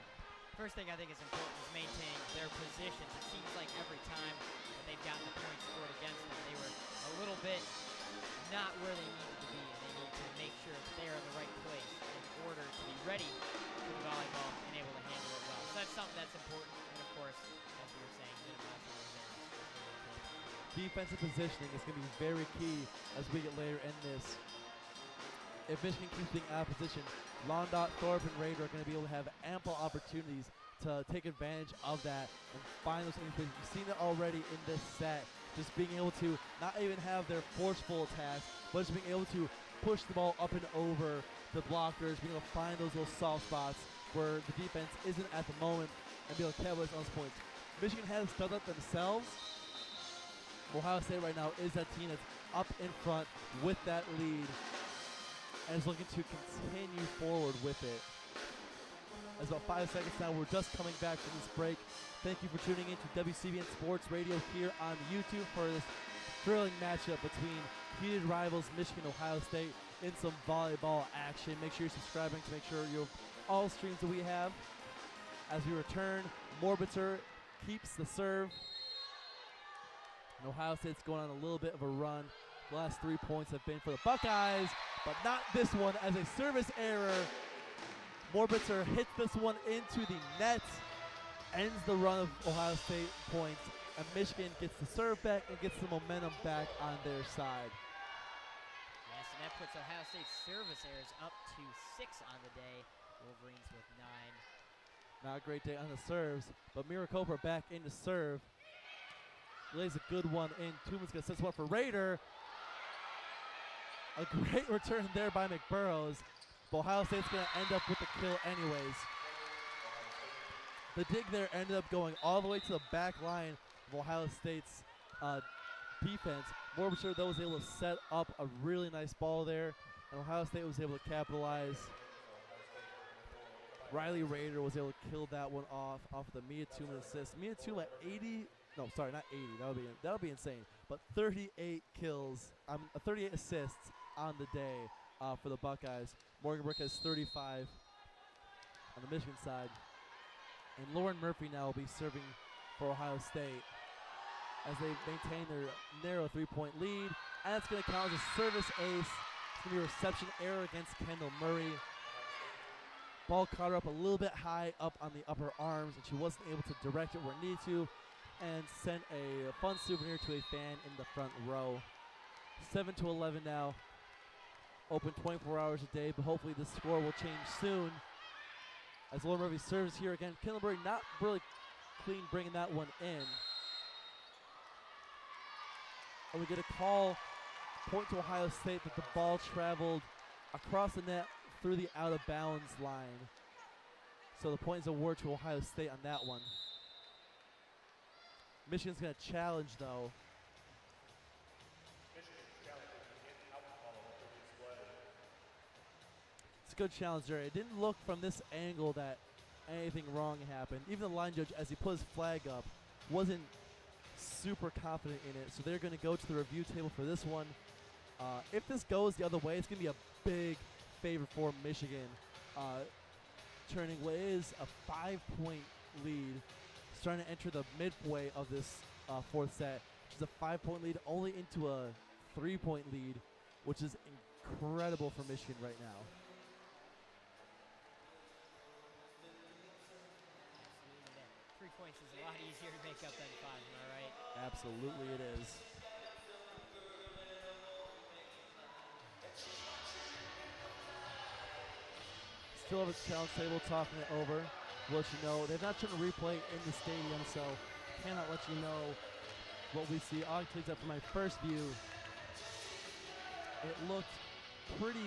First thing I think is important is maintaining their positions. It seems like every time that they've gotten the points scored against them, they were a little bit not where they needed to be, and they need to make sure that they are in the right place in order to be ready for the volleyball and able to handle it well. So that's something that's important, and of course, as we were saying, minimizing those errors is really important. Defensive positioning is going to be very key as we get later in this. If Michigan keeps being out of position, Londot, Thorpe, and Raider are going to be able to have ample opportunities to take advantage of that and find those spaces. You've seen it already in this set, just being able to not even have their forceful attacks, but just being able to push the ball up and over the blockers, being able to find those little soft spots where the defense isn't at the moment, and be able to capitalize on those points. Michigan has done that themselves. Ohio State right now is that team that's up in front with that lead and is looking to continue forward with it. As about 5 seconds now, we're just coming back from this break. Thank you for tuning in to WCBN Sports Radio here on YouTube for this thrilling matchup between heated rivals Michigan and Ohio State in some volleyball action. Make sure you're subscribing to make sure you're all streams that we have. As we return, Morbitzer keeps the serve. And Ohio State's going on a little bit of a run. The last 3 points have been for the Buckeyes, but not this one as a service error. Morbitzer hits this one into the net, ends the run of Ohio State points, and Michigan gets the serve back and gets the momentum back on their side. Yes, and that puts Ohio State's service errors up to 6 on the day. Wolverines with 9. Not a great day on the serves, but Mira Cooper back in to serve. Lays a good one in. Tooman's going to set this one for Raider. A great return there by McBurrows. But Ohio State's going to end up with the kill anyways. The dig there ended up going all the way to the back line of Ohio State's defense. Morbitzer, though, was able to set up a really nice ball there, and Ohio State was able to capitalize. Riley Raider was able to kill that one off of the Mia Tuma assist. Mia Tuma 80, no, sorry, not 80. That would be insane. But 38 kills, 38 assists on the day for the Buckeyes. Morgan Burke has 35 on the Michigan side. And Lauren Murphy now will be serving for Ohio State as they maintain their narrow 3-point lead. And it's going to count as a service ace. It's going to be a reception error against Kendall Murray. Ball caught her up a little bit high up on the upper arms, and she wasn't able to direct it where it needed to, and sent a fun souvenir to a fan in the front row. 7-11 now. Open 24 hours a day, but hopefully this score will change soon. As Lauren Murphy serves here again. Kendall Murray not really clean bringing that one in. And we get a call, point to Ohio State, that the ball traveled across the net through the out-of-bounds line. So the point is awarded to Ohio State on that one. Michigan's going to challenge, though. It's a good challenge there. It didn't look from this angle that anything wrong happened. Even the line judge, as he put his flag up, wasn't super confident in it. So they're going to go to the review table for this one. If this goes the other way, it's going to be a big favor for Michigan, turning what is a 5-point lead. starting to enter the midway of this fourth set. It's a 5-point lead, only into a 3-point lead, which is incredible for Michigan right now. Absolutely. 3 points is a lot easier to make up than 5, am I right? Absolutely it is. Still have a challenge table talking it over. We'll let you know. They've not shown a replay in the stadium, so cannot let you know what we see. I'll take that from my first view. It looked pretty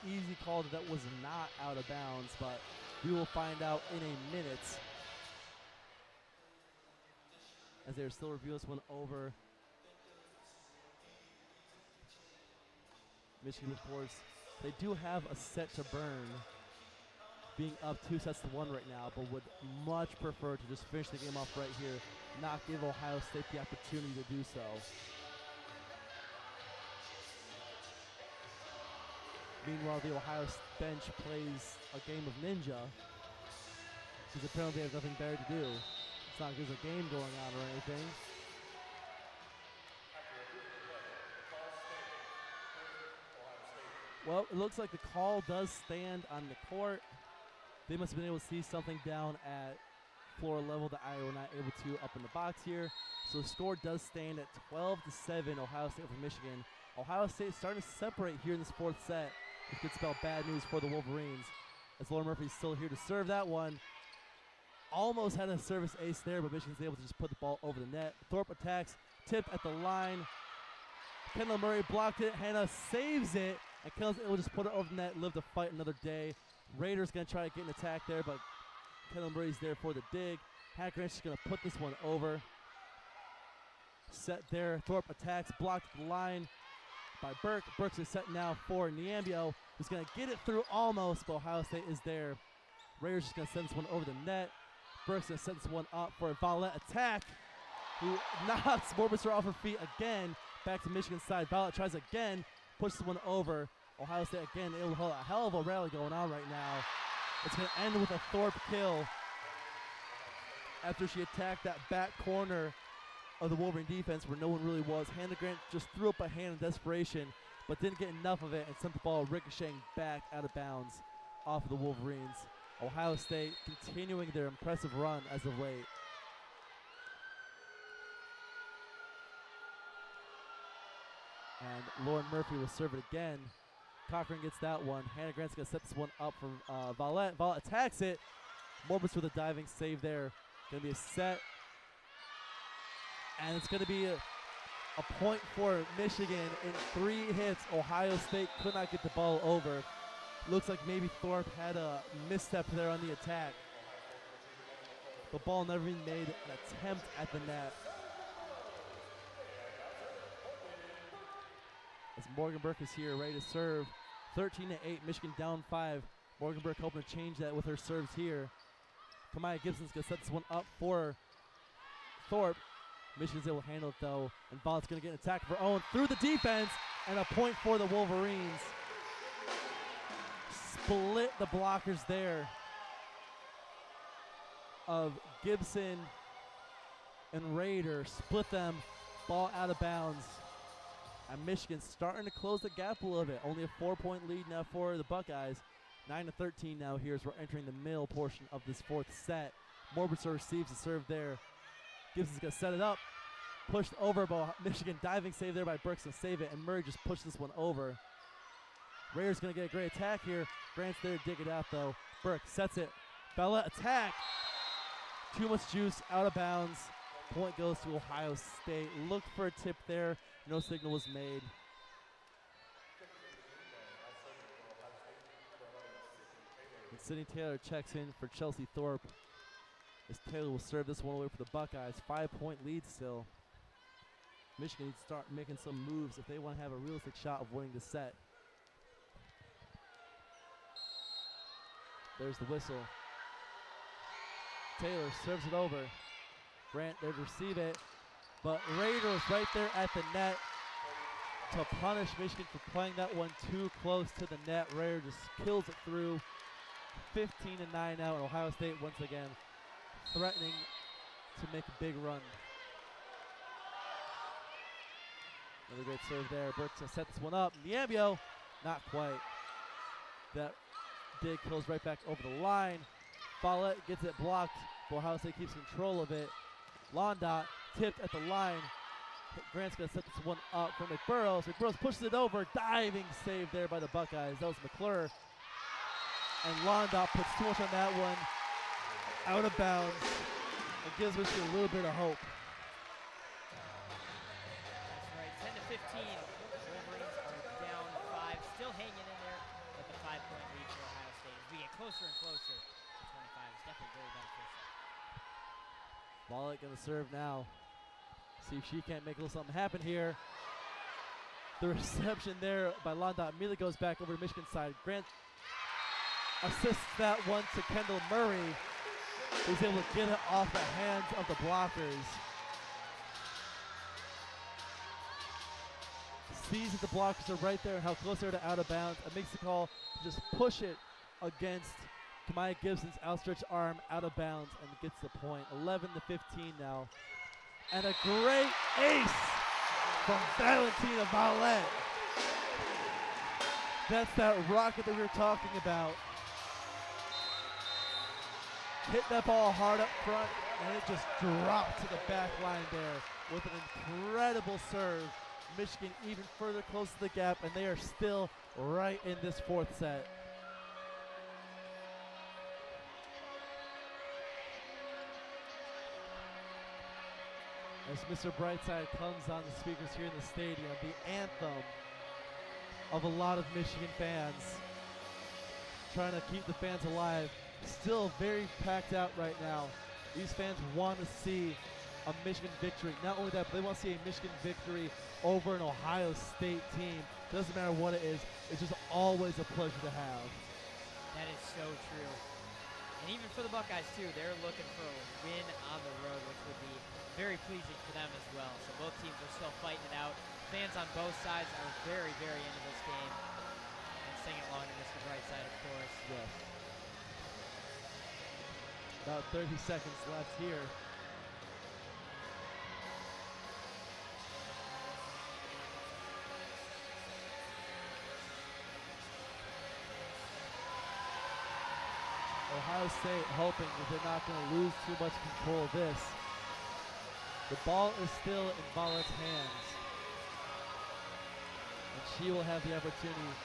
easy call that was not out of bounds, but we will find out in a minute as they're still reviewing this one over. Michigan, of course, they do have a set to burn, being up 2-1 right now, but would much prefer to just finish the game off right here, not give Ohio State the opportunity to do so. Meanwhile, the Ohio bench plays a game of ninja, because apparently they have nothing better to do. It's not like there's a game going on or anything. Well, it looks like the call does stand on the court. They must have been able to see something down at floor level that I were not able to up in the box here. So the score does stand at 12-7, Ohio State over Michigan. Ohio State starting to separate here in this fourth set, which could spell bad news for the Wolverines, as Lauren Murphy's still here to serve that one. Almost had a service ace there, but Michigan's able to just put the ball over the net. Thorpe attacks, tip at the line. Kendall Murray blocked it. Hannah saves it, and Kendall's able to just put it over the net, live to fight another day. Raiders going to try to get an attack there, but Kendall Murray's there for the dig. Hannah Grant's just going to put this one over. Set there. Thorpe attacks, blocked at the line by Burke. Burke's is set now for Niambio, who's going to get it through almost, but Ohio State is there. Raiders just going to send this one over the net. Burke's going to set this one up for a Violet attack, who knocks Morbitzer off her feet again. Back to Michigan's side. Violet tries again, pushes one over. Ohio State again able to hold a hell of a rally going on right now. It's going to end with a Thorpe kill after she attacked that back corner of the Wolverine defense where no one really was. Hannah Grant just threw up a hand in desperation, but didn't get enough of it and sent the ball ricocheting back out of bounds off of the Wolverines. Ohio State continuing their impressive run as of late. And Lauren Murphy will serve it again. Cochran gets that one. Hannah Grant's going to set this one up for Violet. Violet attacks it. Morbitz with a diving save there. Going to be a set. And it's going to be a point for Michigan in 3 hits. Ohio State could not get the ball over. Looks like maybe Thorpe had a misstep there on the attack. The ball never even made an attempt at the net. As Morgan Burke is here, ready to serve. 13-8, Michigan down 5. Morgan Burke hoping to change that with her serves here. Kamaya Gibson's going to set this one up for Thorpe. Michigan's able to handle it though, and Violet's going to get an attack of her own through the defense, and a point for the Wolverines. Split the blockers there of Gibson and Raider. Split them, ball out of bounds. And Michigan's starting to close the gap a little bit. Only a 4-point lead now for the Buckeyes. 9-13 now here as we're entering the middle portion of this fourth set. Morbitzer receives the serve there. Gibson's going to set it up. Pushed over, but Michigan diving save there by Burks to save it, and Murray just pushed this one over. Raiders going to get a great attack here. Grant's there to dig it out though. Burke sets it. Bella attack. Too much juice, out of bounds. Point goes to Ohio State. Look for a tip there. No signal was made. And Sydney Taylor checks in for Chelsea Thorpe, as Taylor will serve this one away for the Buckeyes. 5-point lead still. Michigan needs to start making some moves if they want to have a realistic shot of winning the set. There's the whistle. Taylor serves it over. Grant there to receive it, but Raider is right there at the net to punish Michigan for playing that one too close to the net. Raider just kills it through. 15-9 now, and Ohio State once again threatening to make a big run. Another great serve there. Burke's gonna set this one up. Niambio, not quite. That dig goes right back over the line. Follett gets it blocked, but Ohio State keeps control of it. Londot tipped at the line. Grant's gonna set this one up for McBurrows. McBurrows pushes it over. Diving save there by the Buckeyes. That was McClure. And Londot puts too much on that one. Out of bounds. It gives Michigan a little bit of hope. That's right, 10-15. Wolverines are down 5, still hanging in there with the 5-point lead for Ohio State. As we get closer and closer to 25, it's definitely very beneficial. Volleyball gonna serve now. See if she can't make a little something happen here. The reception there by Londot immediately goes back over to Michigan side. Grant assists that one to Kendall Murray, who's able to get it off the hands of the blockers. Sees that the blockers are right there and how close they are to out of bounds, and makes the call to just push it against Kamaya Gibson's outstretched arm out of bounds and gets the point. 11-15 now. And a great ace from Valentina Valette. That's that rocket that we were talking about. Hit that ball hard up front, and it just dropped to the back line there with an incredible serve. Michigan even further close to the gap, and they are still right in this fourth set. As Mr. Brightside comes on the speakers here in the stadium, the anthem of a lot of Michigan fans, trying to keep the fans alive. Still very packed out right now. These fans want to see a Michigan victory. Not only that, but they want to see a Michigan victory over an Ohio State team. Doesn't matter what it is, it's just always a pleasure to have. That is so true. And even for the Buckeyes too, they're looking for a win on the road, which would be very pleasing for them as well. So both teams are still fighting it out. Fans on both sides are very, very into this game. And singing along to Mr. Brightside, of course. Yes. About 30 seconds left here. Ohio State hoping that they're not going to lose too much control of this. The ball is still in Valette's hands. And she will have the opportunity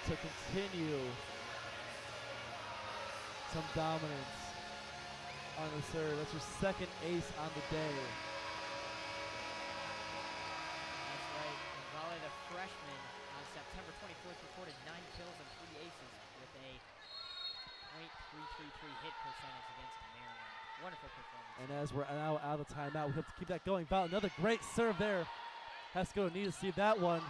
to continue some dominance on the serve. That's her second ace on the day. That's right. And Valette, a freshman, on September 24th, recorded 9 kills and 3 aces with a .333 hit percentage against Maryland. Wonderful performance. And as we're now out of the timeout, we have to keep that going. Val, another great serve there. Has to go to need to see that one.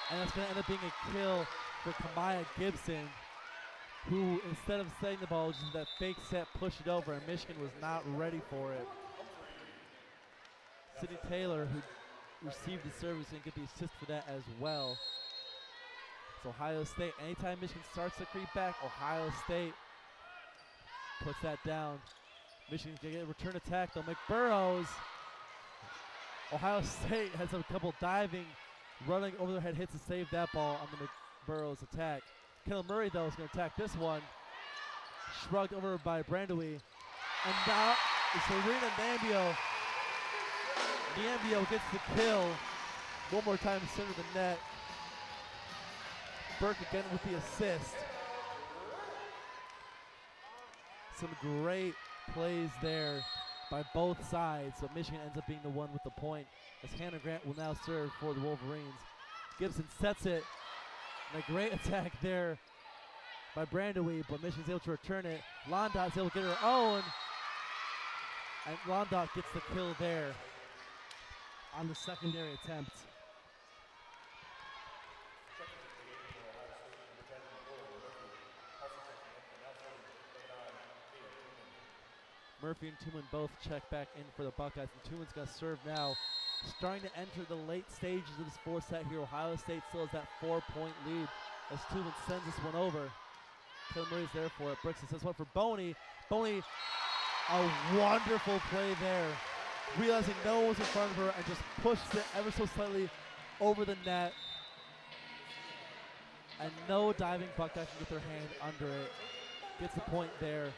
And that's going to end up being a kill for Kamaya Gibson, who, instead of setting the ball, just that fake set, pushed it over, and Michigan was not ready for it. Sydney Taylor, who received the service, and get the assist for that as well. So Ohio State, anytime Michigan starts to creep back, Ohio State puts that down. Michigan's going to get a return attack, though. McBurrows. Ohio State has a couple diving, running over their head hits to save that ball on the McBurrows attack. Kendall Murray, though, is going to attack this one. Shrugged over by Brandewie. And now it's Serena Niambio. Niambio gets the kill. One more time, center of the net. Burke again with the assist. Some great plays there by both sides, but Michigan ends up being the one with the point, as Hannah Grant will now serve for the Wolverines. Gibson sets it, and a great attack there by Brandewie, but Michigan's able to return it. Londot's able to get her own, and Londot gets the kill there on the secondary attempt. Murphy and Tooman both check back in for the Buckeyes, and Tooman's going to serve now. Starting to enter the late stages of this fourth set here. Ohio State still has that 4-point lead as Tubman sends this one over. Caleb Murray's there for it. Brooks says one for Boney. Boney, a wonderful play there. Realizing no one was in front of her and just pushes it ever so slightly over the net. And no diving Buckeye can get their hand under it. Gets the point there.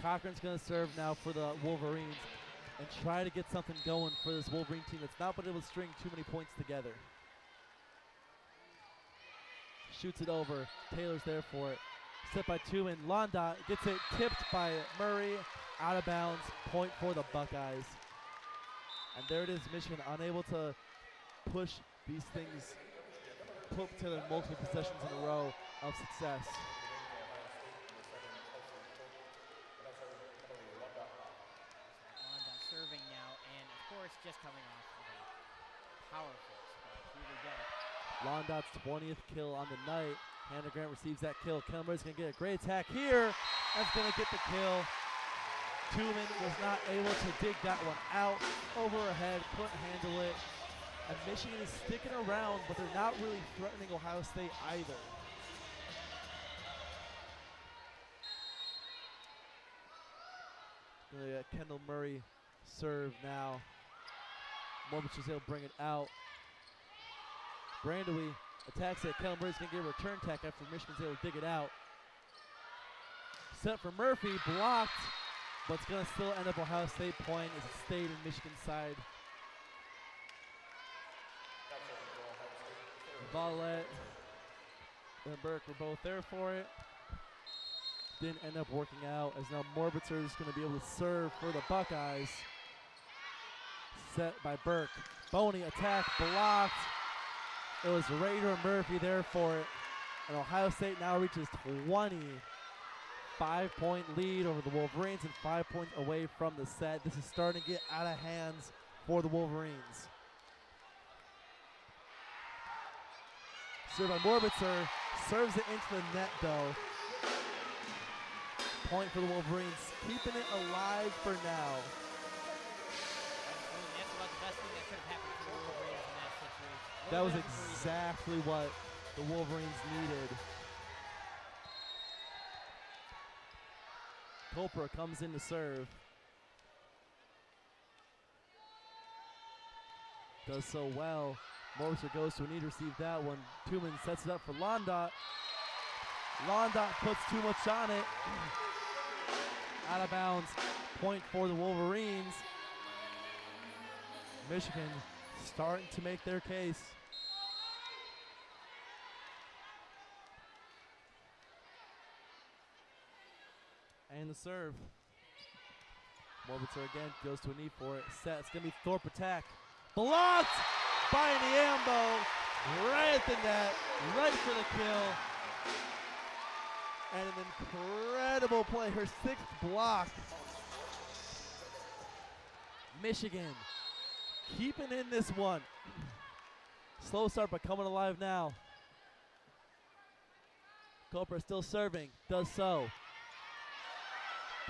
Cochran's going to serve now for the Wolverines and try to get something going for this Wolverine team that's not been able to string too many points together. Shoots it over. Taylor's there for it. Set by Tubman. Londa gets it tipped by Murray. Out of bounds. Point for the Buckeyes. And there it is, Michigan unable to push these things, put together multiple possessions in a row of success. Londa serving now, and of course just coming off of a powerful spike. Here we go. Londot's 20th kill on the night. Hannah Grant receives that kill. Kelmer's going to get a great attack here. That's going to get the kill. Tubman was not able to dig that one out. Over her head, couldn't handle it. And Michigan is sticking around, but they're not really threatening Ohio State either. Kendall Murray serve now. Morbich is able to bring it out. Brandewy attacks it. Kendall Murray's going to get a return attack after Michigan's able to dig it out. Set for Murphy, blocked, but it's going to still end up Ohio State point as it stayed in Michigan's side. Vallette and Burke were both there for it. Didn't end up working out as now Morbitzer is going to be able to serve for the Buckeyes. Set by Burke. Boney attack, blocked. It was Rader and Murphy there for it. And Ohio State now reaches 20. 5-point lead over the Wolverines and 5 points away from the set. This is starting to get out of hands for the Wolverines. Served by Morbitzer, serves it into the net though. Point for the Wolverines, keeping it alive for now. Absolutely. That's about the best thing that could have happened for the Wolverines in that situation. That was exactly what the Wolverines needed. Copra comes in to serve. Does so well. Morbitzer goes to a knee to receive that one. Tubman sets it up for Londot. Londot puts too much on it. Out of bounds. Point for the Wolverines. Michigan starting to make their case. And the serve. Morbitzer again goes to a knee for it. Set. It's going to be Thorpe attack. Blocked by Niambo. Right at the net. Right for the kill. And an incredible play. Her 6th block. Michigan keeping in this one. Slow start, but coming alive now. Copra still serving. Does so.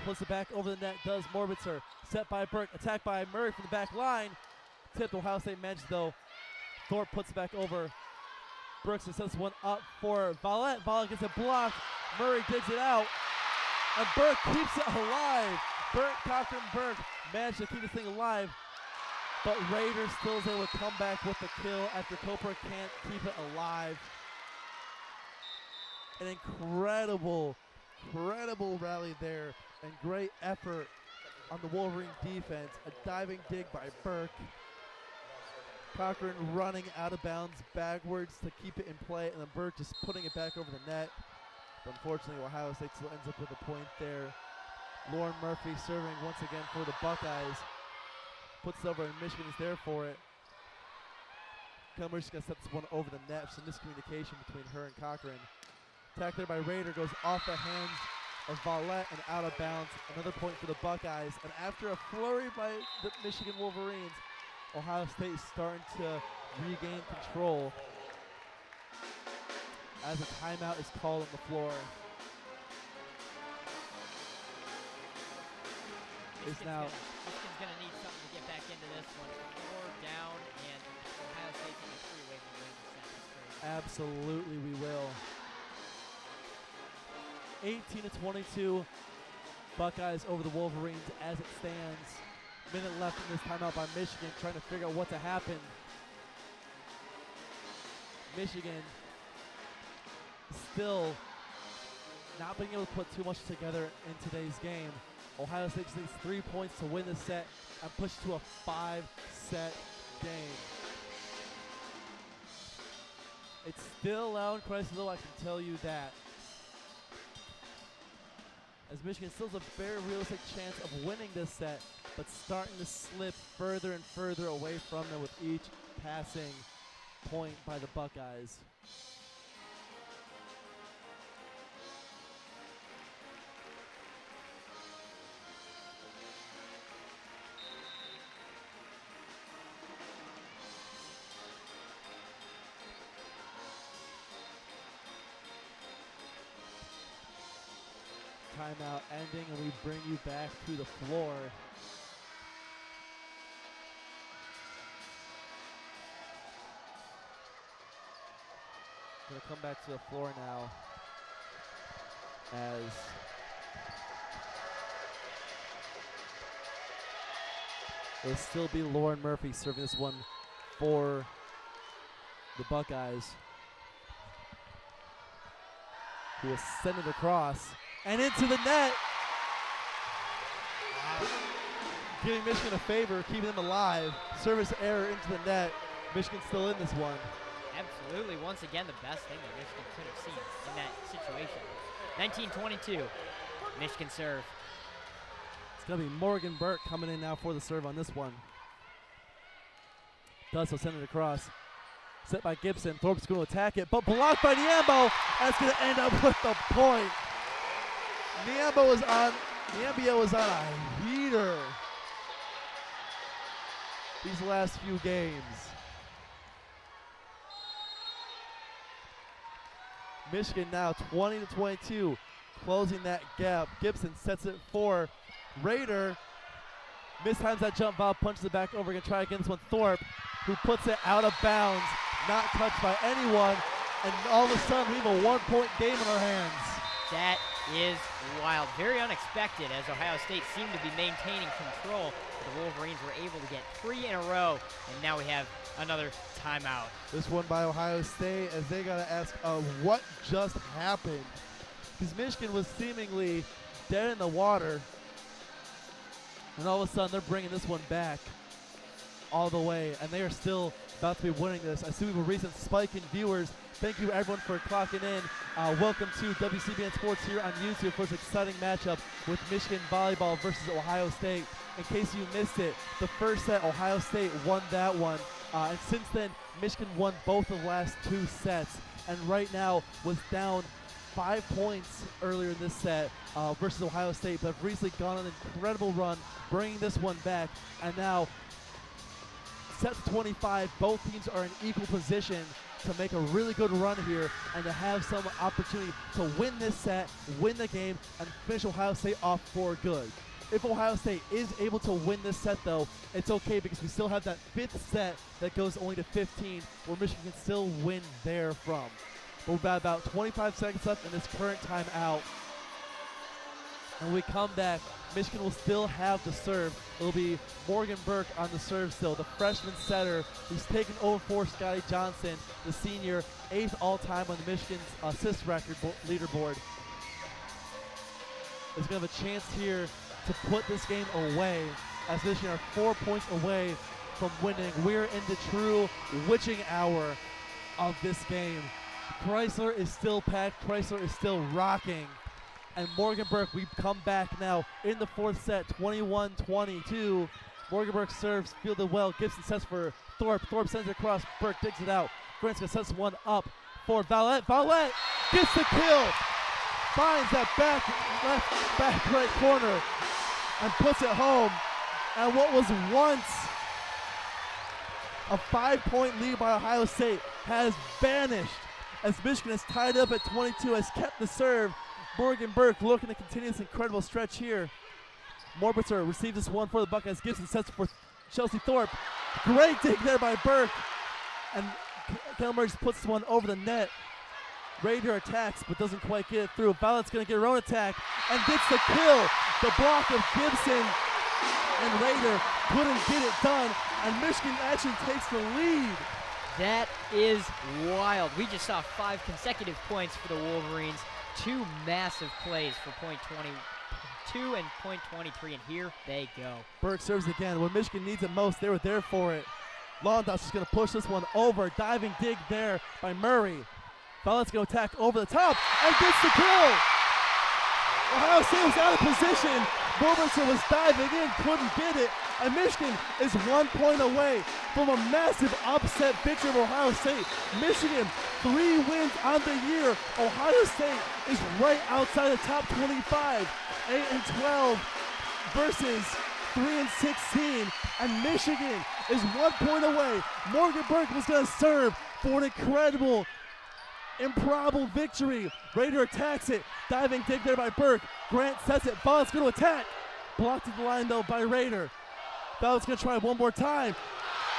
Puts it back over the net. Does Morbitzer. Set by Burke. Attacked by Murray from the back line. Tipped Ohio State managed though. Thorpe puts it back over. Brooks sets one up for Vallette. Vallette gets it blocked. Murray digs it out. And Burke keeps it alive. Cochran Burke managed to keep this thing alive. But Raiders still is able to come back with the kill after Copra can't keep it alive. An incredible rally there. And great effort on the Wolverine defense. A diving dig by Burke. Cochran running out of bounds backwards to keep it in play, and then Burke just putting it back over the net. But unfortunately, Ohio State still ends up with a point there. Lauren Murphy serving once again for the Buckeyes. Puts it over, and Michigan is there for it. Kelmer's going to set this one over the net. Some miscommunication between her and Cochran. Attack there by Rader goes off the hands of Vallette and out of bounds. Another point for the Buckeyes. And after a flurry by the Michigan Wolverines, Ohio State is starting to regain control as a timeout is called on the floor. Michigan's going to need something to get back into this one. 4 down, and Ohio State's only 3 away from winning the set. That's crazy. Absolutely, we will. 18-22. Buckeyes over the Wolverines as it stands. Minute left in this timeout by Michigan, trying to figure out what to happen. Michigan still not being able to put too much together in today's game. Ohio State just needs 3 points to win the set and push to a 5-set game. It's still loud and crazy, though, I can tell you that. As Michigan still has a very realistic chance of winning this set, but starting to slip further and further away from them with each passing point by the Buckeyes. Timeout ending, and we bring you back to the floor. Gonna come back to the floor now as it'll still be Lauren Murphy serving this one for the Buckeyes, who will send it across and into the net. Wow. Giving Michigan a favor, keeping them alive. Service error into the net. Michigan still in this one. Absolutely. Once again, the best thing that Michigan could have seen in that situation. 19-22. Michigan serve. It's going to be Morgan Burke coming in now for the serve on this one. Does so, send it across. Set by Gibson. Thorpe's going to attack it, but blocked by Niambo. That's going to end up with the point. Niambo is on a heater these last few games. Michigan now 20-22, closing that gap. Gibson sets it for Rader. Mistimes that jump ball, punches it back over, gonna try again this one. Thorpe, who puts it out of bounds, not touched by anyone, and all of a sudden we have a 1-point game in our hands. That is wild. Very unexpected, as Ohio State seemed to be maintaining control. The Wolverines were able to get 3 in a row, and now we have another timeout. This one by Ohio State, as they got to ask what just happened. Because Michigan was seemingly dead in the water, and all of a sudden they're bringing this one back all the way, and they are still about to be winning this. I see we have a recent spike in viewers. Thank you everyone for clocking in. Welcome to WCBN Sports here on YouTube for this exciting matchup with Michigan Volleyball versus Ohio State. In case you missed it, the first set, Ohio State won that one. And since then, Michigan won both of the last 2 sets, and right now was down 5 points earlier in this set versus Ohio State, but have recently gone on an incredible run, bringing this one back, and now set 25, both teams are in equal position to make a really good run here and to have some opportunity to win this set, win the game, and finish Ohio State off for good. If Ohio State is able to win this set, though, it's okay because we still have that 5th set that goes only to 15, where Michigan can still win there from. But we've got about 25 seconds left in this current timeout. And when we come back, Michigan will still have the serve. It'll be Morgan Burke on the serve still, the freshman setter who's taken over for Scotty Johnson, the senior, 8th all-time on the Michigan's assist record leaderboard. Is going to have a chance here to put this game away, as Michigan are 4 points away from winning. We're in the true witching hour of this game. Chrysler is still packed. Chrysler is still rocking. And Morgan Burke, we come back now in the 4th set, 21-22. Morgan Burke serves, fielded well. Gibson sets for Thorpe. Thorpe sends it across. Burke digs it out. Granska sets one up for Vallette. Vallette gets the kill. Finds that back right corner and puts it home. And what was once a 5-point lead by Ohio State has vanished as Michigan is tied up at 22, has kept the serve. Morgan Burke looking to continue this incredible stretch here. Morbitzer receives this one for the Buckeyes. Gibson sets for Chelsea Thorpe. Great dig there by Burke. And Kendall Murray just puts this one over the net. Raider attacks but doesn't quite get it through. Violet's going to get her own attack and gets the kill. The block of Gibson and Raider couldn't get it done, and Michigan actually takes the lead. That is wild. We just saw 5 consecutive points for the Wolverines. 2 massive plays for point 22 and point 23, and here they go. Burke serves again. When Michigan needs it most, they were there for it. Londos is going to push this one over. Diving dig there by Murray. Violet's going to attack over the top and gets the kill. Ohio State was out of position. Robertson was diving in, couldn't get it, and Michigan is 1 point away from a massive upset victory of Ohio State. Michigan, 3 wins on the year. Ohio State is right outside the top 25, 8-12 versus 3-16, and Michigan is 1 point away. Morgan Burke was going to serve for an incredible, improbable victory. Raider attacks it. Diving dig there by Burke. Grant sets it. Violet's going to attack. Blocked at the line though by Raider. Violet's going to try one more time.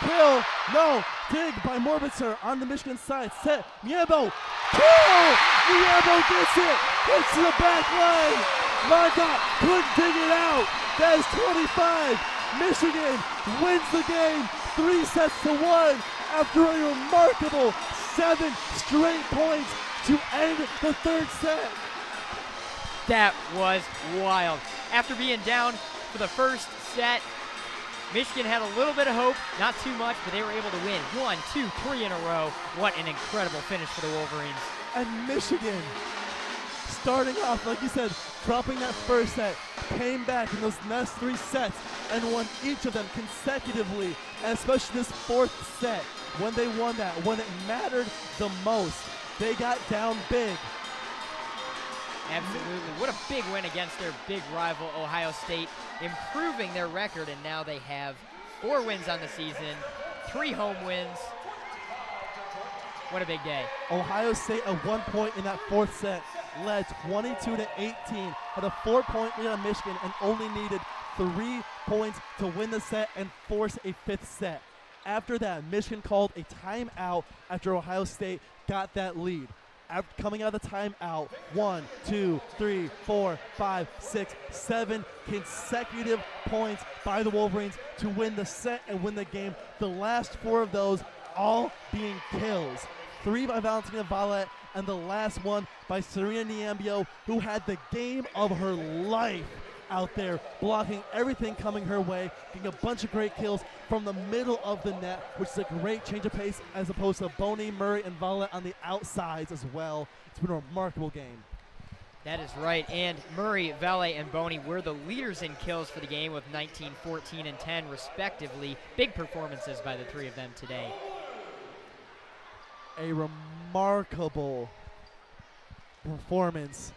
Kill. No. Dig by Morbitzer on the Michigan side. Set. Miembo. Kill. Miembo gets it. Hits to the back line. Londa couldn't dig it out. That is 25. Michigan wins the game 3-1 after a remarkable 7 straight points to end the third set. That was wild. After being down for the first set, Michigan had a little bit of hope, not too much, but they were able to win 1, 2, 3 in a row. What an incredible finish for the Wolverines. And Michigan, starting off, like you said, dropping that first set, came back in those next 3 sets and won each of them consecutively, and especially this 4th set. When they won that, when it mattered the most, they got down big. Absolutely. What a big win against their big rival, Ohio State, improving their record, and now they have 4 wins on the season, 3 home wins. What a big day. Ohio State at 1 point in that 4th set led 22-18, had a 4-point lead on Michigan and only needed 3 points to win the set and force a 5th set. After that, Michigan called a timeout after Ohio State got that lead. After coming out of the timeout, 1, 2, 3, 4, 5, 6, 7 consecutive points by the Wolverines to win the set and win the game. The last 4 of those all being kills. 3 by Valentina Violet, and the last one by Serena Niambio, who had the game of her life out there, blocking everything coming her way, getting a bunch of great kills from the middle of the net, which is a great change of pace as opposed to Boney, Murray, and Violet on the outsides as well. It's been a remarkable game. That is right, and Murray, Valet, and Boney were the leaders in kills for the game with 19, 14, and 10 respectively. Big performances by the 3 of them today. A remarkable performance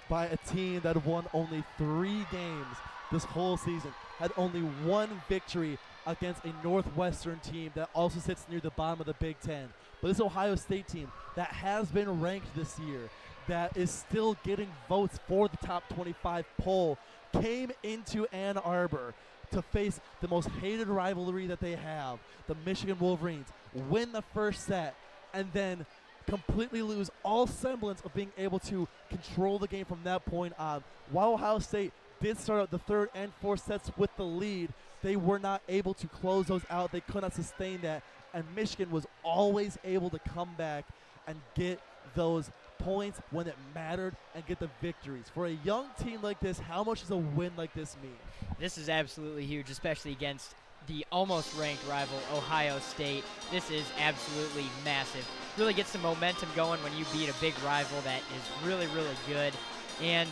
by a team that won only 3 games this whole season, had only 1 victory against a Northwestern team that also sits near the bottom of the Big Ten. But this Ohio State team that has been ranked this year, that is still getting votes for the top 25 poll, came into Ann Arbor to face the most hated rivalry that they have, the Michigan Wolverines, win the first set, and then completely lose all semblance of being able to control the game from that point on. While Ohio State did start out the 3rd and 4th sets with the lead, they were not able to close those out. They could not sustain that, and Michigan was always able to come back and get those points when it mattered and get the victories. For a young team like this, how much does a win like this mean? This is absolutely huge, especially against the almost ranked rival, Ohio State. This is absolutely massive. Really get some momentum going when you beat a big rival that is really, really good. And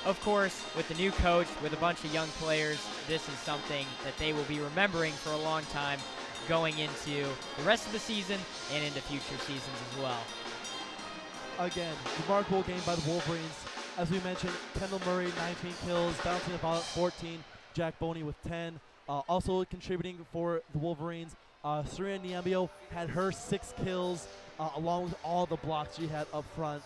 of course, with the new coach, with a bunch of young players, this is something that they will be remembering for a long time going into the rest of the season and into future seasons as well. Again, remarkable game by the Wolverines. As we mentioned, Kendall Murray, 19 kills, Valentina Violet, 14, Jack Boney with 10. Also contributing for the Wolverines, Serena Niambio had her 6 kills, along with all the blocks she had up front.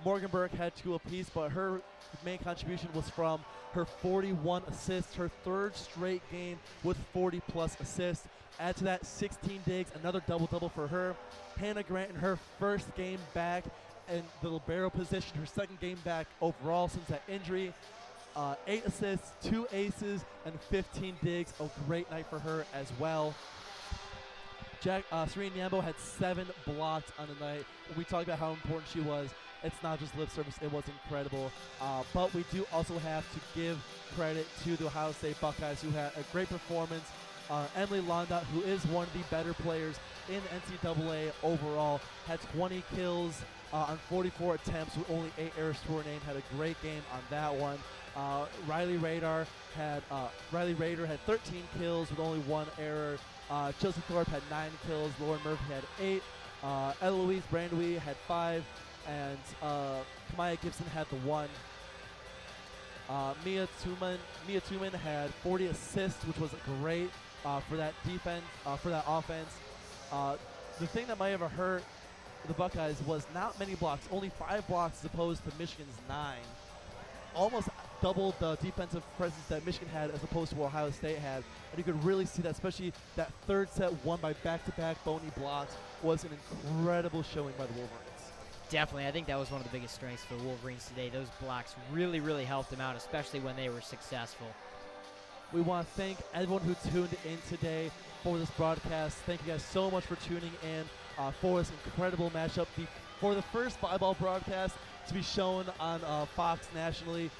Morgan Burke had 2 apiece, but her main contribution was from her 41 assists, her 3rd straight game with 40-plus assists. Add to that 16 digs, another double-double for her. Hannah Grant in her first game back in the libero position, her second game back overall since that injury. 8 assists, 2 aces, and 15 digs. A great night for her as well. Serena Nyambo had 7 blocks on the night. When we talked about how important she was, it's not just lip service, it was incredible. But we do also have to give credit to the Ohio State Buckeyes, who had a great performance. Emily Londot, who is one of the better players in NCAA overall, had 20 kills on 44 attempts with only 8 errors to her name. Had a great game on that one. Riley Rader had 13 kills with only 1 error. Chelsea Thorpe had 9 kills. Lauren Murphy had 8. Eloise Brandoui had 5. And Kamaya Gibson had the 1. Mia Tuman had 40 assists, which was great for that defense, for that offense. The thing that might have hurt the Buckeyes was not many blocks, only 5 blocks as opposed to Michigan's 9. Almost double the defensive presence that Michigan had as opposed to what Ohio State had. And you could really see that, especially that third set won by back-to-back bony blocks was an incredible showing by the Wolverines. Definitely. I think that was one of the biggest strengths for the Wolverines today. Those blocks really, really helped them out, especially when they were successful. We want to thank everyone who tuned in today for this broadcast. Thank you guys so much for tuning in for this incredible matchup. For the first volleyball broadcast to be shown on Fox nationally,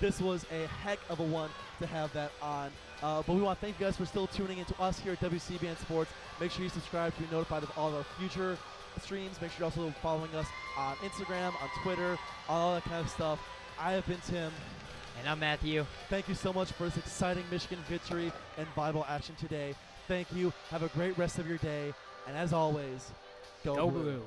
this was a heck of a one to have that on. But we want to thank you guys for still tuning in to us here at WCBN Sports. Make sure you subscribe to be notified of all of our future streams. Make sure you're also following us on Instagram, on Twitter, all that kind of stuff. I have been Tim. And I'm Matthew. Thank you so much for this exciting Michigan victory and volleyball action today. Thank you. Have a great rest of your day. And as always, go Blue.